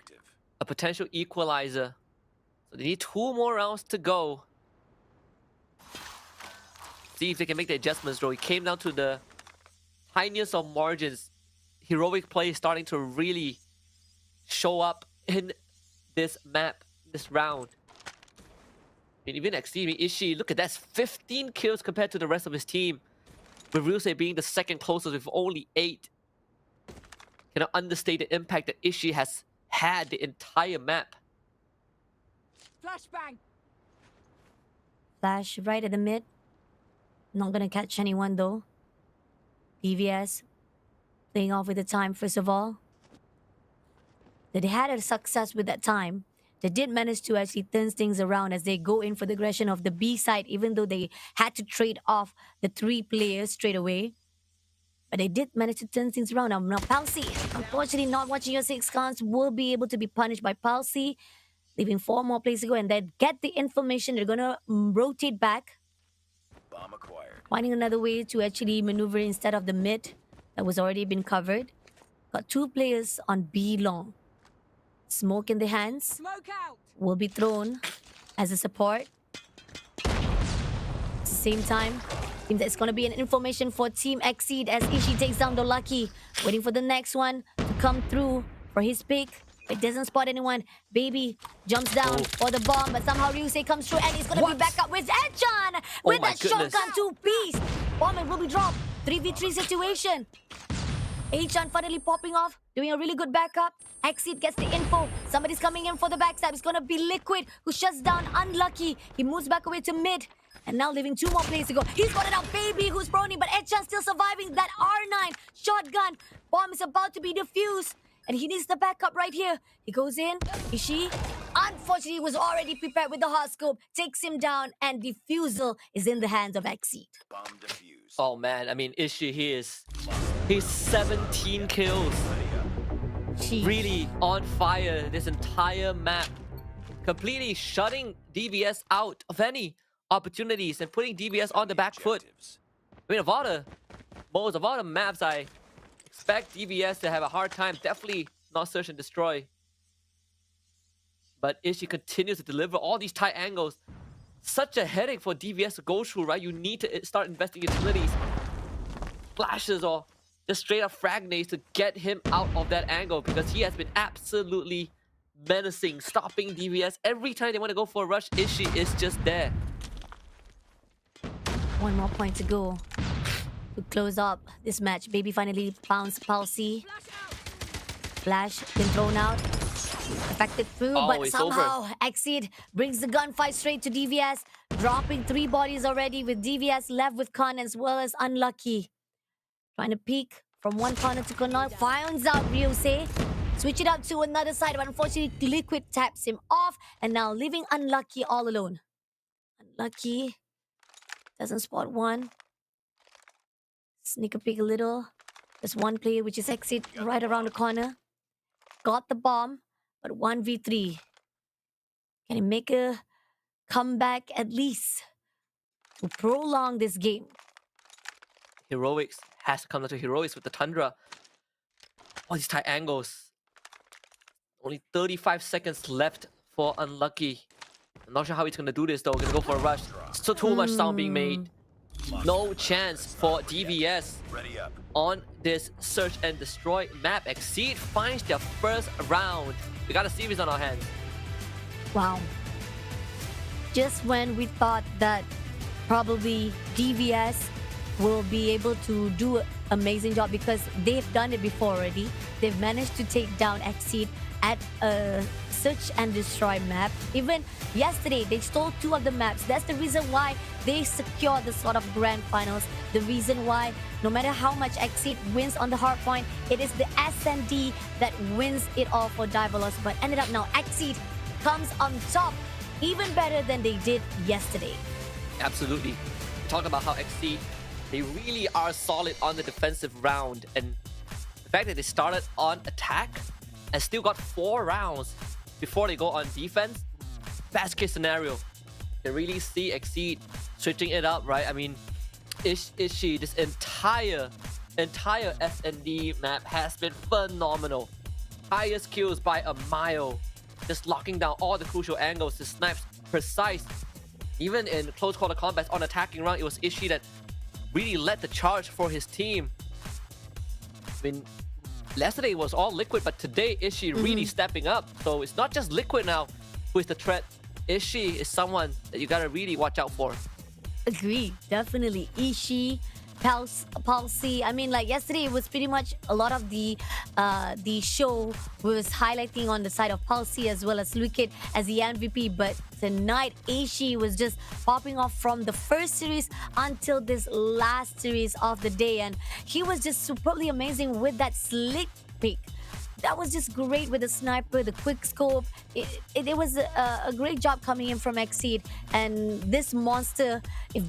[SPEAKER 7] a potential equalizer. So they need 2 more rounds to go. See if they can make the adjustments, though. It came down to the tiniest of margins. Heroic play starting to really show up in this map, this round. And even Exceed, Ishii, look at that, 15 kills compared to the rest of his team. With Ryusei being the second closest with only 8. Cannot understate the impact that Ishii has had the entire map.
[SPEAKER 3] Flashbang.
[SPEAKER 8] Flash right at the mid. Not gonna catch anyone though. DVS playing off with the time first of all. They had a success with that time. They did manage to actually turn things around as they go in for the aggression of the B side, even though they had to trade off the 3 players straight away. But they did manage to turn things around. Now Palsy, unfortunately not watching your 6 counts, will be able to be punished by Palsy, leaving 4 more plays to go, and then get the information. They're gonna rotate back,
[SPEAKER 4] Bomb acquired.
[SPEAKER 8] finding another way to actually maneuver instead of the mid that was already been covered. Got 2 players on B long. Smoke in the hands
[SPEAKER 3] Smoke out.
[SPEAKER 8] will be thrown as a support. At the same time, seems that it's going to be an information for Team Exceed as Ishii takes down Dolaki. Waiting for the next one to come through for his pick. It doesn't spot anyone. Baby jumps down for the bomb, but somehow Ryusei comes through and he's going to be back up with Echan with
[SPEAKER 7] my
[SPEAKER 8] a
[SPEAKER 7] goodness.
[SPEAKER 8] shotgun 2-piece. Bomb will be dropped. 3v3 situation. Echan finally popping off, doing a really good backup. Exit gets the info. Somebody's coming in for the backstab. It's gonna be Liquid, who shuts down Unlucky. He moves back away to mid. And now leaving 2 more plays to go. He's got it out, Baby, who's proning, but Echan still surviving that R9 shotgun. Bomb is about to be defused. And he needs the backup right here. He goes in. Ishii, unfortunately, was already prepared with the hot scope. Takes him down, and defusal is in the hands of Exceed.
[SPEAKER 4] Bomb defused.
[SPEAKER 7] Oh man, I mean, Ishii, he's 17 kills.
[SPEAKER 8] Jeez.
[SPEAKER 7] Really on fire this entire map. Completely shutting DVS out of any opportunities and putting DVS on the back foot. I mean, of all the maps I expect DVS to have a hard time, definitely not Search and Destroy. But Ishii continues to deliver all these tight angles. Such a headache for DVS to go through, right? You need to start investing in utilities. Flashes or just straight up frag nades to get him out of that angle, because he has been absolutely menacing, stopping DVS. Every time they want to go for a rush, Ishii is just there.
[SPEAKER 8] 1 more point to go to close up this match. Baby finally found Palsy. Flash been thrown out. Affected through,
[SPEAKER 7] Oh,
[SPEAKER 8] but
[SPEAKER 7] it's
[SPEAKER 8] somehow Exceed brings the gunfight straight to DVS, dropping 3 bodies already, with DVS left with Con as well as Unlucky. Trying to peek from one corner to corner, finds out Ryusei. Switch it up to another side, but unfortunately Liquid taps him off, and now leaving Unlucky all alone. Unlucky doesn't spot one. Sneak a peek a little. There's one player, which is Exit, right around the corner. Got the bomb, but 1v3. Can he make a comeback at least to prolong this game?
[SPEAKER 7] Heroics has to come down to Heroics with the Tundra. All these tight angles. Only 35 seconds left for Unlucky. I'm not sure how he's going to do this though. Going to go for a rush. So too much sound being made. No chance for DVS
[SPEAKER 4] Ready up.
[SPEAKER 7] on this Search and Destroy map. Exceed finds their first round. We got a series on our hands.
[SPEAKER 8] Wow. Just when we thought that probably DVS will be able to do an amazing job because they've done it before already. They've managed to take down Exceed at a search and destroy map. Even yesterday, they stole 2 of the maps. That's the reason why they secured the slot of grand finals. The reason why, no matter how much Exceed wins on the Hardpoint, it is the SND that wins it all for Diverlos. But ended up now, Exceed comes on top, even better than they did yesterday.
[SPEAKER 7] Absolutely. Talk about how Exceed, they really are solid on the defensive round, and the fact that they started on attack and still got 4 rounds before they go on defense. Best case scenario, they really see Exceed switching it up, right? I mean, Ishi, this entire SND map has been phenomenal. Highest kills by a mile, just locking down all the crucial angles. The snipes precise. Even in close quarter combats on attacking round, it was Ishi that really led the charge for his team. I mean, yesterday was all Liquid, but today Ishi really stepping up. So it's not just Liquid now who is the threat. Ishi is someone that you gotta really watch out for.
[SPEAKER 8] Agree, definitely. Ishi, Palsy. I mean, like yesterday, it was pretty much a lot of the show was highlighting on the side of Palsy as well as Liquid as the MVP. But tonight, Ishi was just popping off from the first series until this last series of the day, and he was just superbly amazing with that slick pick. That was just great with the sniper, the quick scope. It was a great job coming in from Exceed. And this monster, if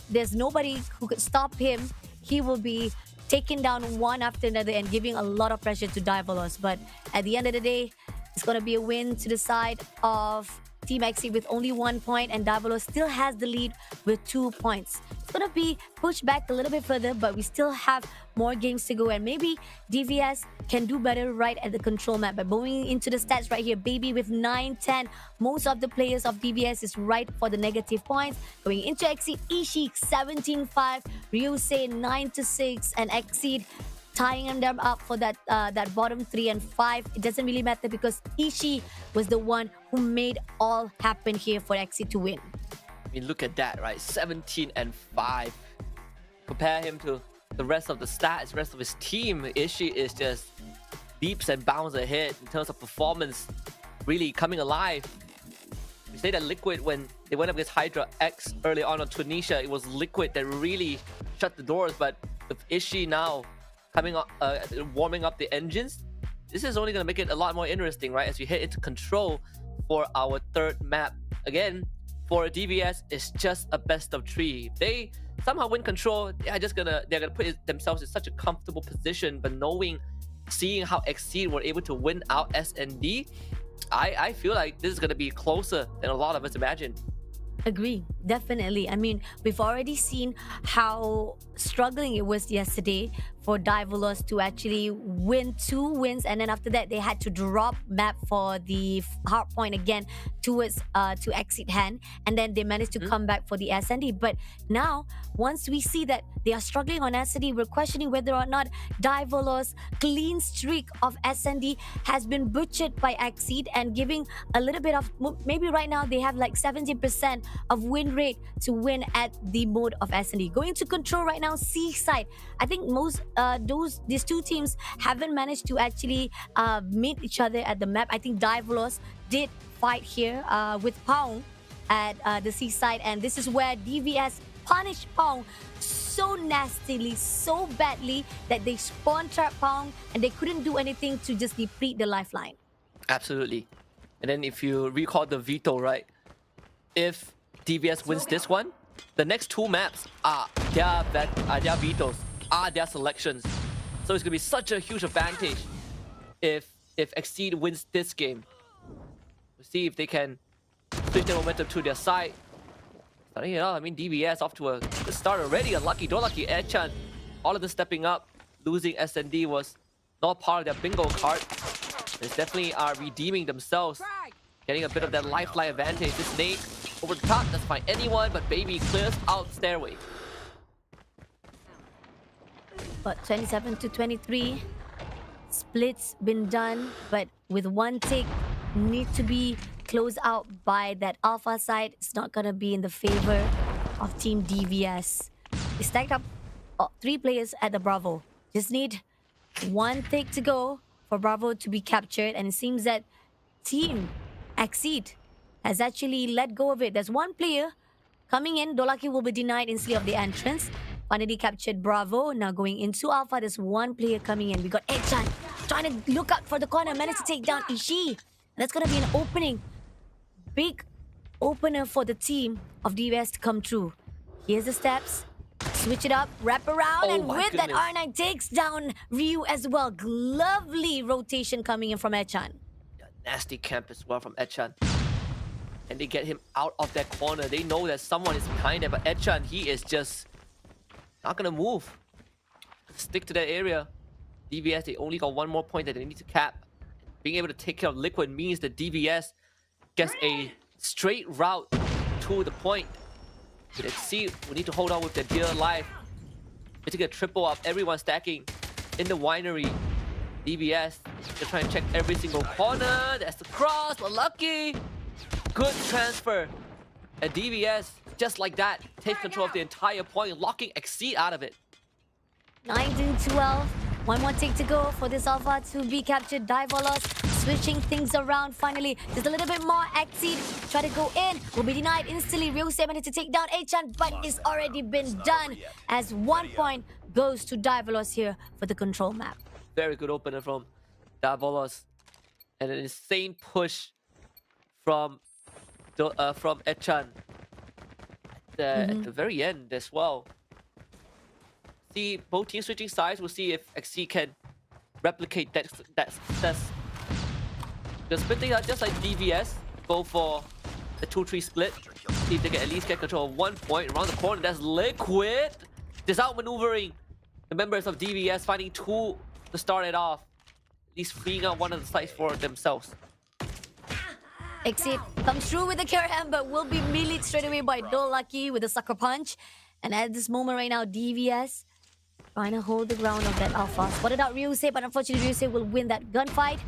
[SPEAKER 8] there's nobody who could stop him, he will be taking down one after another and giving a lot of pressure to Diverlos. But at the end of the day, it's going to be a win to the side of Team Exceed with only 1 point, and Diverlos still has the lead with 2 points. It's going to be pushed back a little bit further, but we still have more games to go, and maybe DVS can do better right at the control map. But going into the stats right here, Baby with 9-10. Most of the players of DVS is right for the negative points. Going into Exceed, Ishi 17-5, Ryusei 9-6, and Exceed tying them up for that bottom 3 and 5. It doesn't really matter because Ishi was the one who made all happen here for Exceed to win.
[SPEAKER 7] I mean, look at that, right? 17-5. Compare him to the rest of the stats, the rest of his team. Ishi is just leaps and bounds ahead in terms of performance, really coming alive. We say that Liquid, when they went up against Hydra X early on Tunisia, it was Liquid that really shut the doors. But with Ishi now coming up, warming up the engines, this is only going to make it a lot more interesting, right? As we head into control for our third map. Again, for DVS, it's just a best of 3. If they somehow win control, they're gonna put themselves in such a comfortable position. But seeing how Exceed were able to win out SND, I feel like this is gonna be closer than a lot of us imagined.
[SPEAKER 8] Agree, definitely. I mean, we've already seen how struggling it was yesterday for Diverlos to actually win 2 wins, and then after that they had to drop map for the Hardpoint again towards to Exit hand, and then they managed to come back for the SND. But now, once we see that they are struggling on SND, we're questioning whether or not Diverlos' clean streak of SND has been butchered by Exceed and giving a little bit of, maybe right now they have like 70% of win rate to win at the mode of SND. Going to control right now, Seaside. I think these 2 teams haven't managed to actually meet each other at the map. I think Diverlos did fight here with Pong at the Seaside, and this is where DVS punished Pong so nastily, so badly that they spawn trapped Pong and they couldn't do anything to just deplete the lifeline.
[SPEAKER 7] Absolutely. And then if you recall the veto, right? If DVS wins this one, the next 2 maps are their vetoes, are their selections. So it's gonna be such a huge advantage if Exceed wins this game. We'll see if they can switch the momentum to their side. Starting it out, I mean, DVS off to a good start already. Unlucky, don't lucky, Airchan. All of them stepping up. Losing SND was not part of their bingo card. They definitely are redeeming themselves, getting a bit of that lifeline advantage. This nade over the top doesn't find anyone, but Baby clears out stairway.
[SPEAKER 8] But 27-23, splits been done, but with 1 tick, need to be closed out by that alpha side. It's not gonna be in the favor of Team DVS. They stacked up 3 players at the Bravo. Just need 1 tick to go for Bravo to be captured, and it seems that Team Exceed has actually let go of it. There's one player coming in. Dolaki will be denied instantly of the entrance. Finally captured Bravo. Now going into Alpha, there's one player coming in. We got Echan trying to look out for the corner. Managed to take down Ishii. And that's going to be an opening. Big opener for the team of DVS to come through. Here's the steps. Switch it up, wrap around,
[SPEAKER 7] Oh
[SPEAKER 8] and
[SPEAKER 7] my
[SPEAKER 8] with that,
[SPEAKER 7] goodness.
[SPEAKER 8] R9 takes down Ryu as well. Lovely rotation coming in from Echan.
[SPEAKER 7] Nasty camp as well from Echan. And they get him out of that corner. They know that someone is behind it, but Echan, he is just not gonna move. Stick to that area. DVS, they only got one more point that they need to cap. Being able to take care of Liquid means that DVS gets a straight route to the point. Let's see, we need to hold on with their dear life. They take a triple up, everyone stacking in the winery. DVS, they're trying to check every single corner. That's the cross, but lucky. Good transfer. And DVS, just like that, takes control of the entire point, locking Exceed out of it.
[SPEAKER 8] 19-12. One more take to go for this Alpha to be captured. Divolos switching things around finally. Just a little bit more. Exceed try to go in. Will be denied instantly. Ryusei managed to take down Achan, but it's already been done as 1 point goes to Divolos here for the control map.
[SPEAKER 7] Very good opener from Divolos. And an insane push from Echan at the very end as well. See both teams switching sides. We'll see if XC can replicate that success. They're splitting out just like DVS. Go for the 2-3 split. See if they can at least get control of 1 point around the corner. That's Liquid. Just outmaneuvering the members of DVS, finding 2 to start it off. At least freeing out one of the sides for themselves.
[SPEAKER 8] Exit comes through with the Karahan, but will be meleeed straight away by Dolaki with a sucker punch. And at this moment right now, DVS trying to hold the ground of that Alpha. Spotted out Ryusei, but unfortunately Ryusei will win that gunfight.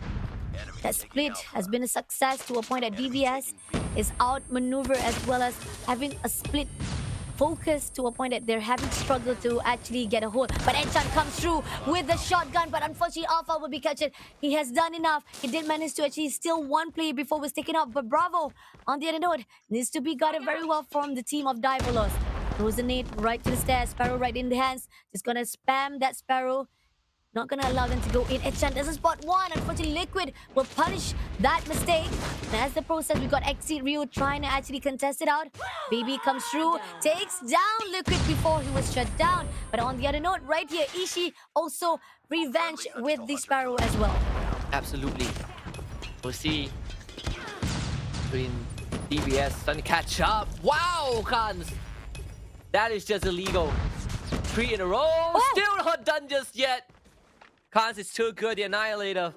[SPEAKER 8] That split has been a success to a point that DVS is outmaneuvered as well as having a split focus to a point that they're having struggled to actually get a hold. But Enchan comes through with the shotgun, but unfortunately Alpha will be captured. He has done enough. He did manage to actually steal one play before it was taken out. But Bravo, on the other note, needs to be guarded very well from the team of Divolos. Throws a nade right to the stairs. Sparrow right in the hands. Just gonna spam that Sparrow. Not gonna allow them to go in. Enchan doesn't spot one. Unfortunately, Liquid will punish that mistake. And as the process, we got Exceed Ryu trying to actually contest it out. Baby comes through, takes down Liquid before he was shut down. But on the other note, right here, Ishii also revenge with the Sparrow as well.
[SPEAKER 7] Absolutely. We'll see between DVS trying to catch up. Wow, Khans! That is just illegal. 3 in a row.
[SPEAKER 8] Oh.
[SPEAKER 7] Still not done just yet. Khans is too good. The Annihilator.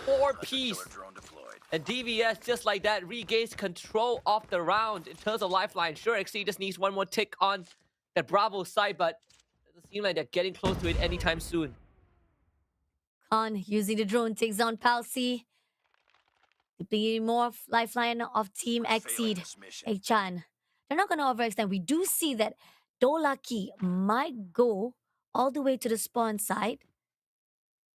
[SPEAKER 7] 4-piece.
[SPEAKER 4] Drone deployed.
[SPEAKER 7] And DVS, just like that, regains control of the round in terms of lifeline. Sure, XC just needs one more tick on that Bravo side, but it doesn't seem like they're getting close to it anytime soon.
[SPEAKER 8] Khan using the drone takes down Palsy. Be more lifeline of Team Exceed. Chan. They're not going to overextend. We do see that Dolaki might go all the way to the spawn side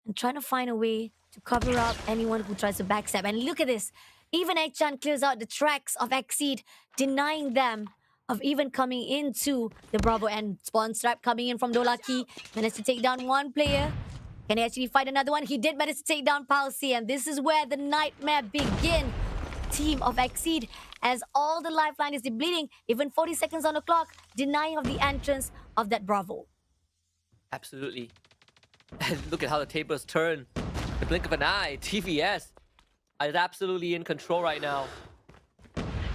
[SPEAKER 8] and trying to find a way to cover up anyone who tries to backstab. And look at this. Even Ekchan clears out the tracks of Exceed, denying them of even coming into the Bravo and spawn strap coming in from Dolaki. Managed to take down one player. Can he actually fight another one? He did manage to take down Palsy, and this is where the nightmare begins. Team of Exceed, as all the lifeline is depleting, even 40 seconds on the clock, denying of the entrance of that Bravo.
[SPEAKER 7] Absolutely. And look at how the tables turn. The blink of an eye. TVS is absolutely in control right now.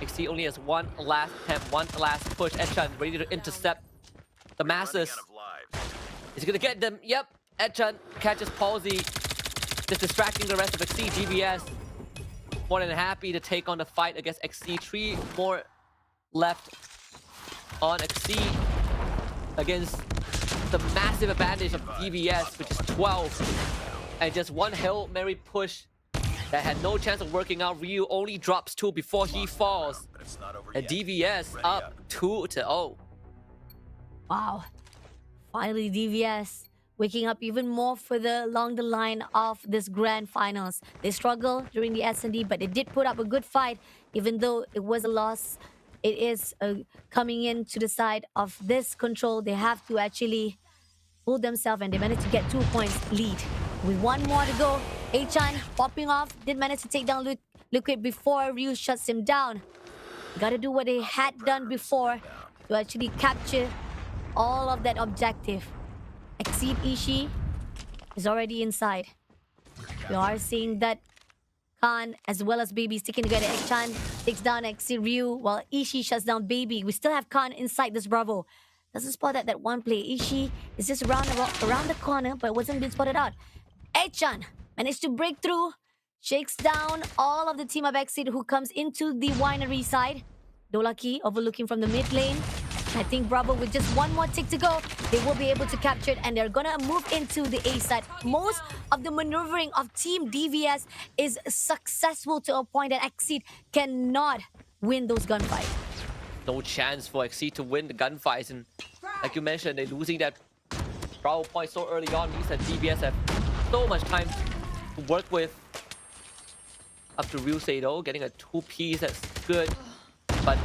[SPEAKER 7] XC only has one last attempt, one last push. Etchan ready to intercept the Masters. Is he gonna get them? Yep. Etchan catches Palsy, just distracting the rest of XC. DVS more than happy to take on the fight against XC. 3 more left on XC against the massive advantage of DVS, which is 12. And just one Hail Mary push that had no chance of working out. Ryu only drops 2 before he falls. And DVS up 2-0.
[SPEAKER 8] Wow. Finally, DVS waking up even more further along the line of this grand finals. They struggled during the S&D, but they did put up a good fight, even though it was a loss. It is coming in to the side of this control. They have to actually pull themselves, and they managed to get 2 points lead. With one more to go, Achan popping off, did manage to take down Liquid before Ryu shuts him down. Gotta do what they had done before to actually capture all of that objective. Exceed Ishii is already inside. We are seeing that Khan as well as Baby sticking together. Ekchan takes down Exceed Ryu while Ishii shuts down Baby. We still have Khan inside this Bravo. Doesn't spot that one play. Ishii is just around the corner, but wasn't being spotted out. Ekchan managed to break through, shakes down all of the team of Exceed who comes into the winery side. Dolaki overlooking from the mid lane. I think Bravo, with just one more tick to go, they will be able to capture it, and they're gonna move into the A side. Most of the maneuvering of Team DVS is successful to a point that Exceed cannot win those gunfights.
[SPEAKER 7] No chance for Exceed to win the gunfights, and like you mentioned, they're losing that Bravo point so early on. Means that DVS have so much time to work with. Up to Ryusei though, getting a 2-piece, that's good. But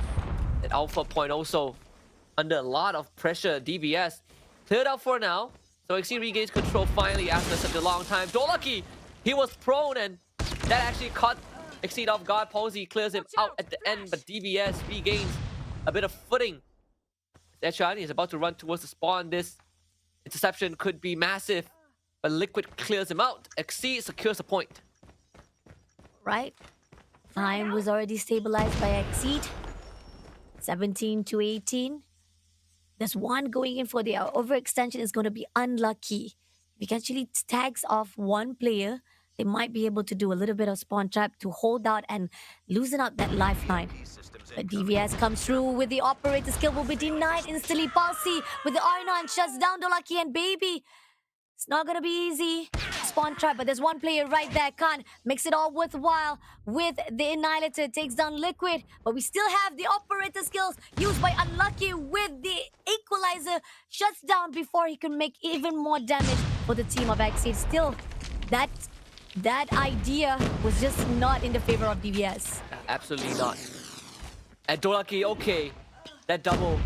[SPEAKER 7] at Alpha point also under a lot of pressure. DVS cleared out for now, so Exceed regains control finally after such a long time. Dolaki, he was prone, and that actually caught Exceed off guard. Posey clears him out at the end, but DVS regains a bit of footing. Echan is about to run towards the spawn. This interception could be massive, but Liquid clears him out. Exceed secures a point.
[SPEAKER 8] Right? Time was already stabilized by Exceed. 17 to 18. There's one going in for the overextension is going to be unlucky. If he actually tags off one player, they might be able to do a little bit of spawn trap to hold out and loosen out that lifeline. But DVS comes through with the operator skill, will be denied instantly. Palsy with the R9 shuts down Dolaki and Baby. It's not gonna be easy. Spawn trap, but there's one player right there. Khan makes it all worthwhile with the Annihilator. Takes down Liquid, but we still have the operator skills used by Unlucky with the Equalizer. Shuts down before he can make even more damage for the team of Exceed. Still, that idea was just not in the favor of DVS.
[SPEAKER 7] Absolutely not. And Dolaki, okay, that double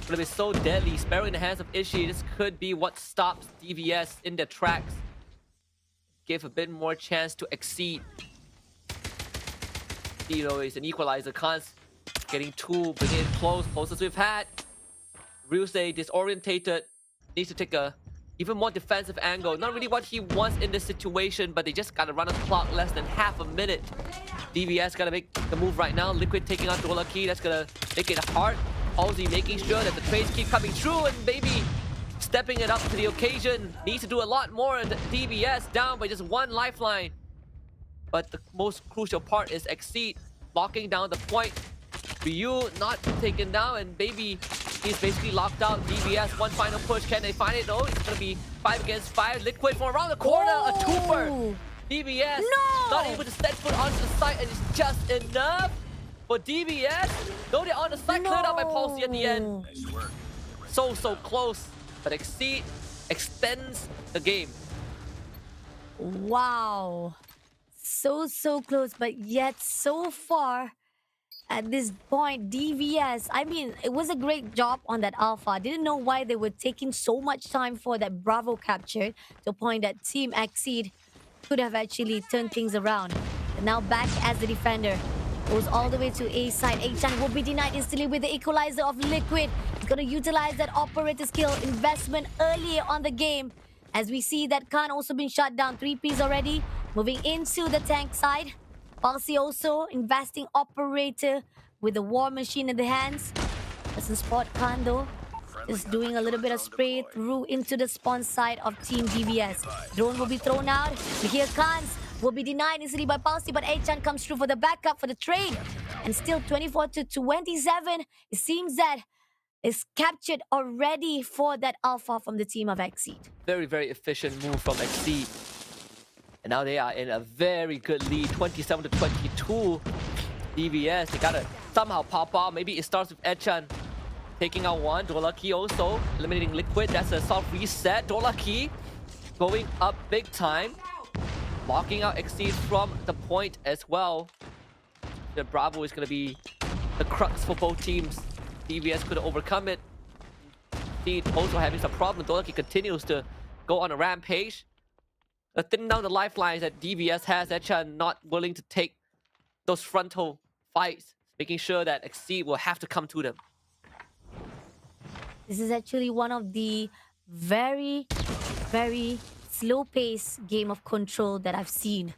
[SPEAKER 7] would have been so deadly. Sparrow in the hands of Ishii. This could be what stops DVS in their tracks. Give a bit more chance to Exceed. Zero is an equalizer. Khan's getting two, bringing it closest we've had. Ryusei disorientated. Needs to take a even more defensive angle. Not really what he wants in this situation, but they just gotta run a clock less than half a minute. DVS gotta make the move right now. Liquid taking out Dolaki. That's gonna make it hard. Halsey making sure that the trades keep coming through, and Baby stepping it up to the occasion. Needs to do a lot more, and DVS down by just one lifeline. But the most crucial part is Exceed locking down the point. Ryu not taken down, and Baby is basically locked out. DVS, one final push. Can they find it? No, it's gonna be 5 against 5. Liquid from around the corner, a twofer. DVS not able to set foot onto the site, and it's just enough for DVS. Though they're on the side, cleared out by Palsy at the end.
[SPEAKER 4] Nice work.
[SPEAKER 7] So close, but Exceed extends the game.
[SPEAKER 8] Wow. So close, but yet so far at this point. DVS, I mean, it was a great job on that alpha. I didn't know why they were taking so much time for that Bravo capture, to a point that Team Exceed could have actually turned things around. And now back as the defender. Goes all the way to A side. Achan will be denied instantly with the equalizer of Liquid. He's going to utilize that operator skill investment earlier on the game. As we see that Khan also been shot down. 3Ps already. Moving into the tank side. Palsy also investing operator with the war machine in the hands. Doesn't spot Khan though. Just doing a little bit of spray through into the spawn side of Team DVS. Drone will be thrown out. We hear Khan's will be denied instantly by Palsy, but Achan comes through for the backup for the trade. And still 24 to 27. It seems that is captured already for that alpha from the team of Exceed.
[SPEAKER 7] Very efficient move from Exceed. And now they are in a very good lead, 27 to 22. DVS, they gotta somehow pop out. Maybe it starts with Achan taking out one. Dolaki also eliminating Liquid. That's a soft reset. Dolaki going up big time, locking out Exceed from the point as well. The Bravo is going to be the crux for both teams. DVS could overcome it. Exceed also having some problem. Dolaki continues to go on a rampage. Thinning down the lifelines that DVS has. Echan not willing to take those frontal fights, making sure that Exceed will have to come to them.
[SPEAKER 8] This is actually one of the very, very slow-paced game of control that I've seen.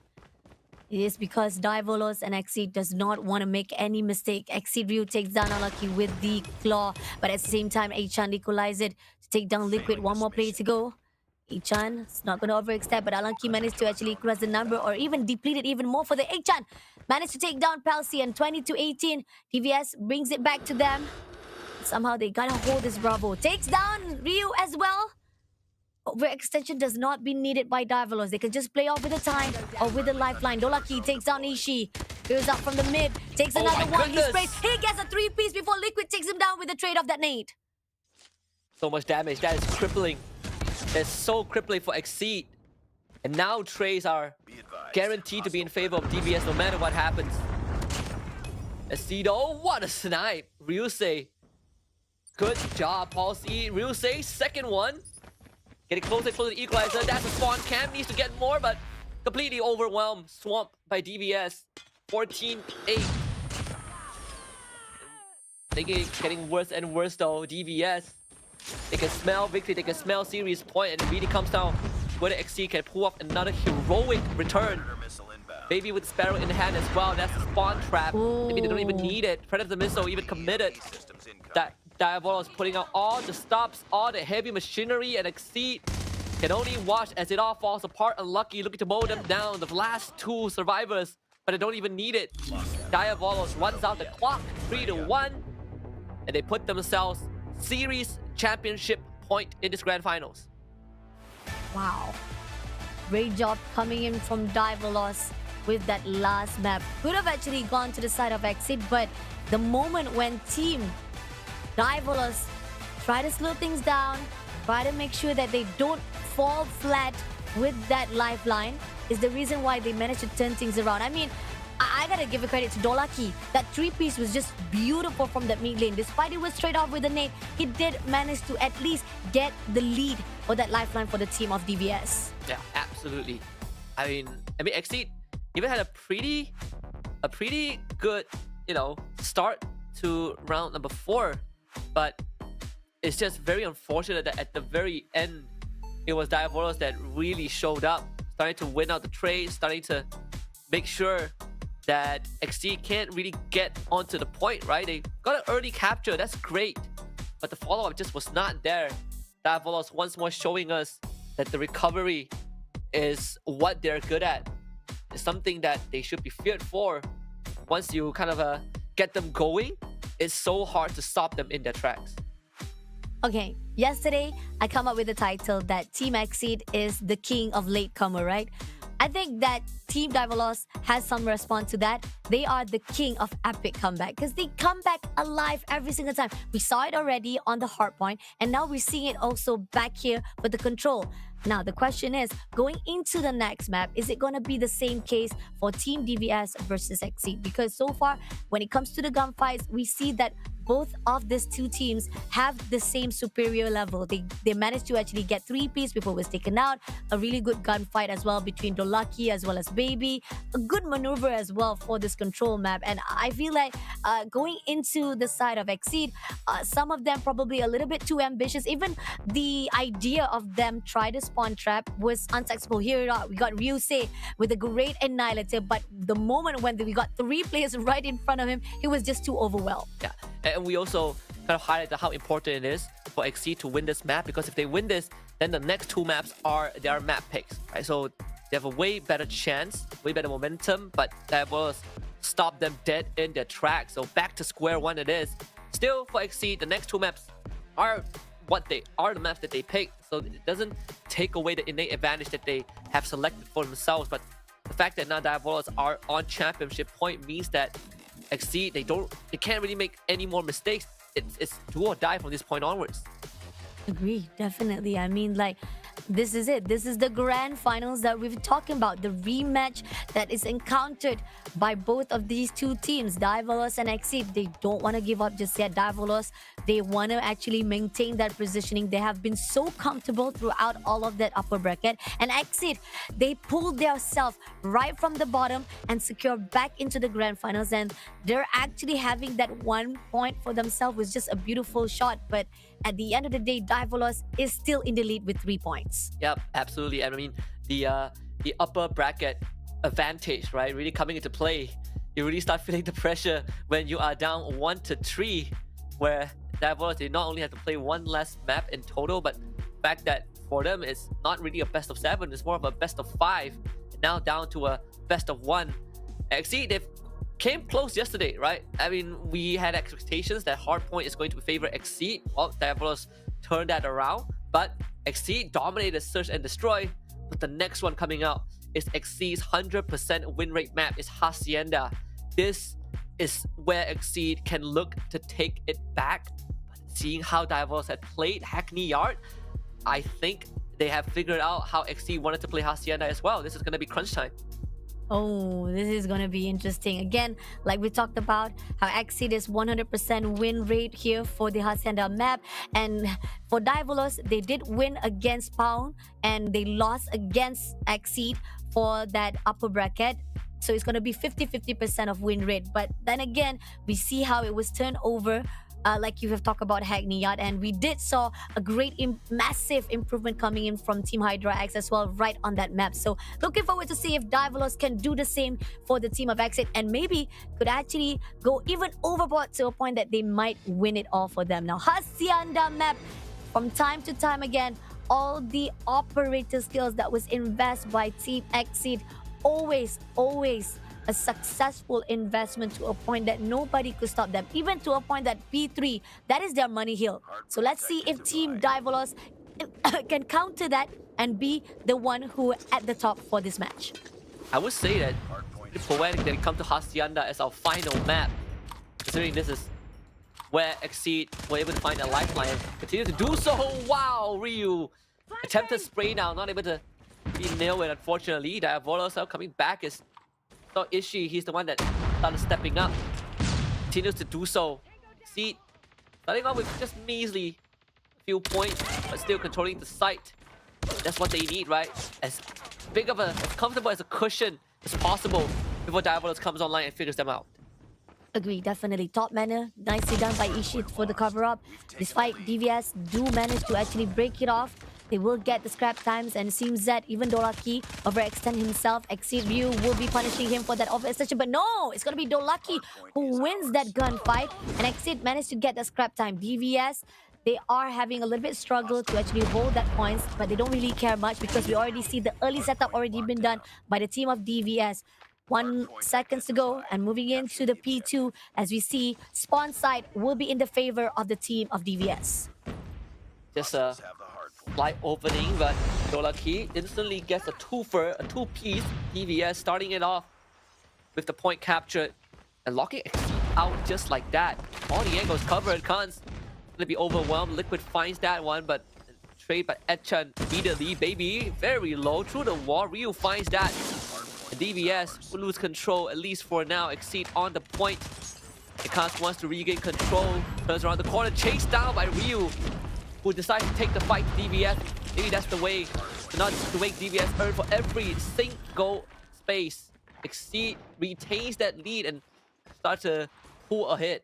[SPEAKER 8] It is because Diavolos and Exceed does not want to make any mistake. Exceed Ryu takes down Unlucky with the claw, but at the same time, Achan equalizes it to take down Liquid. One more play to go. Achan is not going to overextend, but Unlucky managed to actually equalize the number or even deplete it even more for the Achan. Managed to take down Palsy and 20-18. TVS brings it back to them. Somehow they gotta hold this Bravo. Takes down Ryu as well. Overextension does not be needed by Diavolos. They can just play off with the time or with the lifeline. Dolaki takes down Ishii. Goes up from the mid. Takes another one. He sprays. He gets a 3-piece before Liquid takes him down with the trade of that nade.
[SPEAKER 7] So much damage. That is crippling. That's so crippling for Exceed. And now trades are guaranteed to be in favor of DBS no matter what happens. Exceed, oh, what a snipe. Ryusei. Good job, Palsy. Ryusei, second one. Getting closer to the equalizer. That's a spawn. Cam needs to get more, but completely overwhelmed. Swamped by DBS. 14-8. They getting worse and worse though. DBS. They can smell victory. They can smell series point, and it really comes down whether XC can pull off another heroic return. Maybe with Sparrow in hand as well. That's a spawn trap. Maybe they don't even need it. Predator missile even committed. That Diavolos putting out all the stops, all the heavy machinery, and Exceed can only watch as it all falls apart. Unlucky, looking to mow them down. The last two survivors, but they don't even need it. Diavolos runs out the clock, 3-1, and they put themselves series championship point in this grand finals.
[SPEAKER 8] Wow. Great job coming in from Diavolos with that last map. Could have actually gone to the side of Exit, but the moment when team Diavolos try to slow things down, try to make sure that they don't fall flat with that lifeline is the reason why they managed to turn things around. I mean, I gotta give a credit to Dolaki. That 3-piece was just beautiful from that mid lane. Despite it was straight off with the nade, he did manage to at least get the lead for that lifeline for the team of DBS.
[SPEAKER 7] Yeah, absolutely. I mean, Exceed even had a pretty good, start to round number 4. But it's just very unfortunate that at the very end, it was Diavolos that really showed up, starting to win out the trade, starting to make sure that XC can't really get onto the point, right? They got an early capture, that's great. But the follow-up just was not there. Diavolos once more showing us that the recovery is what they're good at. It's something that they should be feared for. Once you kind of get them going, it's so hard to stop them in their tracks.
[SPEAKER 8] Okay, yesterday I come up with the title that Team Exceed is the king of latecomer, right? I think that Team Diavolos has some response to that. They are the king of epic comeback because they come back alive every single time. We saw it already on the Hardpoint, and now we're seeing it also back here for the control. Now, the question is, going into the next map, is it going to be the same case for Team DVS versus Exceed? Because so far, when it comes to the gunfights, we see that both of these two teams have the same superior level. They managed to actually get 3-piece before it was taken out. A really good gunfight as well between Dolaki as well as Baby. A good maneuver as well for this control map. And I feel like going into the side of Exceed, some of them probably a little bit too ambitious. Even the idea of them try to spawn trap was unsuccessful. Here we got Ryusei with a great annihilator, but the moment when we got 3 players right in front of him, he was just too overwhelmed.
[SPEAKER 7] Yeah, and we also kind of highlighted how important it is for XC to win this map, because if they win this, then the next 2 maps are their map picks, right? So they have a way better chance, way better momentum, but that will stop them dead in their tracks. So back to square one it is. Still for XC, the next 2 maps are the maps that they pick, so it doesn't take away the innate advantage that they have selected for themselves. But the fact that now Diavolos are on championship point means that XC, they can't really make any more mistakes. It's do or die from this point onwards.
[SPEAKER 8] Agree, definitely. I mean, like, This is it. This is the grand finals that we've been talking about. The rematch that is encountered by both of these two teams, Diavolos and Exceed. They don't want to give up just yet. Diavolos, they want to actually maintain that positioning. They have been so comfortable throughout all of that upper bracket. And Exceed, they pulled themselves right from the bottom and secured back into the grand finals. And they're actually having that 1 point for themselves with just a beautiful shot. But at the end of the day, Diavolos is still in the lead with 3 points.
[SPEAKER 7] Yep, absolutely. And I mean, the upper bracket advantage, right, really coming into play. You really start feeling the pressure when you are down 1-3, where Diavolos, they not only have to play one less map in total, but the fact that for them it's not really a best of 7, it's more of a best of 5. Now down to a best of 1. Exceed, they've came close yesterday, right? I mean, we had expectations that Hardpoint is going to favor Exceed. Well, Diavolos turned that around, but Exceed dominated Search and Destroy. But the next one coming out is Exceed's 100% win rate map, is Hacienda. This is where Exceed can look to take it back. But seeing how Diavolos had played Hackney Yard, I think they have figured out how Exceed wanted to play Hacienda as well. This is going to be crunch time.
[SPEAKER 8] Oh, this is going to be interesting. Again, like we talked about, how Exceed is 100% win rate here for the Hacienda map. And for Diavolos, they did win against Pound and they lost against Exceed for that upper bracket. So it's going to be 50-50% of win rate. But then again, we see how it was turned over. Like you have talked about Hackney Yard, and we did saw a great massive improvement coming in from Team Hydra X as well right on that map. So looking forward to see if Diavolos can do the same for the team of Exit and maybe could actually go even overboard to a point that they might win it all for them. Now Hacienda map, from time to time again, all the operator skills that was invested by Team Exit, always a successful investment to a point that nobody could stop them, even to a point that P3, that is their money hill. So let's see if Team Diavolos can counter that and be the one who at the top for this match.
[SPEAKER 7] I would say that it's poetic that it comes to Hacienda as our final map, considering this is where Exceed were able to find a lifeline and continue to do so. Wow, Ryu attempted spray now, not able to be nailed it, unfortunately. Diavolos coming back is not Ishi. He's the one that started stepping up. Continues to do so. Exceed starting off with just measly few points, but still controlling the site. That's what they need, right? As big of as comfortable as a cushion as possible before Diavolos comes online and figures them out.
[SPEAKER 8] Agree, definitely. Top mana, nicely done by Ishit for the cover-up. Despite DVS do manage to actually break it off, they will get the scrap times, and it seems that even Dolaki overextend himself. Exceed Ryu will be punishing him for that overextension, but no! It's gonna be Dolaki who wins that gunfight, and Exceed managed to get the scrap time. DVS, they are having a little bit struggle to actually hold that points, but they don't really care much because we already see the early setup already been done by the team of DVS. 1 second to go, and moving into the P2, as we see, spawn side will be in the favor of the team of DVS.
[SPEAKER 7] Just a slight opening, but Dolaki instantly gets a twofer, a two-piece. DVS starting it off with the point captured and locking Exceed out just like that. All the angles covered. Khan's gonna be overwhelmed. Liquid finds that one, but trade by Etchan immediately. Baby very low through the wall. Ryu finds that. DVS will lose control, at least for now. Exceed on the point. Kans wants to regain control. Turns around the corner, chased down by Ryu, who decides to take the fight to DVS. Maybe that's the way, not to make DVS earn for every single space. Exceed retains that lead and starts to pull ahead.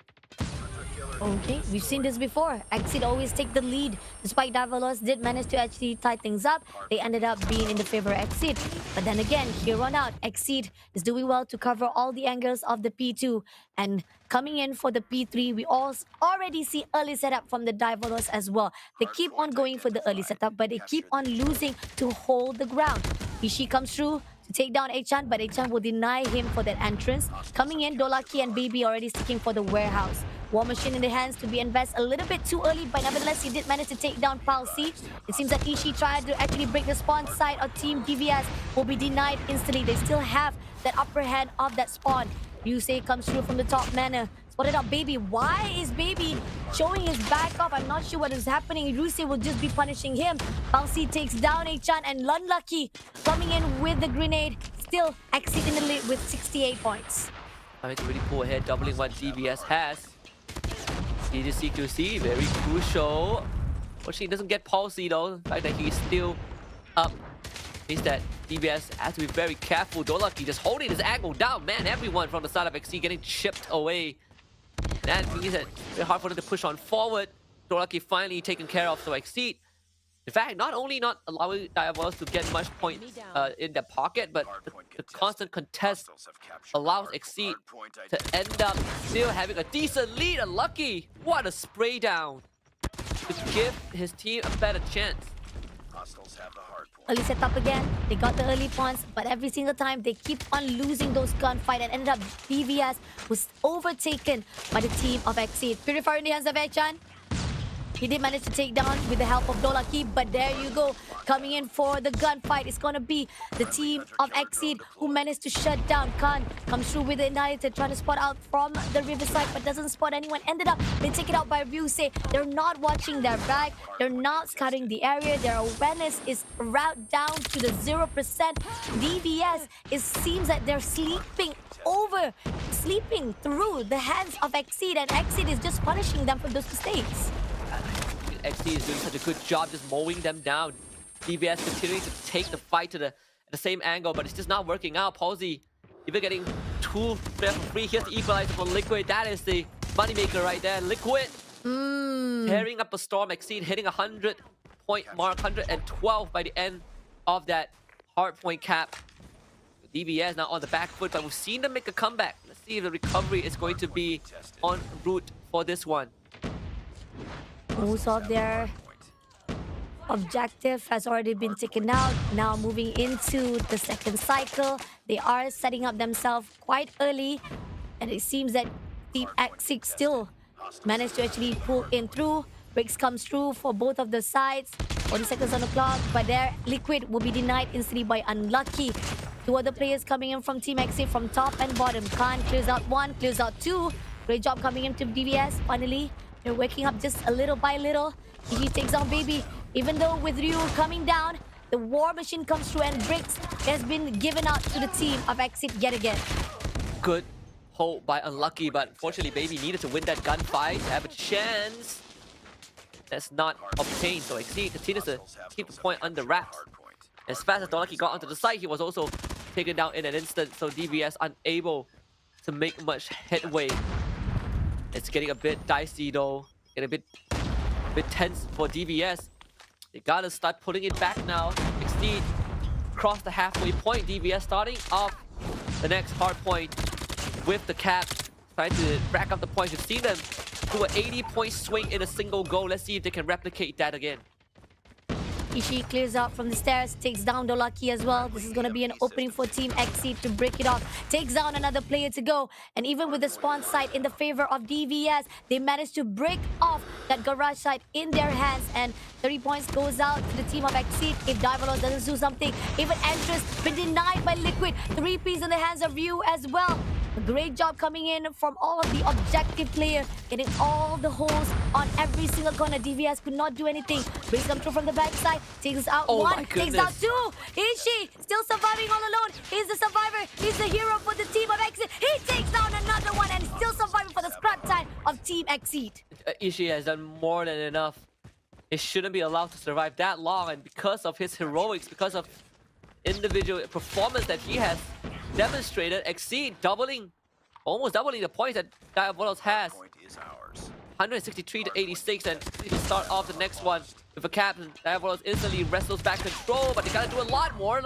[SPEAKER 8] Okay, we've seen this before. Exceed always take the lead. Despite Diavolos did manage to actually tie things up, they ended up being in the favor of Exceed. But then again, here on out, Exceed is doing well to cover all the angles of the P2. And coming in for the P3, we already see early setup from the Diavolos as well. They keep on going for the early setup, but they keep on losing to hold the ground. Ishii comes through to take down Achan, but Achan will deny him for that entrance. Coming in, Dolaki and Baby already sticking for the warehouse. War Machine in the hands to be invested a little bit too early, but nevertheless, he did manage to take down Palsy. It seems that Ishii tried to actually break the spawn side of Team DVS, will be denied instantly. They still have that upper hand of that spawn. Yusei comes through from the top mana Spotted out Baby. Why is Baby showing his back off? I'm not sure what is happening. Ruse will just be punishing him. Bouncy takes down Achan, and Unlucky coming in with the grenade. Still Exceed in the lead with 68 points.
[SPEAKER 7] Trying to really pull ahead, doubling what DBS has. CQC, very crucial. Fortunately, he doesn't get palsy though. The fact that he's still up means that DBS has to be very careful. Dolaki just holding his angle down. Man, everyone from the side of XC getting chipped away. That means that it's very hard for them to push on forward. Dolaki finally taken care of, so Exceed. In fact, not only not allowing Diabolos to get much points in their pocket, but the constant contest allows Exceed to end up still having a decent lead. Unlucky! What a spray down to give his team a better chance.
[SPEAKER 4] Hostiles have the hard point.
[SPEAKER 8] Early setup again. They got the early points, but every single time they keep on losing those gunfight and ended up DVS was overtaken by the team of Exceed. Purifier in the hands of Echan. He did manage to take down with the help of Dolaki, but there you go. Coming in for the gunfight is going to be the team of Exceed who managed to shut down. Khan comes through with the Annihilated, trying to spot out from the riverside, but doesn't spot anyone. Ended up being taken out by Ryuse. They're not watching their back. They're not scouting the area. Their awareness is right down to the 0%. DVS, it seems that they're sleeping through the hands of Exceed, and Exceed is just punishing them for those mistakes.
[SPEAKER 7] XD is doing such a good job just mowing them down. DBS continuing to take the fight to the same angle, but it's just not working out. Palsy even getting 2 players for free. Here's the equalizer for Liquid. That is the moneymaker right there. Liquid tearing up a storm. Exceed hitting 100-point mark, 112 by the end of that hardpoint cap. DBS now on the back foot, but we've seen them make a comeback. Let's see if the recovery is going to be en route for this one.
[SPEAKER 8] Most of their objective has already been taken out. Now moving into the second cycle. They are setting up themselves quite early. And it seems that Team X6 still managed to actually pull in through. Breaks comes through for both of the sides. 40 seconds on the clock. But their Liquid will be denied instantly by Unlucky. 2 other players coming in from Team X6 from top and bottom. Khan clears out 1, clears out 2. Great job coming into DVS finally. They're waking up just a little by little. He takes on Baby. Even though with Ryu coming down, the war machine comes through and breaks has been given out to the team of Exit yet again.
[SPEAKER 7] Good hold by Unlucky, but unfortunately Baby needed to win that gunfight to have a chance. That's not obtained, so Exit continues to keep the point under wraps. As fast as Unlucky got onto the site, he was also taken down in an instant, so DBS unable to make much headway. It's getting a bit dicey though, getting a bit tense for DVS. They gotta start putting it back now. Exceed cross the halfway point. DVS starting off the next hard point with the cap, trying to rack up the points. You've seen them do an 80-point swing in a single go. Let's see if they can replicate that again.
[SPEAKER 8] Ishii clears out from the stairs, takes down Dolaki as well. This is going to be an opening for Team Exceed to break it off. Takes down another player to go. And even with the spawn site in the favor of DVS, they managed to break off that garage site in their hands. And 30 points goes out to the team of Exceed if Diavolos doesn't do something. Even Entrance been denied by Liquid. 3-piece in the hands of Ryu as well. A great job coming in from all of the objective player, getting all the holes on every single corner. DVS could not do anything. Brings come through from the backside, takes out 1, takes out 2. Ishii still surviving all alone. He's the survivor. He's the hero for the team of Exceed. He takes down another one and still surviving for the scrap time of Team Exceed.
[SPEAKER 7] Ishii has done more than enough. He shouldn't be allowed to survive that long, and because of his heroics, because of individual performance that he has demonstrated, Exceed almost doubling the points that Diavolos has. 163 to 86, and to start off the next one with a cap. Diavolos instantly wrestles back control, but they gotta do a lot more.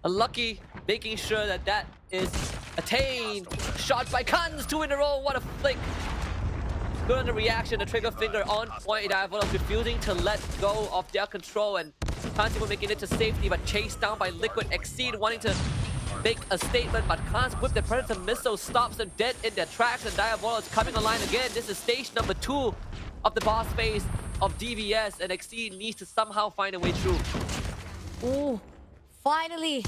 [SPEAKER 7] Unlucky, making sure that that is attained. Shot by Kans, 2 in a row. What a flick! Good on the reaction, the trigger finger on point. Diavolos refusing to let go of their control, and Kans were making it to safety, but chased down by Liquid. Exceed wanting to make a statement, but Khan's whip the Predator missile stops them dead in their tracks, and Diavolos coming online again. This is stage number 2 of the boss phase of DVS, and Exceed needs to somehow find a way through.
[SPEAKER 8] Ooh, finally,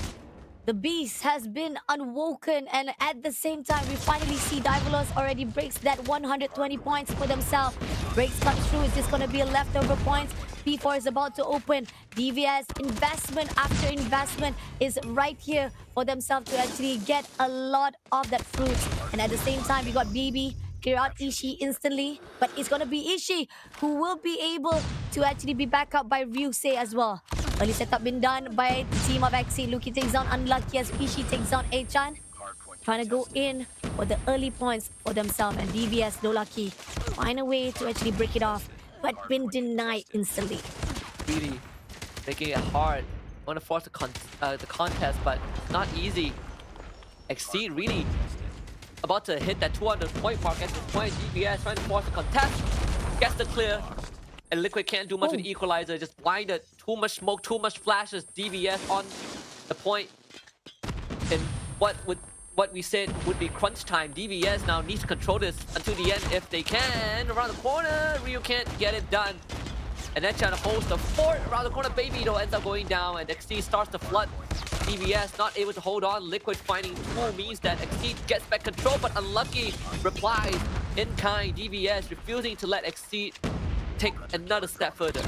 [SPEAKER 8] The beast has been unwoken, and at the same time, we finally see Diverlos already breaks that 120 points for themselves. Breaks comes through. Is this going to be a leftover points? P4 is about to open. DVS investment after investment is right here for themselves to actually get a lot of that fruits. And at the same time, we got BB clear out Ishii instantly, but it's gonna be Ishii who will be able to actually be backed up by Ryusei as well. Early setup been done by the team of Exit. Luki takes down Unlucky as Ishii takes down Achan. Trying to go in for the early points for themselves, and DVS, no lucky. Find a way to actually break it off, but been denied instantly.
[SPEAKER 7] Really making it hard. Want to force the contest, but not easy. Exceed really about to hit that 200 point mark at this point. DBS trying to force the contest. Gets the clear. And Liquid can't do much with the equalizer. Just blinded. Too much smoke, too much flashes. DBS on the point. And what we said would be crunch time. DBS now needs to control this until the end if they can. Around the corner, Ryu can't get it done. And then trying to hold the fort around the corner. Baby though ends up going down, and XT starts to flood. DBS not able to hold on. Liquid finding two means that XT gets back control, but Unlucky replies in kind. DBS refusing to let XT take another step further.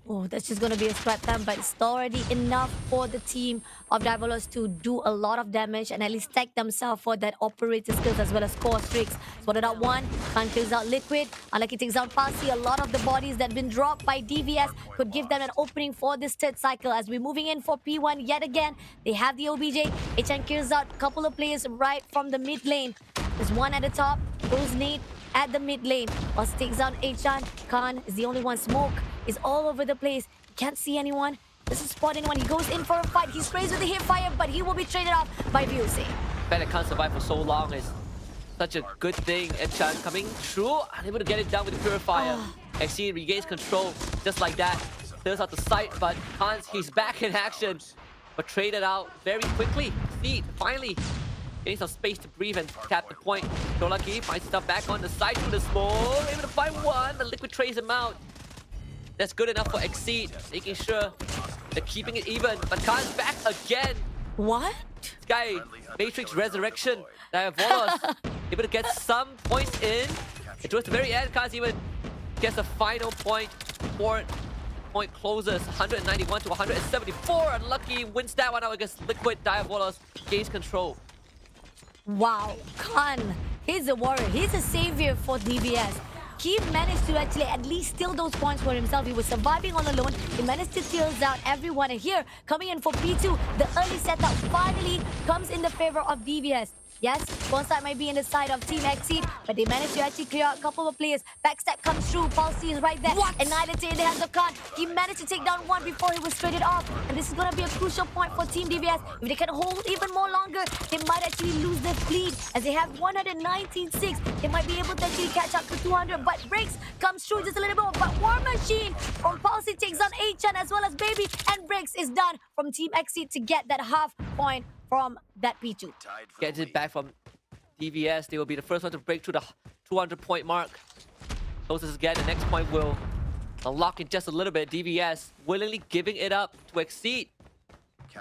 [SPEAKER 8] Oh, that's just going to be a scrap time, but it's already enough for the team of Diverlos to do a lot of damage and at least tag themselves for that operator skills as well as score streaks. Spotted out one, Khan kills out Liquid. Unlucky takes out Pasi. A lot of the bodies that have been dropped by DVS could give them an opening for this third cycle as we're moving in for P1 yet again. They have the OBJ. HN kills out a couple of players right from the mid lane. There's one at the top, goes Nate at the mid lane. Whilst takes down Achan. Khan is the only one. Smoke is all over the place. Can't see anyone. Doesn't spot anyone. He goes in for a fight. He sprays with the hip fire, but he will be traded off by Ryusei.
[SPEAKER 7] Fact that can't survive for so long is such a good thing. And Chan coming through, unable to get it down with the purifier. XC regains control just like that. Clears out the site, but Khan's he's back in action. But traded out very quickly. See, finally getting some space to breathe and tap the point. So Lucky finds stuff back on the side through the smoke. Able to find one. The Liquid trays him out. That's good enough for Exceed, making sure they're keeping it even. But Khan's back again.
[SPEAKER 8] What?
[SPEAKER 7] This guy, Matrix Resurrection, Diavolos, able to get some points in. And towards the very end, Khan's even gets a final point. Point closes 191 to 174. Unlucky wins that one out against Liquid. Diavolos gains control.
[SPEAKER 8] Wow, Khan, he's a warrior. He's a savior for DBS. He managed to actually at least steal those points for himself. He was surviving all alone. He managed to steal out everyone. And here, coming in for P2, the early setup finally comes in the favor of DVS. Yes, one side might be in the side of Team Exceed, but they managed to actually clear out a couple of players. Backstab comes through. Palsy is right there.
[SPEAKER 7] What?
[SPEAKER 8] Annihilated in the hands of Khan. He managed to take down one before he was traded off. And this is going to be a crucial point for Team DVS. If they can hold even more longer, they might actually lose their lead as they have 119.6. They might be able to actually catch up to 200, but Breaks comes through just a little bit more. But War Machine from Palsy takes on Achan as well as Baby, and Breaks is done from Team Exceed to get that half point from that P2.
[SPEAKER 7] Gets it back from DVS. They will be the first one to break through the 200 point mark. Closes again. The next point will unlock it just a little bit. DVS willingly giving it up to Exceed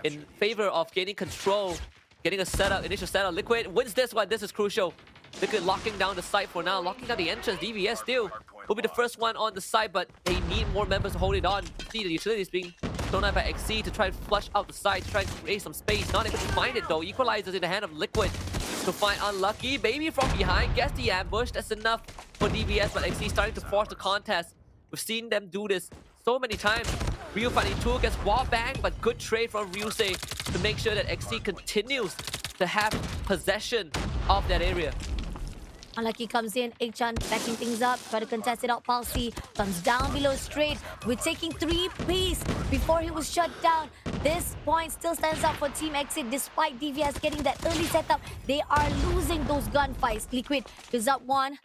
[SPEAKER 7] in favor of gaining control, getting a setup, initial setup. Liquid wins this one. This is crucial. Liquid locking down the site for now, locking down the entrance. DVS still will be the first one on the side, but they need more members to hold it on. See the utilities being thrown out by Exceed to try and flush out the side, to try and create some space. Not able to find it though. Equalizers in the hand of Liquid to find Unlucky. Baby from behind gets the ambush. That's enough for DVS, but Exceed starting to force the contest. We've seen them do this so many times. Ryu finding two gets wall bang, but good trade from Ryusei to make sure that Exceed continues to have possession of that area.
[SPEAKER 8] Unlucky comes in, Achan backing things up, try to contest it out. Palsy comes down below straight. We're taking 3 piece before he was shut down. This point still stands up for Team Exit despite DVS getting that early setup. They are losing those gunfights. Liquid goes up one.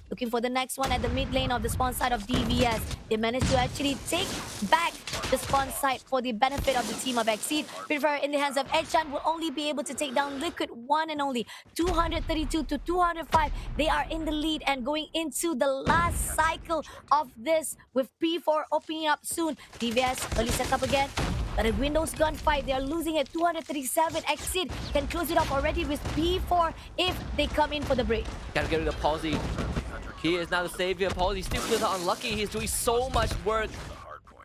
[SPEAKER 8] Looking for the next one at the mid lane of the spawn side of DVS. They managed to actually take back the spawn site for the benefit of the team of Exceed. Prefer in the hands of Edchan will only be able to take down Liquid one and only 232 to 205. They are in the lead and going into the last cycle of this with P4 opening up soon. DVS early setup again. Gotta win those gunfight. They are losing at 237. Exceed can close it up already with P4 if they come in for the break.
[SPEAKER 7] Gotta get rid of Palsy. He is now the savior. Palsy still feels unlucky. He's doing so much work.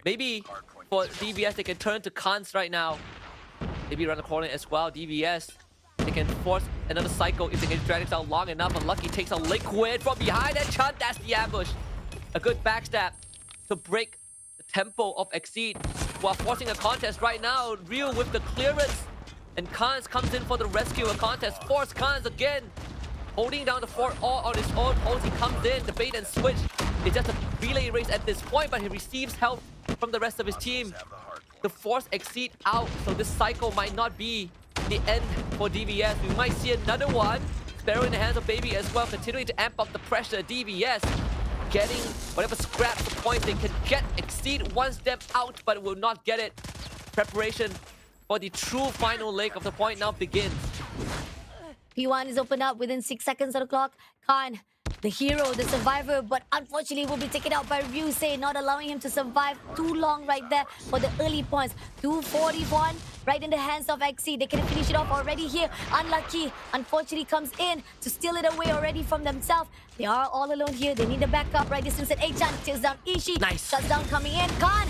[SPEAKER 7] Maybe for DVS, they can turn to Kans right now. Maybe run the corner as well. DVS, they can force another cycle if they can drag it out long enough. Unlucky takes a liquid from behind and Chun. That's the ambush. A good backstab to break the tempo of Exceed while forcing a contest right now. Real with the clearance. And Kans comes in for the rescue. A contest. Force Kans again. Holding down the fort all on his own. Palsy comes in. The bait and switch. It's just a relay race at this point, but he receives help from the rest of his team to force Exceed out. So this cycle might not be the end for DVS. We might see another one. Sparrow in the hands of Baby as well, continuing to amp up the pressure. DVS getting whatever scraps the points they can get. Exceed one step out, but will not get it. Preparation for the true final leg of the point now begins.
[SPEAKER 8] P1 is opened up within 6 seconds of the clock. Khan, the hero, the survivor, but unfortunately will be taken out by Ryusei, not allowing him to survive too long right there for the early points. 241 right in the hands of XC. They can finish it off already here. Unlucky, unfortunately, comes in to steal it away already from themselves. They are all alone here. They need a backup right distance at A-chan. Takes down Ishii.
[SPEAKER 7] Nice.
[SPEAKER 8] Shuts down coming in. Khan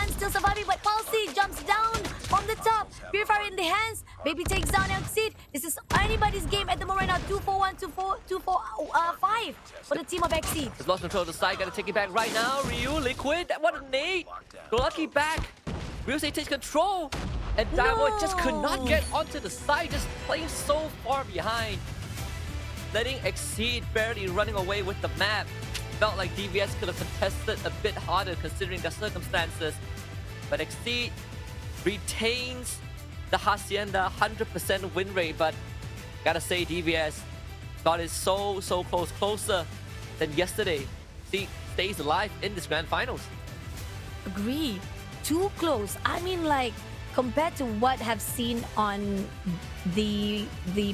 [SPEAKER 8] still surviving, but Palsy jumps down from the top. Purifier in the hands. Baby takes down Exceed. This is anybody's game at the moment right now. 2-4-1, 2-4-5 for the team of Exceed.
[SPEAKER 7] Has lost control of the side. Gotta take it back right now. Ryu, Liquid. What a nade. Lucky back. Ryusei takes control. And Diamond just could not get onto the side. Just playing so far behind. Letting Exceed barely running away with the map. Felt like DVS could have contested a bit harder considering the circumstances. But Exceed retains the Hacienda 100% win rate. But gotta say, DVS got it so close, closer than yesterday. See, stays alive in this grand finals.
[SPEAKER 8] Agree. Too close. I mean, like, compared to what have seen on the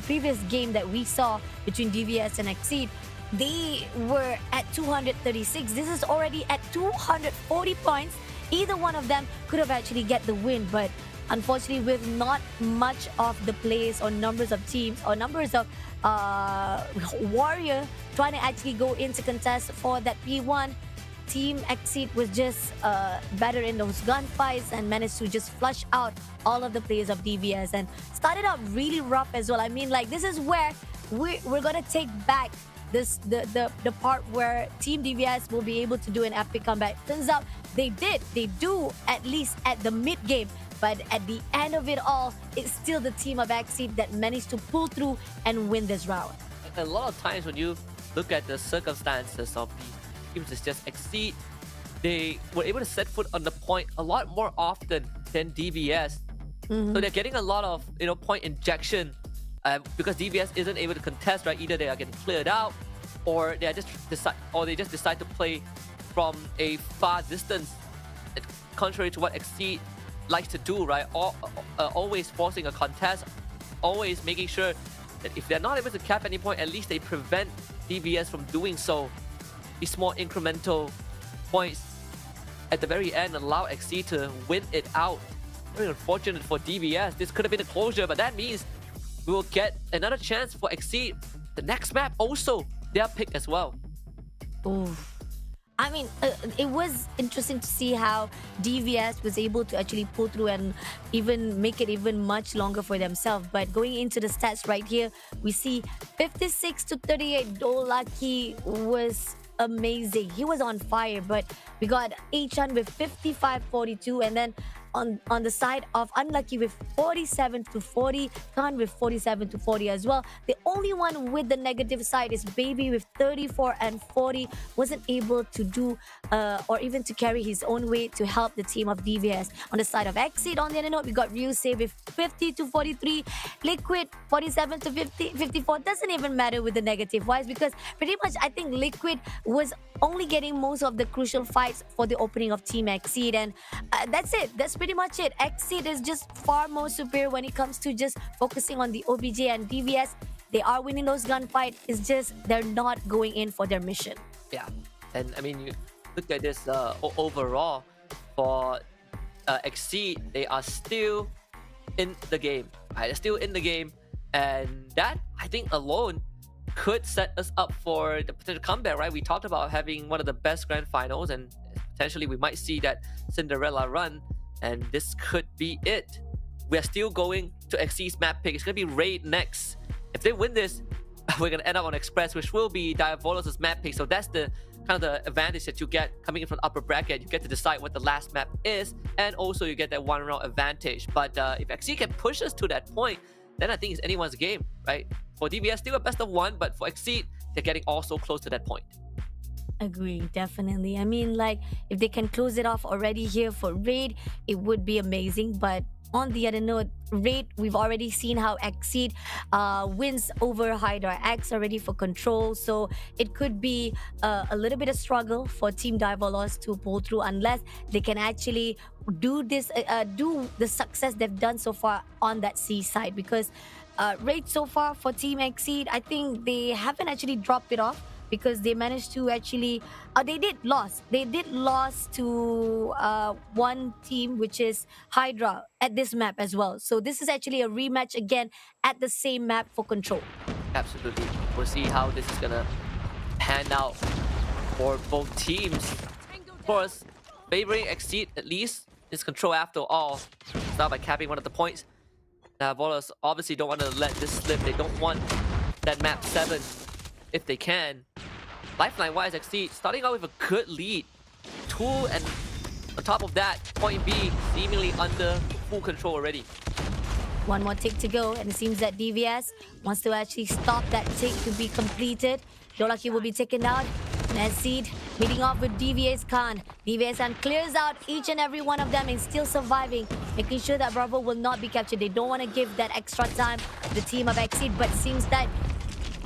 [SPEAKER 8] previous game that we saw between DVS and Exceed, they were at 236. This is already at 240 points. Either one of them could have actually get the win, but unfortunately with not much of the plays or numbers of teams or numbers of warrior trying to actually go into contest for that P1, Team Exceed was just better in those gunfights and managed to just flush out all of the players of DVS and started out really rough as well. I mean, like, this is where we're gonna take back the part where Team DVS will be able to do an epic comeback. Turns out they do, at least at the mid game, but at the end of it all, it's still the team of Exceed that managed to pull through and win this round.
[SPEAKER 7] A lot of times when you look at the circumstances of these teams, it's just Exceed. They were able to set foot on the point a lot more often than DVS. So they're getting a lot of point injection because DVS isn't able to contest, right? Either they are getting cleared out, or they just decide to play from a far distance, contrary to what Exceed likes to do, right? Always forcing a contest, always making sure that if they're not able to cap any point, at least they prevent DVS from doing so. These small incremental points at the very end allow Exceed to win it out. Very unfortunate for DVS. This could have been a closure, but that means we will get another chance for Exceed. The next map also their pick as well.
[SPEAKER 8] Ooh. I mean, it was interesting to see how DVS was able to actually pull through and even make it even much longer for themselves. But going into the stats right here, we see 56-38. Dolaki was amazing. He was on fire, but we got Achan with 55-42, and then on the side of Unlucky with 47-40, Khan with 47-40 as well. The only one with the negative side is Baby with 34-40. Wasn't able to do or even to carry his own weight to help the team of DVS. On the side of Exceed, on the other note, we got Ryusei with 50-43, Liquid 47-54. Doesn't even matter with the negative wise, because pretty much I think Liquid was only getting most of the crucial fights for the opening of Team Exceed, and that's it. That's pretty much it. Exceed is just far more superior when it comes to just focusing on the OBJ, and DVS, they are winning those gunfights. It's just they're not going in for their mission.
[SPEAKER 7] Yeah, and I mean, you look at this overall for Exceed, they are still in the game. Right? They're still in the game, and that I think alone could set us up for the potential comeback. Right? We talked about having one of the best grand finals, and potentially we might see that Cinderella run, and this could be it. We are still going to Exceed's map pick. It's gonna be Raid next. If they win this, we're gonna end up on Express, which will be Diavolos' map pick. So that's the kind of the advantage that you get coming in from the upper bracket. You get to decide what the last map is, and also you get that one round advantage. But if Exceed can push us to that point, then I think it's anyone's game, right? For DBS, still a best of one, but for Exceed, they're getting also close to that point.
[SPEAKER 8] Agree, definitely. I mean, like, if they can close it off already here for Raid, it would be amazing. But on the other note, Raid, we've already seen how Exceed wins over Hydra X already for control. So it could be a little bit of struggle for Team Diavolos to pull through unless they can actually do this, do the success they've done so far on that C side. Because Raid so far for Team Exceed, I think they haven't actually dropped it off, because they managed to actually they did lose to one team, which is Hydra, at this map as well. So this is actually a rematch again at the same map for control.
[SPEAKER 7] Absolutely. We'll see how this is gonna pan out for both teams. Of course, favoring Exceed at least is control after all. Start by capping one of the points. Now Volos obviously don't want to let this slip. They don't want that map 7 if they can. Lifeline wise, Exceed starting out with a good lead. 2, and on top of that, point B seemingly under full control already.
[SPEAKER 8] One more tick to go, and it seems that DVS wants to actually stop that tick to be completed. Dolaki will be taken out. Exceed meeting off with DVS Khan. DVS Khan clears out each and every one of them and still surviving, making sure that Bravo will not be captured. They don't want to give that extra time to the team of Exceed, but seems that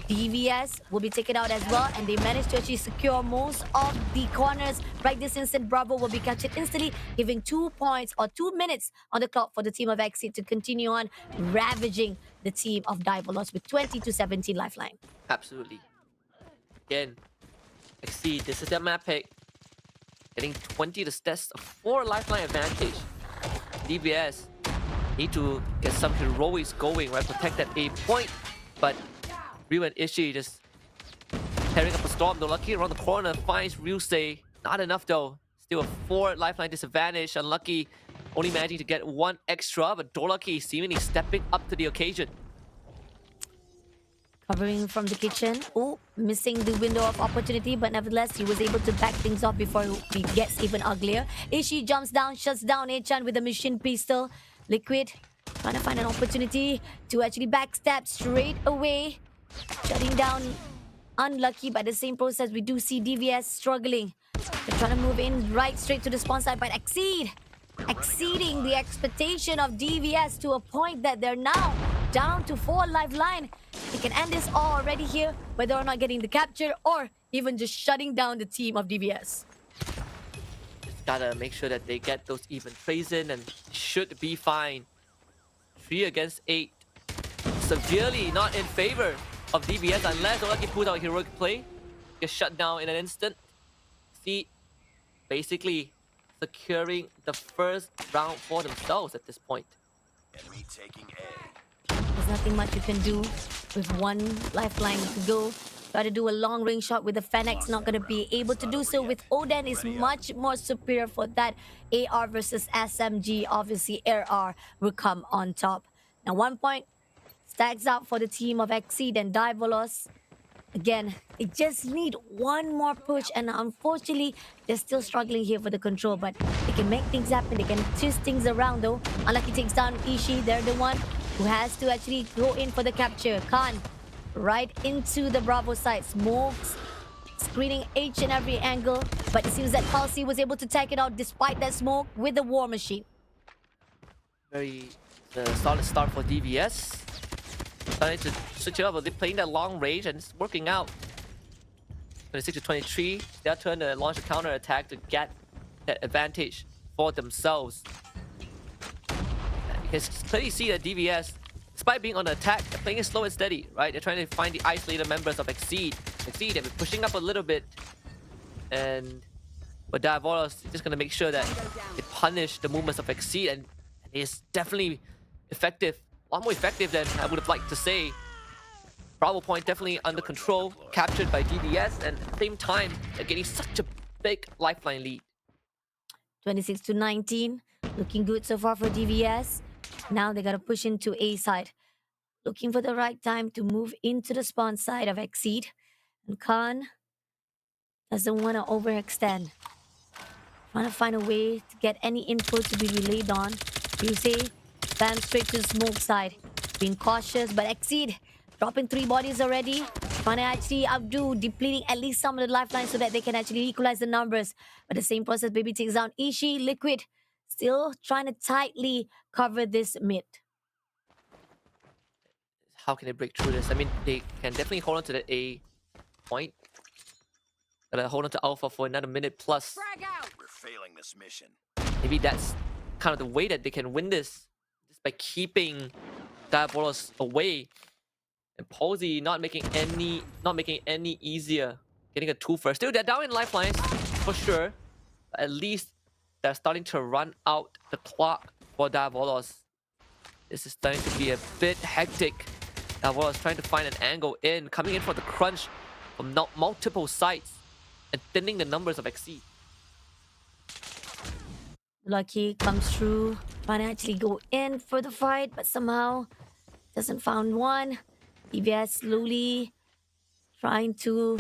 [SPEAKER 8] DVS will be taken out as well, and they managed to actually secure most of the corners. Right this instant, Bravo will be captured instantly, giving 2 points or 2 minutes on the clock for the team of Exceed to continue on ravaging the team of Diavolos with 20-17 lifeline.
[SPEAKER 7] Absolutely. Again, Exceed, this is their map pick. Getting 20 to test a 4 lifeline advantage. DBS need to get some heroics going, right? Protect that A point, but Ryu and Ishii just tearing up a storm. Dolaki around the corner finds Ryusei. Not enough though. Still a 4 lifeline disadvantage. Unlucky, only managing to get 1 extra, but Dolaki seemingly stepping up to the occasion.
[SPEAKER 8] Covering from the kitchen. Oh, missing the window of opportunity, but nevertheless, he was able to back things off before it gets even uglier. Ishii jumps down, shuts down A-chan with a machine pistol. Liquid trying to find an opportunity to actually backstab straight away. Shutting down Unlucky, by the same process, we do see DVS struggling. They're trying to move in right straight to the spawn side, but exceeding the expectation of DVS to a point that they're now down to 4 lifeline. They can end this all already here, whether or not getting the capture or even just shutting down the team of DVS.
[SPEAKER 7] Just gotta make sure that they get those even trades in and should be fine. 3 against 8. Severely not in favor of DBS unless Olaki pulls out heroic play. Gets shut down in an instant. See, basically securing the first round for themselves at this point.
[SPEAKER 4] Enemy taking A.
[SPEAKER 8] There's nothing much you can do with 1 lifeline to go. Try to do a long range shot with the Fennec, not going to be able to do so. With Oden is much more superior for that. AR versus SMG, obviously AR will come on top. Now 1 point stacks out for the team of Exceed and Diavolos. Again, they just need 1 more push, and unfortunately, they're still struggling here for the control, but they can make things happen. They can twist things around though. Unlucky takes down Ishii. They're the one who has to actually go in for the capture. Khan right into the Bravo side. Smokes screening each and every angle, but it seems that Palsy was able to take it out despite that smoke with the War Machine.
[SPEAKER 7] Very solid start for DVS. Starting to switch it up, but they're playing that long range and it's working out. 26-23, their turn to launch a counter attack to get that advantage for themselves. And you can clearly see that DVS, despite being on the attack, they're playing it slow and steady, right? They're trying to find the isolated members of Exceed. Exceed, they've been pushing up a little bit, and but Diavolos is just gonna make sure that they punish the movements of Exceed, and it's definitely effective. A lot more effective than I would have liked to say. Bravo point definitely under control, captured by DBS, and at the same time, they're getting such a big lifeline lead.
[SPEAKER 8] 26-19. Looking good so far for DVS. Now they gotta push into A side. Looking for the right time to move into the spawn side of Exceed. And Khan doesn't want to overextend. Trying to find a way to get any info to be relayed on. You say, bam, straight to the smoke side. Being cautious, but Exceed dropping 3 bodies already. Trying to actually outdo, depleting at least some of the lifelines so that they can actually equalize the numbers. But the same process, Baby takes down Ishii. Liquid still trying to tightly cover this mid.
[SPEAKER 7] How can they break through this? I mean, they can definitely hold on to the A point. Gotta hold on to Alpha for another minute plus.
[SPEAKER 4] We're failing this mission.
[SPEAKER 7] Maybe that's kind of the way that they can win this, just by keeping Diabolos away. And Posey not making any easier. Getting a 2 first. Still, they're down in lifelines for sure. But at least they're starting to run out the clock for Diabolos. This is starting to be a bit hectic. Diabolos trying to find an angle in, coming in for the crunch from multiple sides and thinning the numbers of Exceed.
[SPEAKER 8] Lucky comes through, trying to actually go in for the fight, but somehow doesn't found one. DVS slowly trying to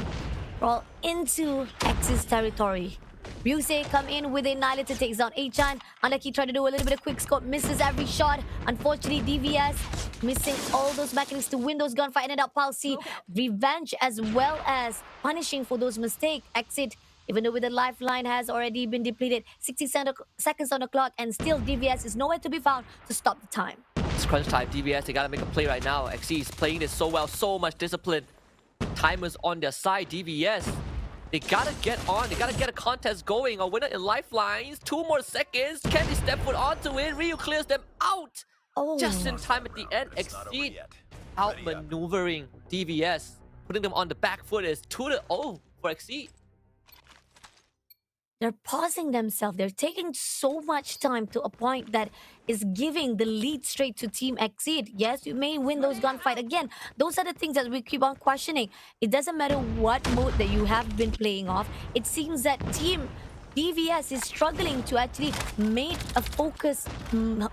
[SPEAKER 8] crawl into X's territory. Ryusei come in with a Annihilator, takes down Achan. Unlucky tried to do a little bit of quick scope, misses every shot. Unfortunately, DVS missing all those mechanics to win those gunfight. Ended up Palsy revenge as well as punishing for those mistakes. Exit, even though with the lifeline has already been depleted. 60 seconds on the clock, and still DVS is nowhere to be found to stop the time.
[SPEAKER 7] It's crunch time. DBS, they gotta make a play right now. XC is playing this so well, so much discipline. Timers on their side. DBS, they gotta get on. They gotta get a contest going. A winner in lifelines. 2 more seconds. Can they step foot onto it? Ryu clears them out.
[SPEAKER 8] Oh,
[SPEAKER 7] Just in time at the end.
[SPEAKER 4] It's not over
[SPEAKER 7] Exceed
[SPEAKER 4] yet.
[SPEAKER 7] outmaneuvering DBS. Putting them on the back foot is 2-0 for Exceed.
[SPEAKER 8] they're pausing themselves. They're taking so much time to a point that is giving the lead straight to Team Exceed. Yes, you may win those gunfight again. Those are the things that we keep on questioning. It doesn't matter what mode that you have been playing off. It seems that Team DVS is struggling to actually make a focus,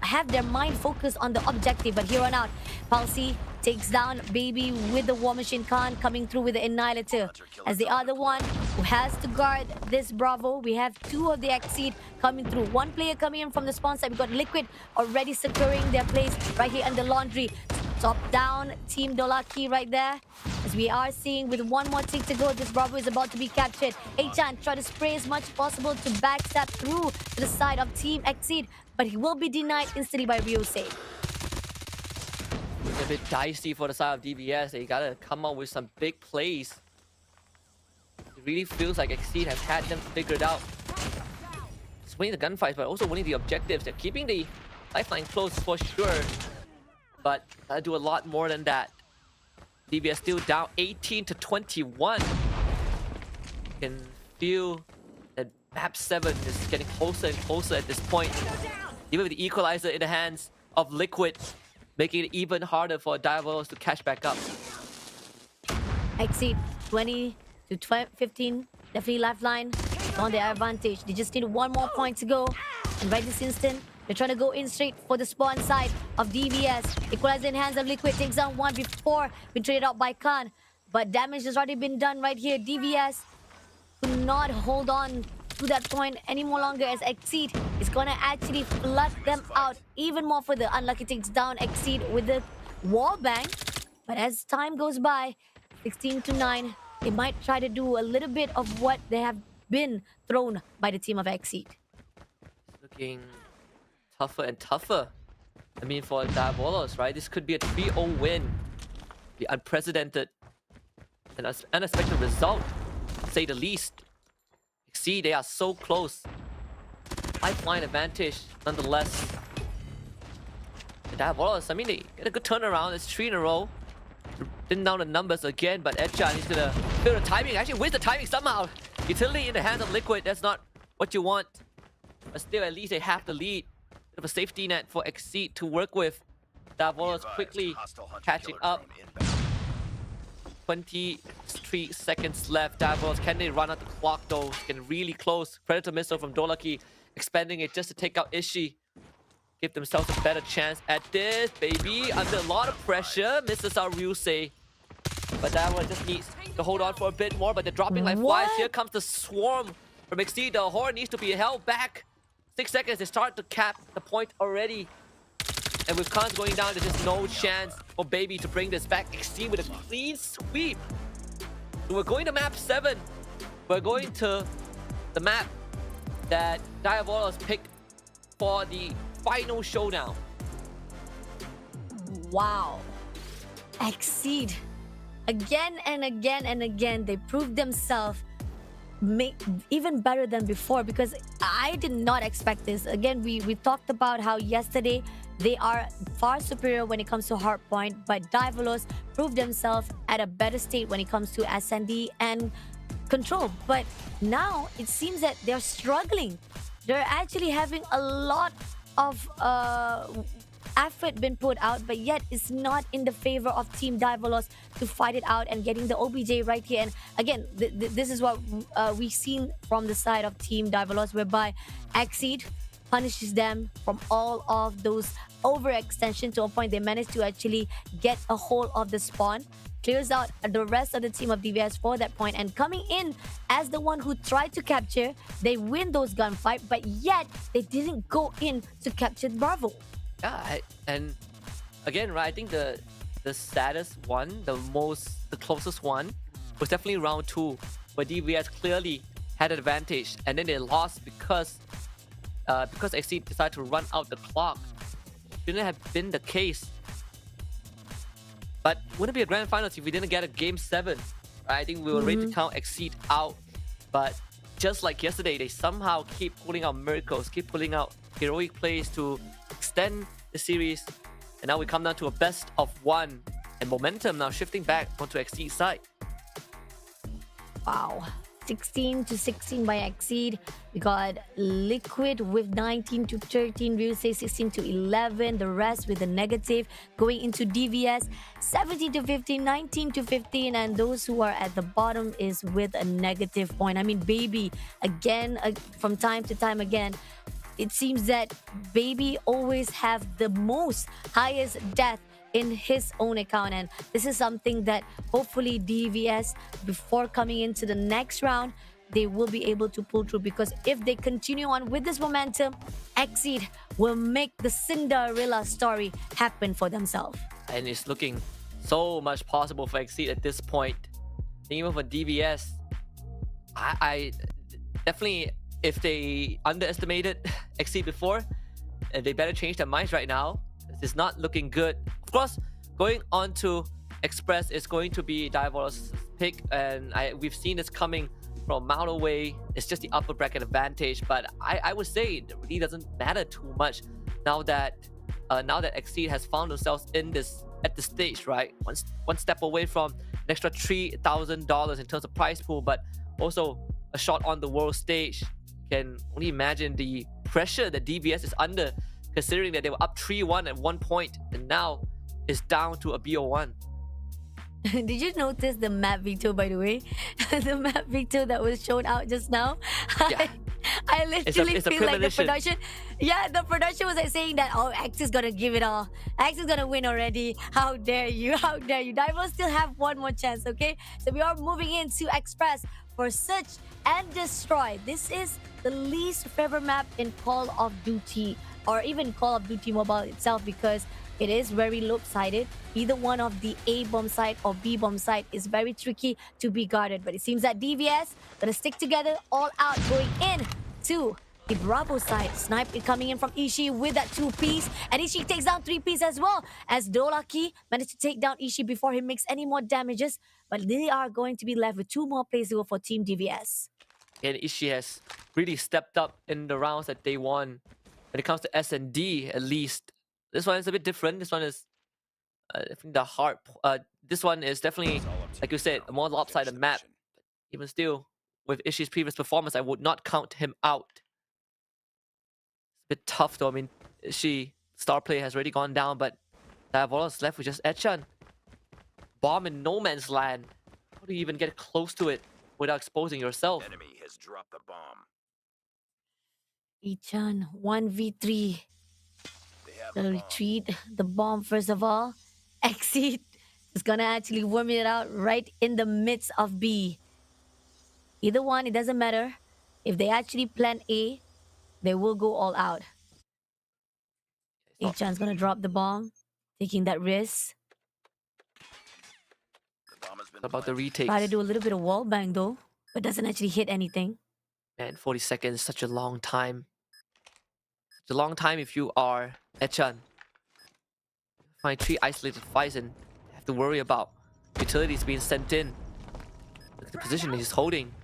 [SPEAKER 8] have their mind focused on the objective. But here on out, Palsy takes down Baby with the War Machine. Khan coming through with the Annihilator as the other one who has to guard this Bravo. We have 2 of the Exceed coming through. 1 player coming in from the spawn side. We got Liquid already securing their place right here under Laundry. Top down Team Dolaki right there. As we are seeing with 1 more tick to go, this Bravo is about to be captured. Achan try to spray as much as possible to backstab through to the side of Team Exceed, but he will be denied instantly by Ryusei.
[SPEAKER 7] It's a bit dicey for the side of DBS. They gotta come up with some big plays. It really feels like Exceed has had them figured out. It's winning the gunfights, but also winning the objectives. They're keeping the lifeline close for sure, but gotta do a lot more than that. DBS still down 18-21. You can feel that map 7 is getting closer and closer at this point. Even with the equalizer in the hands of Liquid, making it even harder for Diabolos to catch back up.
[SPEAKER 8] Exceed 20-15, definitely lifeline on their advantage. They just need 1 more point to go, and right this instant they're trying to go in straight for the spawn side of DVS. Equalizer in hands of Liquid, takes down 1 before being traded out by Khan, but damage has already been done right here. DVS could not hold on to that point any more longer, as Exceed is gonna actually flood them out even more for the unlucky. Takes down Exceed with the wall bang, but as time goes by, 16-9, they might try to do a little bit of what they have been thrown by the team of Exceed.
[SPEAKER 7] Looking tougher and tougher. I mean, for Diabolos, right? This could be a 3-0 win. The unprecedented and unexpected result, to say the least. See, they are so close. Lifeline advantage, nonetheless. The Diabolos, I mean, they get a good turnaround. It's 3 in a row. Didn't down the numbers again, but Edchan, he's gonna feel the timing. Actually wins the timing somehow. Utility in the hands of Liquid, that's not what you want. but still at least they have the lead. Bit of a safety net for Exceed to work with. Davolos quickly catching up. 23 seconds left. Davolos, can they run out the clock though? Can really close. Predator missile from Dolaki, expanding it just to take out Ishi. Give themselves a better chance at this, baby. Under a lot of pressure, misses out Ryusei. But Davolos just needs to hold on for a bit more, but they're dropping like flies. Here comes the swarm from Exceed. The horn needs to be held back. 6 seconds, they start to cap the point already. And with Khan's going down, there's just no chance for Baby to bring this back. Exceed with a clean sweep. So we're going to map 7. We're going to the map that Diavolos picked for the final showdown.
[SPEAKER 8] Wow. Exceed. Again and again and again, they proved themselves even better than before, because I did not expect this. Again, we talked about how yesterday they are far superior when it comes to Hardpoint, but Diavolos proved themselves at a better state when it comes to SND and control. But now it seems that they're struggling. They're actually having a lot of effort been put out, but yet it's not in the favor of Team Diavolos to fight it out and getting the OBJ right here. And again, this is what we've seen from the side of Team Diavolos, whereby Exceed punishes them from all of those overextension to a point they managed to actually get a hold of the spawn, clears out the rest of the team of DVS for that point, and coming in as the one who tried to capture, they win those gunfight, but yet they didn't go in to capture Bravo.
[SPEAKER 7] Yeah, and again, right, I think the saddest one, the closest one, was definitely round 2, where DVS clearly had an advantage, and then they lost because Exceed decided to run out the clock. Shouldn't have been the case. But wouldn't it be a grand finals if we didn't get a game 7? Right? I think we were ready to count Exceed out, but just like yesterday, they somehow keep pulling out miracles, keep pulling out heroic plays to extend the series, and now we come down to a best of 1, and momentum now shifting back onto Exceed's side.
[SPEAKER 8] Wow. 16-16 by Exceed. We got Liquid with 19-13, Ryusei 16-11, the rest with a negative. Going into DVS 17-15, 19-15, and those who are at the bottom is with a negative point. I mean, Baby, again, from time to time again, it seems that Baby always have the most highest death in his own account, and this is something that hopefully DVS, before coming into the next round, they will be able to pull through, because if they continue on with this momentum, Exceed will make the Cinderella story happen for themselves.
[SPEAKER 7] And it's looking so much possible for Exceed at this point. Even for DVS, I definitely, if they underestimated Exceed before, they better change their minds right now. It's not looking good. Of course, going on to Express is going to be Diavolos' pick, and we've seen this coming from a mile away. It's just the upper bracket advantage, but I would say it really doesn't matter too much now that Exceed has found themselves at the stage, right? One step away from an extra $3,000 in terms of prize pool, but also a shot on the world stage. Can only imagine the pressure that DVS is under, considering that they were up 3-1 at one point, and now it's down to a BO1.
[SPEAKER 8] Did you notice the map veto, by the way? The map veto that was shown out just now?
[SPEAKER 7] Yeah.
[SPEAKER 8] I literally
[SPEAKER 7] it's a
[SPEAKER 8] feel like the
[SPEAKER 7] premonition.
[SPEAKER 8] production... Yeah, the production was like saying that, oh, X is gonna give it all. X is gonna win already. How dare you? How dare you? Divo still have one more chance, okay? So we are moving into Express for Search and Destroy. This is the least favorite map in Call of Duty, or even Call of Duty Mobile itself, because it is very lopsided. Either one of the A bomb site or B bomb site is very tricky to be guarded. But it seems that DVS gonna stick together all out, going in to the Bravo side. Snipe is coming in from Ishii with that 2-piece, and Ishii takes down 3-piece as well, as Dolaki managed to take down Ishii before he makes any more damages. But they are going to be left with 2 more plays to go for Team DVS.
[SPEAKER 7] And Ishii has really stepped up in the rounds that they won. When it comes to S&D, at least, this one is a bit different. This one is the hard. This one is definitely, like you said, a more lopsided map. Even still, with Ishii's previous performance, I would not count him out. bit tough though. I mean, star player has already gone down, but Diavolos left with just Echan. Bomb in no man's land. How do you even get close to it without exposing yourself?
[SPEAKER 4] Enemy has dropped the bomb.
[SPEAKER 8] Echan, 1v3.
[SPEAKER 4] They have
[SPEAKER 8] Gonna
[SPEAKER 4] a bomb.
[SPEAKER 8] retreat the bomb first of all. Exit is gonna actually worm it out right in the midst of B. Either one, it doesn't matter. If they actually plan A, they will go all out. Echan's gonna drop the bomb, taking that risk.
[SPEAKER 4] The bomb has been
[SPEAKER 7] What about the
[SPEAKER 4] planted.
[SPEAKER 7] retakes?
[SPEAKER 8] Try to do a little bit of wall bang though, but doesn't actually hit anything.
[SPEAKER 7] Man, 40 seconds, such a long time. Such a long time if you are Echan. Find 3 isolated fights and have to worry about utilities being sent in. Look at the position he's holding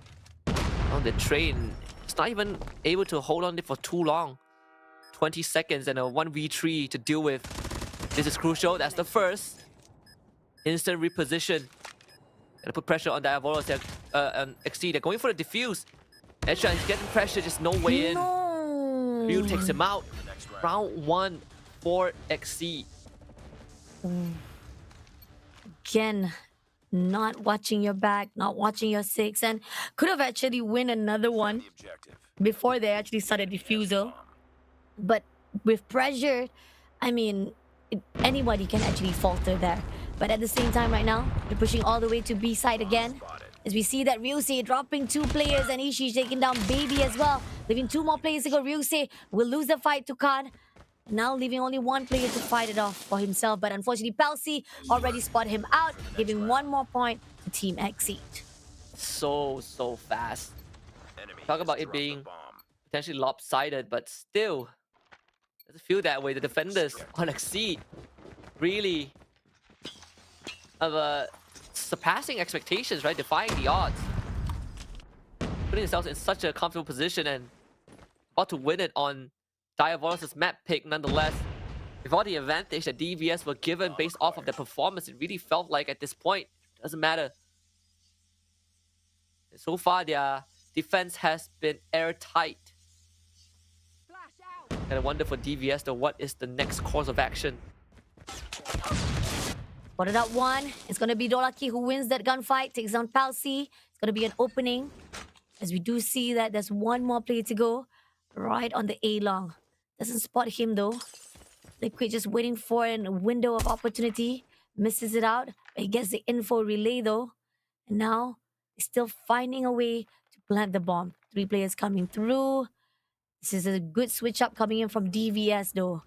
[SPEAKER 7] on the train. He's not even able to hold on it for too long. 20 seconds and a 1v3 to deal with. This is crucial. That's the first. Instant reposition. Gotta put pressure on Diavolos and Exceed. They're going for the defuse. Echan is getting pressure, just no way in.
[SPEAKER 8] No.
[SPEAKER 7] Ryu takes him out. Round 1 for Exceed.
[SPEAKER 8] Again, not watching your back, not watching your six, and could have actually win another one
[SPEAKER 4] The objective.
[SPEAKER 8] before they actually started diffusal. But with pressure, I mean, anybody can actually falter there. But at the same time, right now, they're pushing all the way to B side again. As we see that Ryusei dropping 2 players and Ishii taking down Baby as well. Leaving 2 more players to go. Ryusei will lose the fight to Khan. Now leaving only 1 player to fight it off for himself. But unfortunately, Palsy already spotted him out, giving 1 more point to Team Exceed.
[SPEAKER 7] So fast.
[SPEAKER 4] Enemy
[SPEAKER 7] Talk
[SPEAKER 4] has
[SPEAKER 7] about it
[SPEAKER 4] dropped the
[SPEAKER 7] being
[SPEAKER 4] bomb.
[SPEAKER 7] potentially lopsided, but still doesn't feel that way. The defenders on Exceed really of surpassing expectations, right? Defying the odds, putting themselves in such a comfortable position and about to win it on Diavolos' map pick nonetheless. With all the advantage that DVS were given based off of their performance, it really felt like at this point, it doesn't matter. So far, their defense has been airtight. And I wonder for DVS though, what is the next course of action?
[SPEAKER 8] Spotted out 1. It's going to be Dolaki who wins that gunfight, takes down Palsy. It's going to be an opening. As we do see that there's 1 more play to go. Right on the A-long. Doesn't spot him though. Liquid just waiting for a window of opportunity. Misses it out. But he gets the info relay though. And now he's still finding a way to plant the bomb. 3 players coming through. This is a good switch up coming in from DVS though.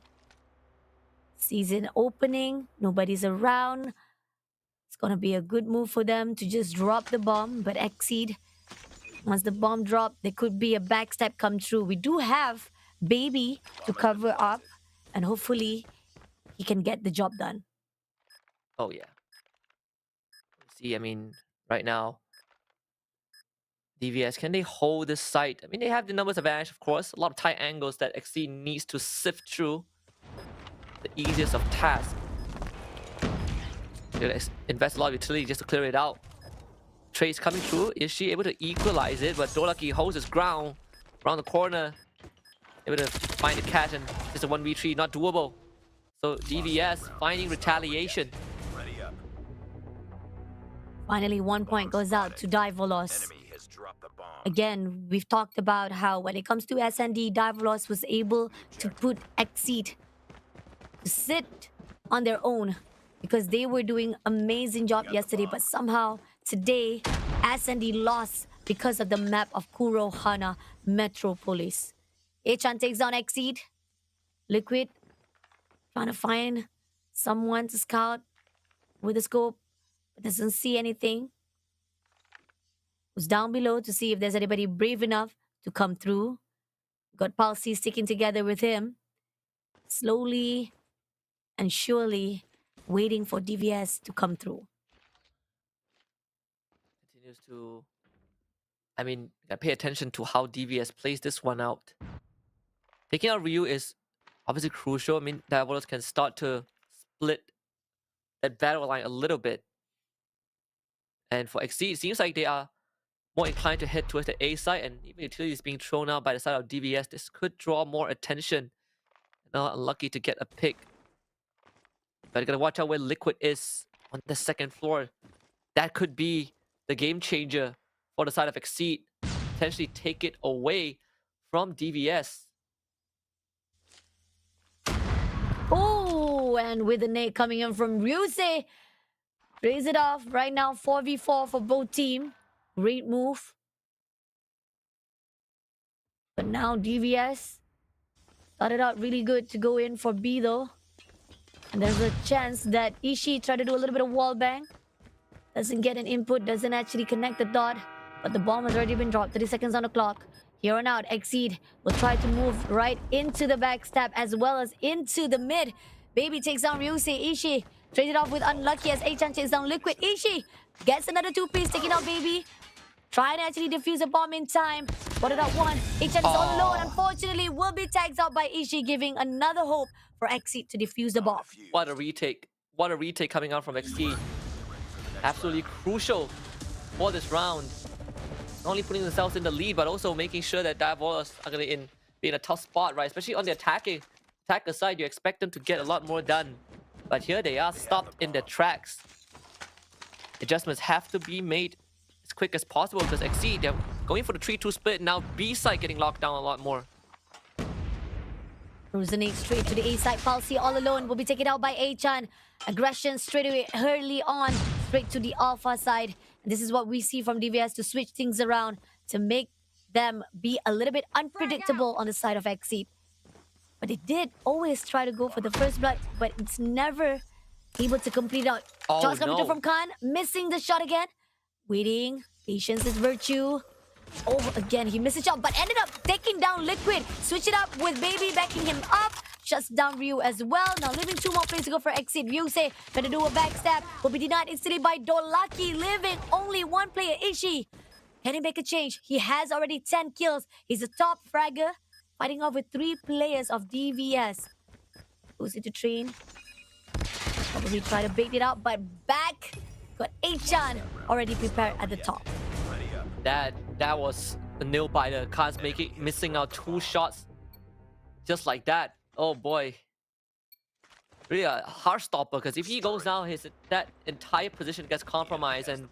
[SPEAKER 8] Season opening. Nobody's around. It's gonna be a good move for them to just drop the bomb. But Exceed, once the bomb dropped, there could be a backstab come through. We do have Baby to cover up. And hopefully, he can get the job done.
[SPEAKER 7] Oh yeah. See, I mean, right now, DVS, can they hold this site? I mean, they have the numbers advantage, of course. A lot of tight angles that Exceed needs to sift through. The easiest of tasks. They're gonna invest a lot of utility just to clear it out. Trace coming through. Is she able to equalize it? But Dolaki holds his ground around the corner. Able to find the catch, and just a 1v3, not doable. So DVS finding retaliation.
[SPEAKER 4] Ready up.
[SPEAKER 8] Finally, 1 point goes out to Diavolos.
[SPEAKER 4] Enemy has dropped the bomb.
[SPEAKER 8] Again, we've talked about how when it comes to SND, Diavolos was able to put Exceed to sit on their own because they were doing amazing job yesterday, but somehow today SND lost because of the map of Kurohana Metropolis. Echan takes down Exceed. Liquid trying to find someone to scout with a scope, but doesn't see anything. Was down below to see if there's anybody brave enough to come through. Got Palsy sticking together with him. Slowly and surely waiting for DVS to come through.
[SPEAKER 7] Continues to... I mean, gotta pay attention to how DVS plays this one out. Taking out Ryu is obviously crucial. I mean, Diavolos can start to split that battle line a little bit. And for Exceed, it seems like they are more inclined to head towards the A side, and even utilities being thrown out by the side of DVS. This could draw more attention. Now unlucky to get a pick. But you gotta watch out where Liquid is on the second floor. That could be the game changer for the side of Exceed. Potentially take it away from DVS.
[SPEAKER 8] Oh, and with the nade coming in from Ryuse. Raise it off right now. 4v4 for both team. Great move. But now DVS started out really good to go in for B though. And there's a chance that Ishii tried to do a little bit of wall bang. Doesn't get an input, doesn't actually connect the dot. But the bomb has already been dropped. 30 seconds on the clock. Here on out, Exceed will try to move right into the backstab as well as into the mid. Baby takes down Ryuse. Ishii trades it off with Unlucky as A-chan takes down Liquid. Ishii gets another 2-piece, taking out Baby. Trying to actually defuse a bomb in time. What about one? A-chan is all alone. Unfortunately, will be tagged out by Ishii, giving another hope for Exceed to defuse the bomb.
[SPEAKER 7] What a retake. What a retake coming out from Exceed. Absolutely crucial for this round. Not only putting themselves in the lead, but also making sure that Diabolos are going to be in a tough spot, right? Especially on the attacker side, you expect them to get a lot more done. But here they are stopped in their tracks. Adjustments have to be made as quick as possible because Exceed, they're going for the 3-2 split. Now B side getting locked down a lot more.
[SPEAKER 8] Cruising straight to the A side. Palsy all alone will be taken out by A-chan. Aggression straight away early on, straight to the Alpha side. This is what we see from DVS to switch things around to make them be a little bit unpredictable on the side of Exceed. But they did always try to go for the first blood, but it's never able to complete out.
[SPEAKER 7] Oh,
[SPEAKER 8] Shots coming through
[SPEAKER 7] no.
[SPEAKER 8] from Khan, missing the shot again. Waiting, patience is virtue. Oh, again, he missed a shot, but ended up taking down Liquid. Switch it up with Baby backing him up. Shuts down Ryu as well. Now leaving 2 more plays to go for Exceed. Ryuse trying to do a backstab. Will be denied instantly by Dolaki. Leaving only 1 player, Ishii. Can he make a change? He has already 10 kills. He's a top fragger. Fighting off with 3 players of DVS. Goes into train. Probably try to bait it out, but back. Got A-chan already prepared at the top.
[SPEAKER 7] That was a nail biter. Khan's missing out 2 shots. Just like that. Oh boy. Really a hard stopper because if he goes down, that entire position gets compromised and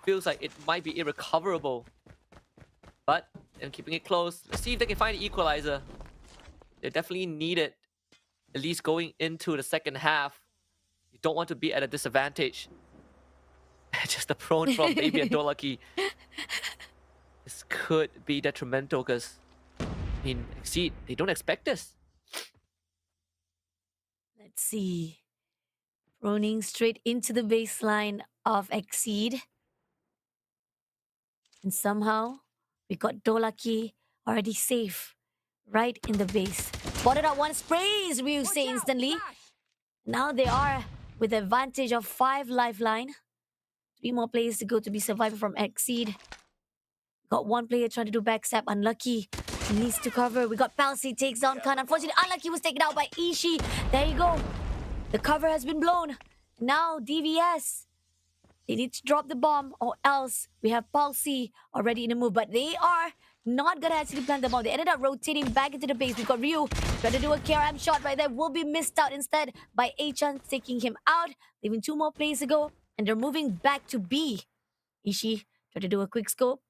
[SPEAKER 7] feels like it might be irrecoverable. But they're keeping it close. Let's see if they can find the equalizer. They definitely need it. At least going into the second half. You don't want to be at a disadvantage. Just a prone from Baby and Dolaki. This could be detrimental because, I mean, Exceed, they don't expect this.
[SPEAKER 8] Let's see. Proning straight into the baseline of Exceed. And somehow, we got Dolaki already safe. Right in the base. Spotted out 1, sprays Ryuse instantly. Now they are with the advantage of 5 lifeline. 3 more players to go to be surviving from Exceed. Got 1 player trying to do backstab. Unlucky. He needs to cover. We got Palsy takes down Khan. Unfortunately, Unlucky was taken out by Ishii. There you go. The cover has been blown. Now DVS. They need to drop the bomb or else we have Palsy already in the move. But they are not going to actually plant the bomb. They ended up rotating back into the base. We've got Ryu trying to do a KRM shot right there. Will be missed out instead by A-chan taking him out. Leaving 2 more plays to go. And they're moving back to B. Ishii try to do a quick scope.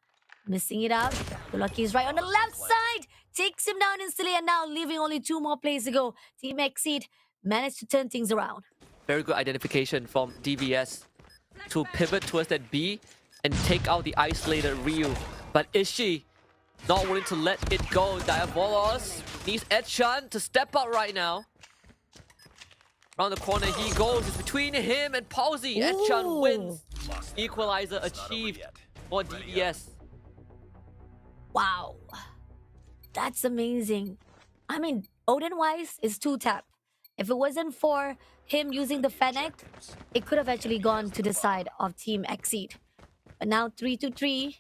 [SPEAKER 8] Missing it out. Dolaki is right on the left side. Takes him down instantly. And now leaving only 2 more plays to go. Team Exceed managed to turn things around.
[SPEAKER 7] Very good identification from DVS to pivot towards that B and take out the isolated Ryu. But Ishii not willing to let it go. Diabolos needs Etchan to step up right now. Around the corner he goes. It's between him and Palsy. Etchan wins. Equalizer achieved for DVS.
[SPEAKER 8] Wow. That's amazing. I mean, Odin-wise is 2-tap. If it wasn't for him using the Fennec, it could have actually gone to the side of Team Exceed. But now 3-3.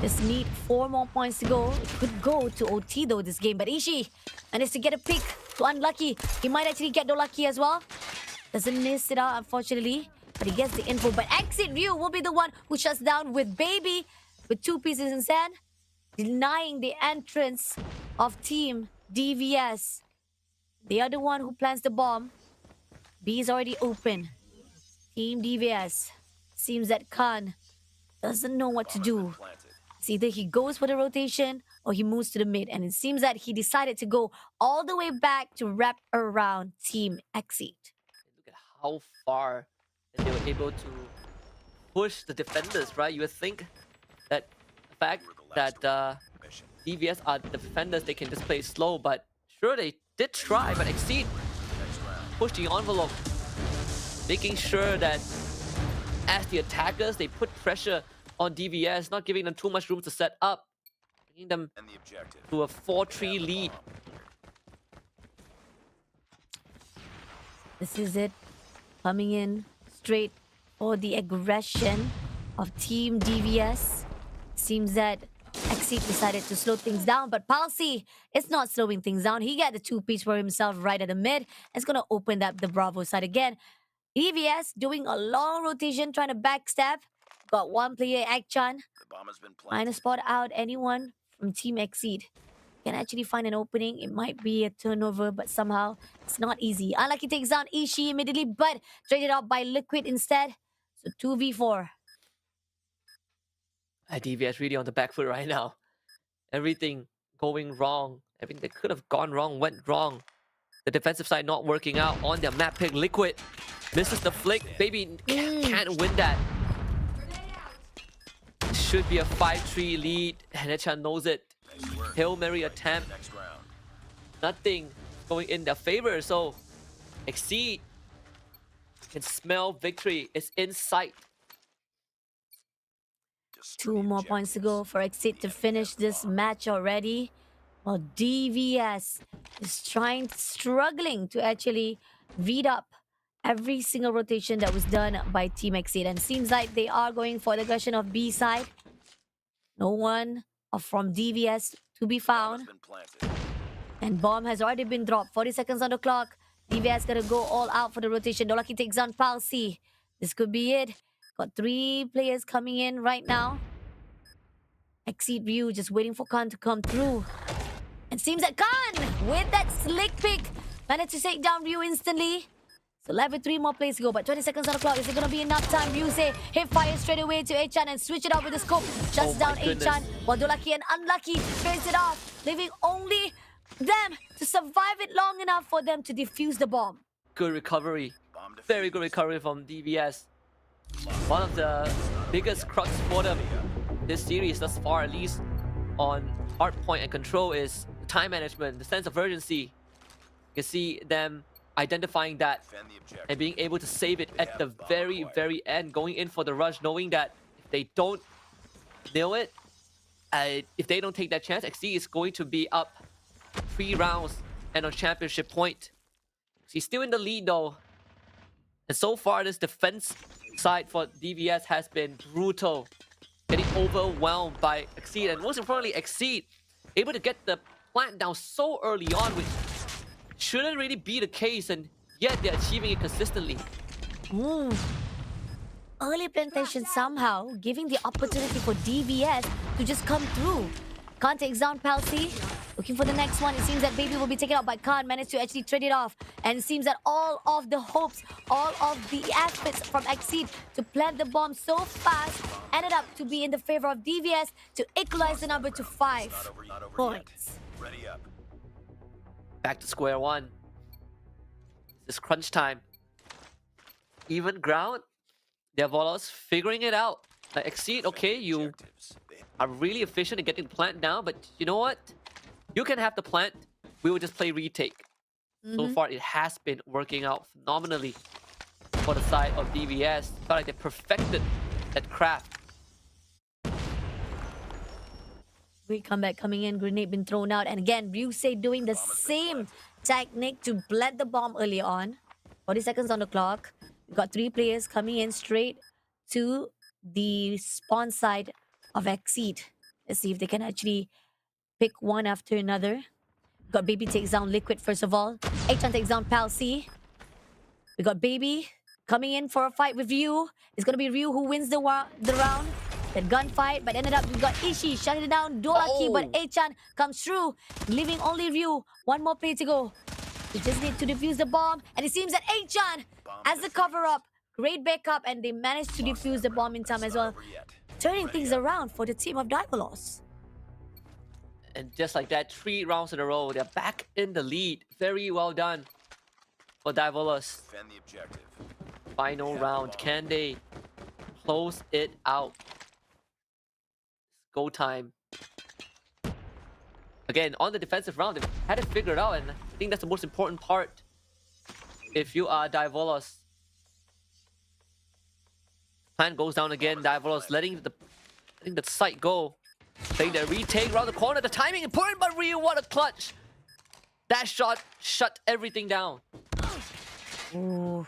[SPEAKER 8] Just need 4 more points to go. It could go to OT though this game. But Ishii managed to get a pick to Unlucky. He might actually get Dolaki as well. Doesn't miss it out, unfortunately. but he gets the info. But Exit Ryu will be the one who shuts down with Baby with 2 pieces instead, denying the entrance of Team DVS. They are the one who plants the bomb. B is already open. Team DVS. Seems that Khan doesn't know what to do. It's either he goes for the rotation or he moves to the mid. And it seems that he decided to go all the way back to wrap around Team Exit.
[SPEAKER 7] Look at how far that they were able to push the defenders, right? You would think that the fact that DVS are the defenders, they can just play slow, but sure, they did try, but Exceed pushed the envelope, making sure that as the attackers, they put pressure on DVS, not giving them too much room to set up, bringing them to a 4-3 lead.
[SPEAKER 8] This is it. Coming in straight for the aggression of Team DVS. Seems that Exceed decided to slow things down, but Palsy is not slowing things down. He got the 2-piece for himself right at the mid. It's going to open up the Bravo side again. DVS doing a long rotation, trying to backstab. Got one player, Akchan, trying to spot out anyone from Team Exceed. Can actually find an opening. It might be a turnover, but somehow it's not easy. Unlucky takes down Ishii immediately, but traded out by Liquid instead. So 2v4.
[SPEAKER 7] DVS really on the back foot right now. Everything going wrong. Everything that could have gone wrong went wrong. The defensive side not working out on their map pick. Liquid misses the flick. Baby can't win that. Should be a 5-3 lead. And Echan knows it. Hail Mary attempt. Nothing going in their favor. So Exceed can smell victory. It's in sight.
[SPEAKER 8] 2 more points to go for Exit to finish this match already. While DVS is struggling to actually read up every single rotation that was done by Team Exit. And seems like they are going for the aggression of B side. No one from DVS to be found. And bomb has already been dropped. 40 seconds on the clock. DVS gonna go all out for the rotation. Dolaki takes on Palsy. This could be it. Got 3 players coming in right now. Exceed Ryu just waiting for Khan to come through. And seems that Khan, with that slick pick, managed to take down Ryu instantly. So left with 3 more plays to go, but 20 seconds on the clock. Is it going to be enough time? Ryu say, hit fire straight away to Achan and switch it out with the scope. Shuts down Achan, while Dolaki and Unlucky trades it off, leaving only them to survive it long enough for them to defuse the bomb.
[SPEAKER 7] Good recovery. Very good recovery from DVS. One of the biggest crux for them this series thus far, at least on Hardpoint and Control, is the time management, the sense of urgency. You can see them identifying that and being able to save it at the very, very end, going in for the rush, knowing that if they don't nail it, if they don't take that chance, XC is going to be up 3 rounds and on championship point. He's still in the lead though. And so far, this defense side for DVS has been brutal. Getting overwhelmed by Exceed, and most importantly, Exceed able to get the plant down so early on, which shouldn't really be the case, and yet they're achieving it consistently.
[SPEAKER 8] Early plantation somehow giving the opportunity for DVS to just come through. Khan takes down Palsy. Looking for the next one. It seems that Baby will be taken out by Khan. Managed to actually trade it off. And it seems that all of the hopes, all of the efforts from Exceed to plant the bomb so fast ended up to be in the favor of DVS to equalize the number to 5 points.
[SPEAKER 7] Back to square one. This is crunch time. Even ground. Their Volos figuring it out. Exceed, okay, you are really efficient in getting the plant down, but you know what? You can have the plant. We will just play retake. So far, it has been working out phenomenally for the side of DVS. Felt like they perfected that craft.
[SPEAKER 8] Great comeback coming in. Grenade been thrown out. And again, Ryusei doing the same technique to plant the bomb early on. 40 seconds on the clock. We've got 3 players coming in straight to the spawn side of Exceed. Let's see if they can actually pick one after another. Got Baby takes down Liquid first of all. Achan takes down Palsy. We got Baby coming in for a fight with Ryu. It's gonna be Ryu who wins the round. That gunfight, but ended up we got Ishii shutting it down. Dolaki, but A-chan comes through, leaving only Ryu. One more play to go. We just need to defuse the bomb, and it seems that A-chan as the cover-up, great backup, and they managed to defuse the bomb in time as well, turning things around for the team of Divalos.
[SPEAKER 7] And just like that, 3 rounds in a row, they're back in the lead. Very well done for Divalos.
[SPEAKER 4] Defend the objective.
[SPEAKER 7] Final round. Can they close it out? Go time. Again, on the defensive round, they had it figured out, and I think that's the most important part. If you are Divalos, plan goes down again. Divalos letting the sight go. Playing the retake around the corner. The timing important, but Ryu, what a clutch! That shot shut everything down.
[SPEAKER 8] Ooh,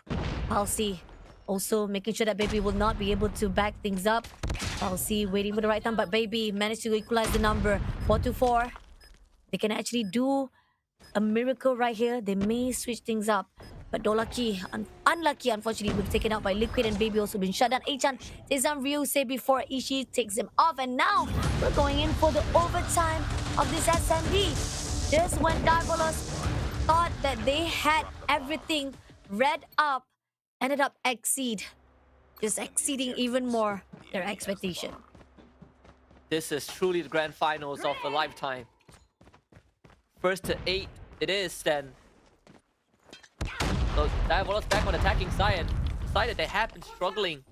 [SPEAKER 8] Palsy also making sure that Baby will not be able to back things up. Palsy waiting for the right time, but Baby managed to equalize the number 4-4. They can actually do a miracle right here. They may switch things up, but Dolaki, unlucky, unfortunately, will be taken out by Liquid, and Baby also been shut down. A-chan takes down Ryu say before Ishii takes him off, and now we're going in for the overtime of this SMD. Just when Divalos thought that they had everything read up, ended up just exceeding even more their expectation.
[SPEAKER 7] This is truly the grand finals of a lifetime. First to 8 it is then. So Divalos back on attacking side, and decided they have been struggling.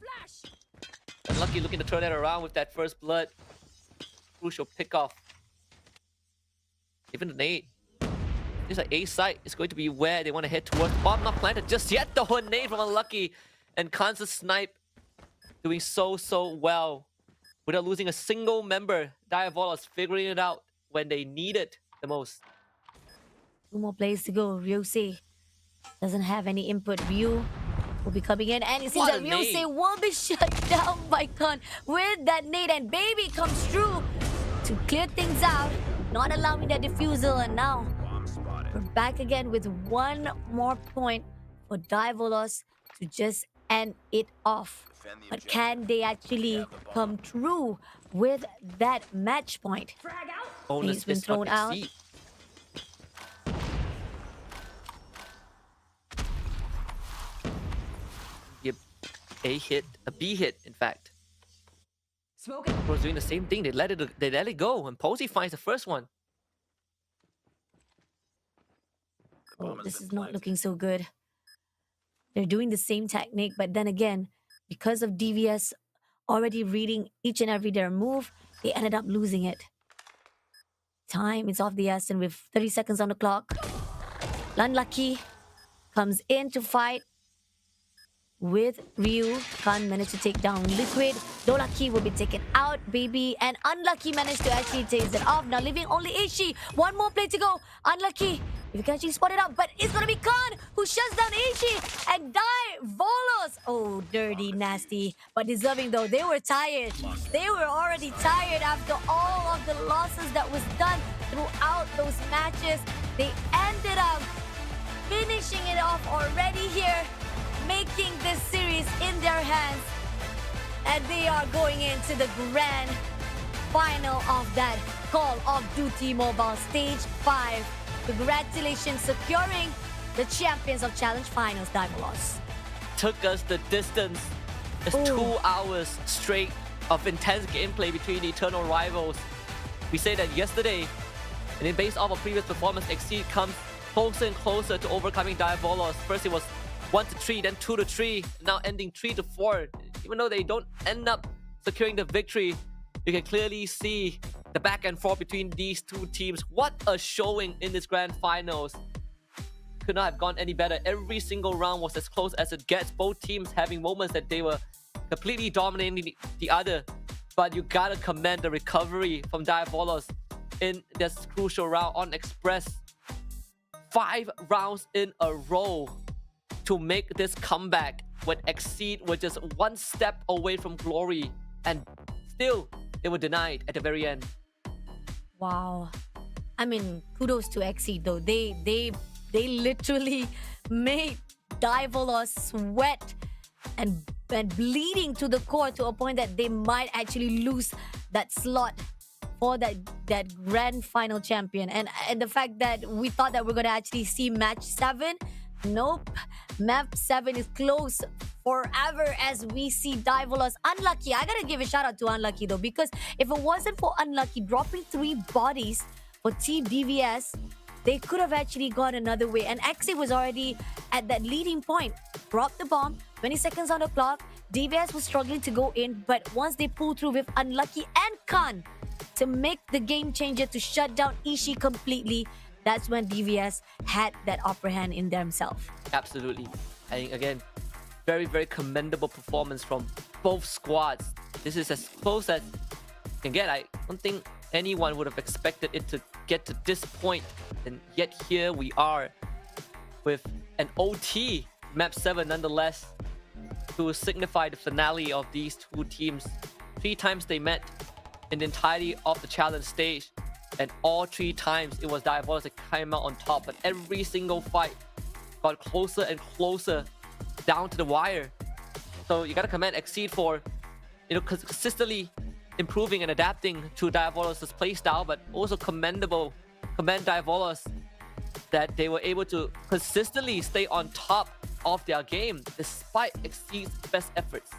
[SPEAKER 7] Unlucky looking to turn that around with that first blood. Crucial pickoff. Even the nade. It's like A side is going to be where they want to head towards. Bomb not planted just yet though. A nade from Unlucky, and Kansas Snipe doing so well without losing a single member. Divalos figuring it out when they need it the most.
[SPEAKER 8] 2 more plays to go. Ryusei doesn't have any input. Ryu will be coming in, and it seems
[SPEAKER 7] What
[SPEAKER 8] that
[SPEAKER 7] a nade.
[SPEAKER 8] Ryusei will be shut down by Khan with that nade, and Baby comes through to clear things out, not allowing that defusal, and now
[SPEAKER 4] Bomb spotted.
[SPEAKER 8] we're back again with 1 more point for Divalos to just end it off.
[SPEAKER 4] Defend the
[SPEAKER 8] But
[SPEAKER 4] objective.
[SPEAKER 8] can they actually come through with that match point?
[SPEAKER 7] Bonus
[SPEAKER 8] He's been
[SPEAKER 7] is on
[SPEAKER 8] thrown out.
[SPEAKER 7] Exceed. Yep. A hit, a B hit, in fact. Was doing the same thing. They let it go, and Posey finds the first one.
[SPEAKER 4] The bomb
[SPEAKER 8] Oh,
[SPEAKER 4] has
[SPEAKER 8] this
[SPEAKER 4] been
[SPEAKER 8] is not
[SPEAKER 4] planted.
[SPEAKER 8] looking so good. They're doing the same technique, but then again, because of DVS already reading each and every their move, they ended up losing it. Time is off the essence with 30 seconds on the clock. Unlucky comes in to fight with Ryu. Khan managed to take down Liquid. Dolaki will be taken out, Baby, and Unlucky managed to actually take it off. Now leaving only Ishii. 1 more play to go. Unlucky, if you can actually spot it out, but it's gonna be Khan who shuts down Ishii, and Divalos. Oh, dirty, nasty, but deserving though. They were tired. They were already tired after all of the losses that was done throughout those matches. They ended up finishing it off already here, making this series in their hands, and they are going into the grand final of that Call of Duty Mobile Stage 5. Congratulations, securing the champions of Challenge Finals, Divalos.
[SPEAKER 7] Took us the distance. It's
[SPEAKER 8] Ooh.
[SPEAKER 7] 2 hours straight of intense gameplay between the eternal rivals. We say that yesterday, and then based off of previous performance, Exceed comes closer and closer to overcoming Divalos. First it was 1-3, then 2-3, now ending 3-4. Even though they don't end up securing the victory, you can clearly see the back and forth between these 2 teams. What a showing in this grand finals. Could not have gone any better. Every single round was as close as it gets. Both teams having moments that they were completely dominating the other. But you gotta commend the recovery from Divalos in this crucial round on Express. 5 rounds in a row to make this comeback when Exceed were just 1 step away from glory, and still they were denied at the very end.
[SPEAKER 8] Wow. I mean, kudos to Exceed though. They literally made Divalos sweat and bleeding to the core to a point that they might actually lose that slot for that grand final champion. And the fact that we thought that we're gonna actually see match 7, nope. Map 7 is close forever as we see Divolos. Unlucky. I gotta give a shout out to Unlucky though, because if it wasn't for Unlucky dropping 3 bodies for Team DVS, they could have actually gone another way. And Exit was already at that leading point. Dropped the bomb, 20 seconds on the clock. DVS was struggling to go in, but once they pulled through with Unlucky and Khan to make the game changer to shut down Ishii completely, that's when DVS had that upper hand in themselves.
[SPEAKER 7] Absolutely. I think, again, very, very commendable performance from both squads. This is as close as you can get. I don't think anyone would have expected it to get to this point. And yet here we are with an OT Map 7 nonetheless to signify the finale of these two teams. 3 times they met in the entirety of the challenge stage, and all 3 times it was Diavolos that came out on top, but every single fight got closer and closer down to the wire. So you gotta commend Exceed for consistently improving and adapting to Diavolos' playstyle, but also commend Diavolos that they were able to consistently stay on top of their game despite Exceed's best efforts.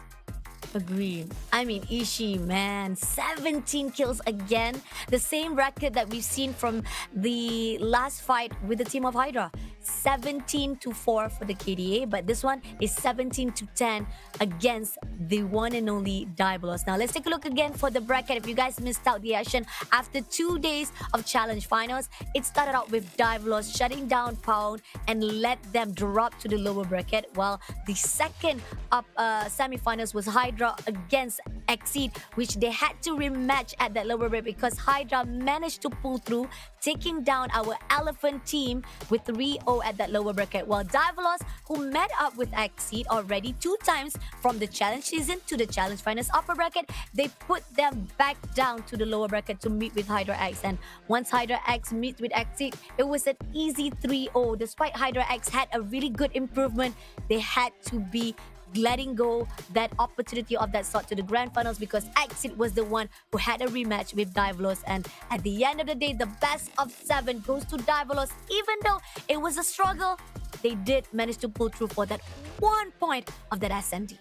[SPEAKER 8] Agreed. I mean, Ishii, man, 17 kills again. The same record that we've seen from the last fight with the team of Hydra. 17-4 for the KDA, but this one is 17-10 against the one and only Diabolos. Now, let's take a look again for the bracket. If you guys missed out the action, after 2 days of challenge finals, it started out with Diabolos shutting down Pound and let them drop to the lower bracket, while the second up semi-finals was Hydra against Exceed, which they had to rematch at that lower bracket because Hydra managed to pull through, taking down our Elephant team with 3-0 at that lower bracket, while Diavolos, who met up with Exceed already 2 times from the challenge season to the challenge finals upper bracket, they put them back down to the lower bracket to meet with Hydra X. And once Hydra X meet with Exceed, it was an easy 3-0. Despite Hydra X had a really good improvement, they had to be letting go that opportunity of that slot to the grand finals because Exit was the one who had a rematch with Diavolos. And at the end of the day, the best of 7 goes to Diavolos. Even though it was a struggle, they did manage to pull through for that 1 point of that SMD.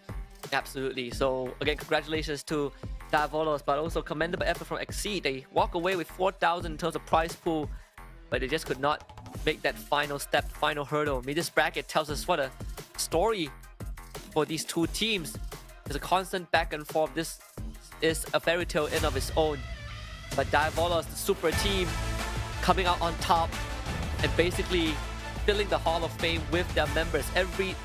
[SPEAKER 7] Absolutely. So again, congratulations to Diavolos, but also commendable effort from Exceed. They walk away with 4,000 in terms of prize pool, but they just could not make that final step, final hurdle. I mean, this bracket tells us what a story for these two teams. There's a constant back and forth. This is a fairy tale in of its own. But Diavolos, the super team, coming out on top and basically filling the Hall of Fame with their members. Every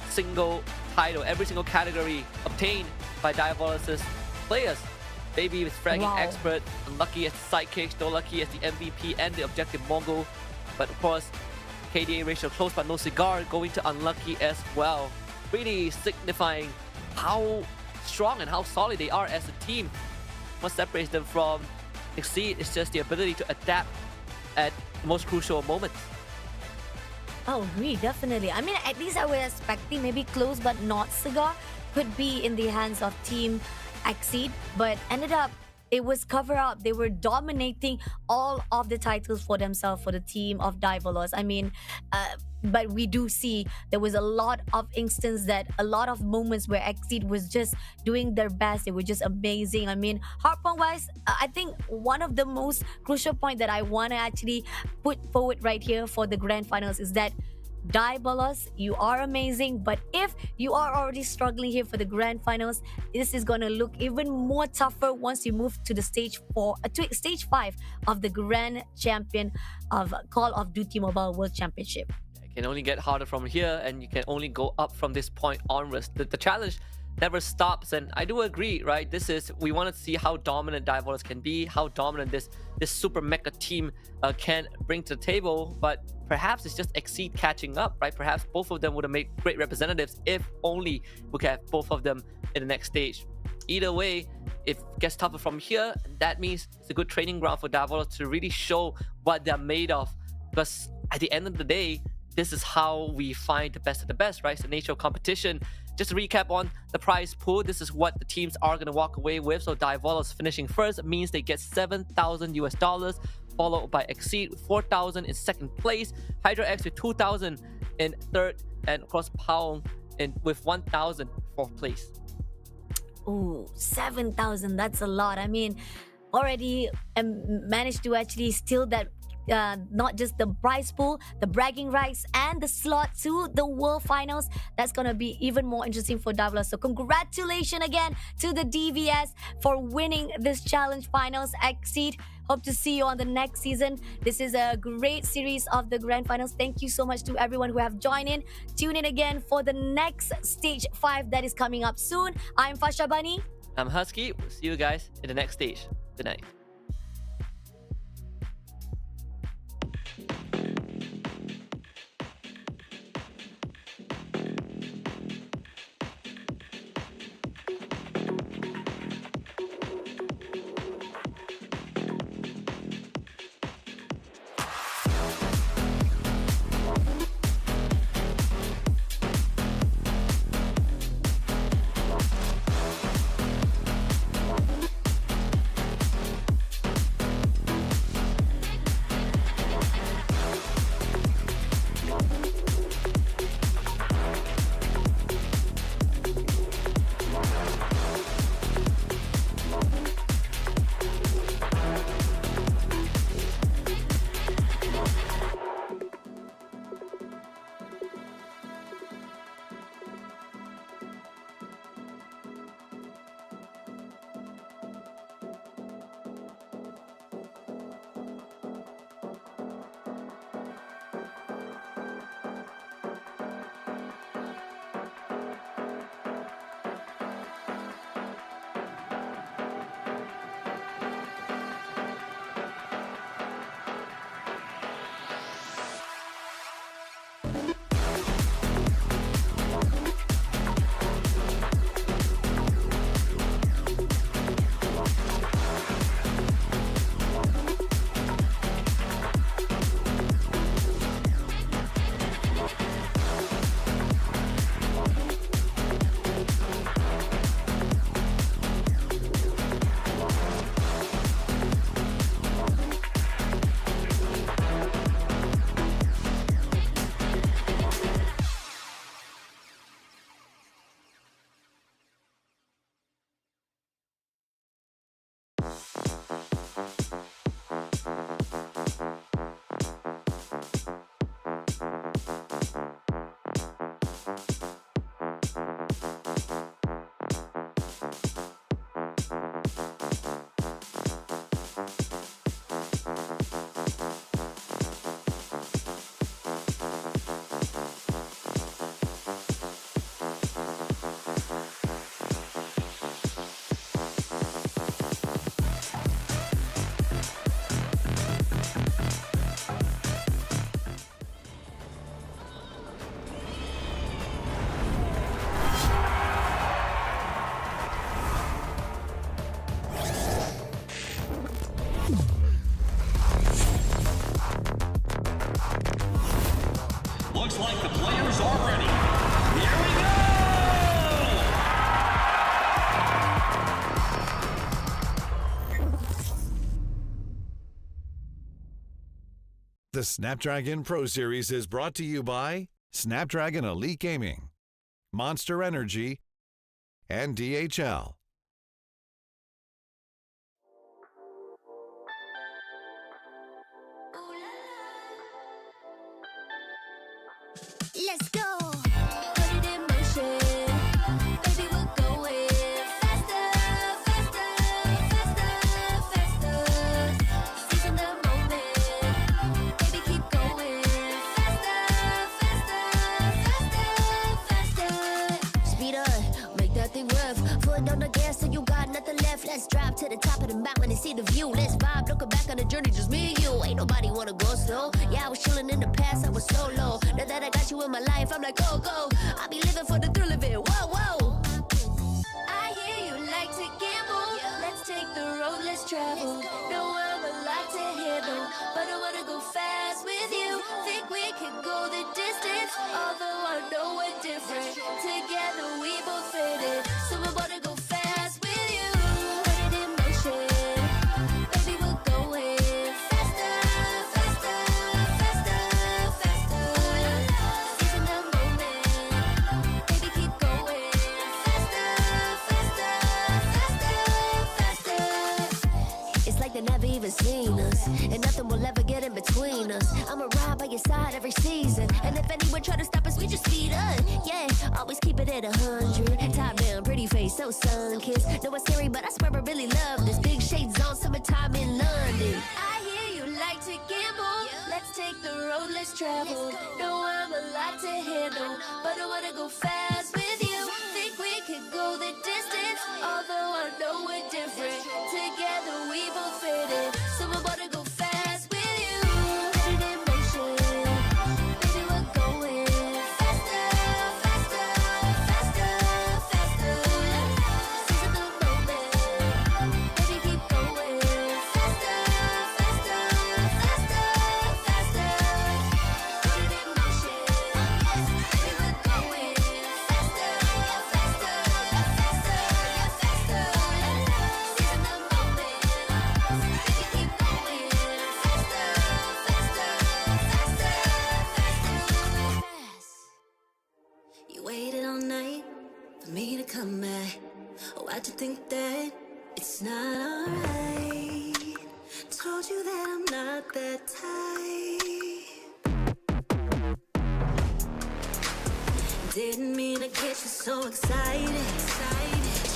[SPEAKER 7] single title, every single category obtained by Diavolos' players. Baby with fragging expert, Unlucky as the sidekick, Still Lucky as the MVP and the objective mogul. But of course, KDA ratio close but no cigar, going to Unlucky as well. Really signifying how strong and how solid they are as a team. What separates them from Exceed is just the ability to adapt at the most crucial moments.
[SPEAKER 8] Oh, agree, definitely. I mean, at least I was expecting maybe close but not cigar could be in the hands of Team Exceed, but ended up it was cover up. They were dominating all of the titles for themselves for the team of Diavolos. I mean, but we do see there was a lot of instances that a lot of moments where Exceed was just doing their best. They were just amazing. I mean, Hardpoint wise, I think one of the most crucial point that I want to actually put forward right here for the grand finals is that Diabolos, you are amazing, but if you are already struggling here for the grand finals, this is going to look even more tougher once you move to the stage 5 of the grand champion of Call of Duty Mobile World Championship.
[SPEAKER 7] It can only get harder from here, and you can only go up from this point onwards. The challenge never stops, and I do agree, right? We want to see how dominant Diavolos can be, how dominant this super mecha team can bring to the table, but perhaps it's just Exceed catching up, right? Perhaps both of them would have made great representatives if only we could have both of them in the next stage. Either way, if it gets tougher from here, that means it's a good training ground for Diavolos to really show what they're made of, because at the end of the day, this is how we find the best of the best, right? It's the nature of competition. Just to recap on the prize pool, this is what the teams are going to walk away with. So Diavolos finishing first means they get $7,000, followed by Exceed with 4,000 in second place, Hydra X with 2,000 in third, and of course Paong with 1,000 fourth place.
[SPEAKER 8] Ooh, 7,000. That's a lot. I mean, already managed to actually steal that. Not just the prize pool, the bragging rights, and the slot to the World Finals. That's gonna be even more interesting for Davla. So congratulations again to the DVS for winning this challenge finals. Exceed. Hope to see you on the next season. This is a great series of the grand finals. Thank you so much to everyone who have joined in. Tune in again for the next stage 5 that is coming up soon. I'm Fasha Bani.
[SPEAKER 7] I'm Husky. We'll see you guys in the next stage. Good night.
[SPEAKER 5] Looks like the players are ready. Here we go!
[SPEAKER 6] The Snapdragon Pro Series is brought to you by Snapdragon Elite Gaming, Monster Energy, and DHL.
[SPEAKER 1] Let's go. Put it in motion. Baby, we're going faster, faster, faster, faster. Seizing the moment. Baby, keep going faster, faster, faster, faster.
[SPEAKER 2] Speed up, make that thing rev. Foot on the gas so you got nothing left. Let's drive to the top of the mountain and see the view. Let's vibe, looking back on the journey, just me and you. Ain't nobody wanna go slow. Yeah, I was chilling in the past, I was solo. Now that I got you in my life, I'm like, go, go. I be living for the thrill of it, whoa, whoa.
[SPEAKER 1] I hear you like to gamble. Let's take the road, let's travel. No, I'm a lot to handle, but I wanna go fast with you. Think we could go the distance, although I know we're different. Together we
[SPEAKER 2] between us. I'ma ride by your side every season. And if anyone try to stop us, we just speed up. Yeah, always keep it at 100. Top down, pretty face, so sun-kissed. Know it's scary, but I swear I really love this. Big shades on, summertime in London. I hear you like to gamble. Let's take the road, let's travel. Know I'm a lot to handle, but I wanna go fast with you. Think we could go the distance, although I know we're different. Together we both fit in, so I wanna go fast with you. Put it in motion, baby, we're going faster, faster, faster, faster. Seize the moment, baby, keep going faster, faster, faster, faster. Put it in motion, baby, we're going faster, faster, faster, faster. Seize the moment, baby, keep going faster, faster, faster, faster.
[SPEAKER 1] You waited all night for me to come back. Why'd you think that it's not alright? Told you that I'm not that type. Didn't mean to get you so excited.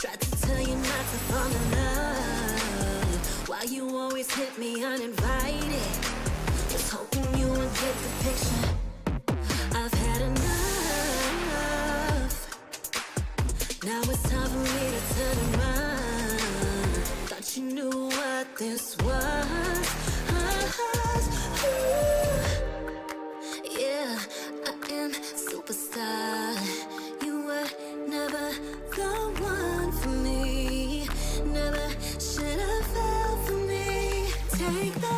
[SPEAKER 1] Tried to tell you not to fall in love. Why you always hit me uninvited? Just hoping you would get the picture. I've had enough. Now it's time for me to turn around. Thought you knew what this was. Yeah, I am superstar. You were never the one for me. Never should have fell for me. Take the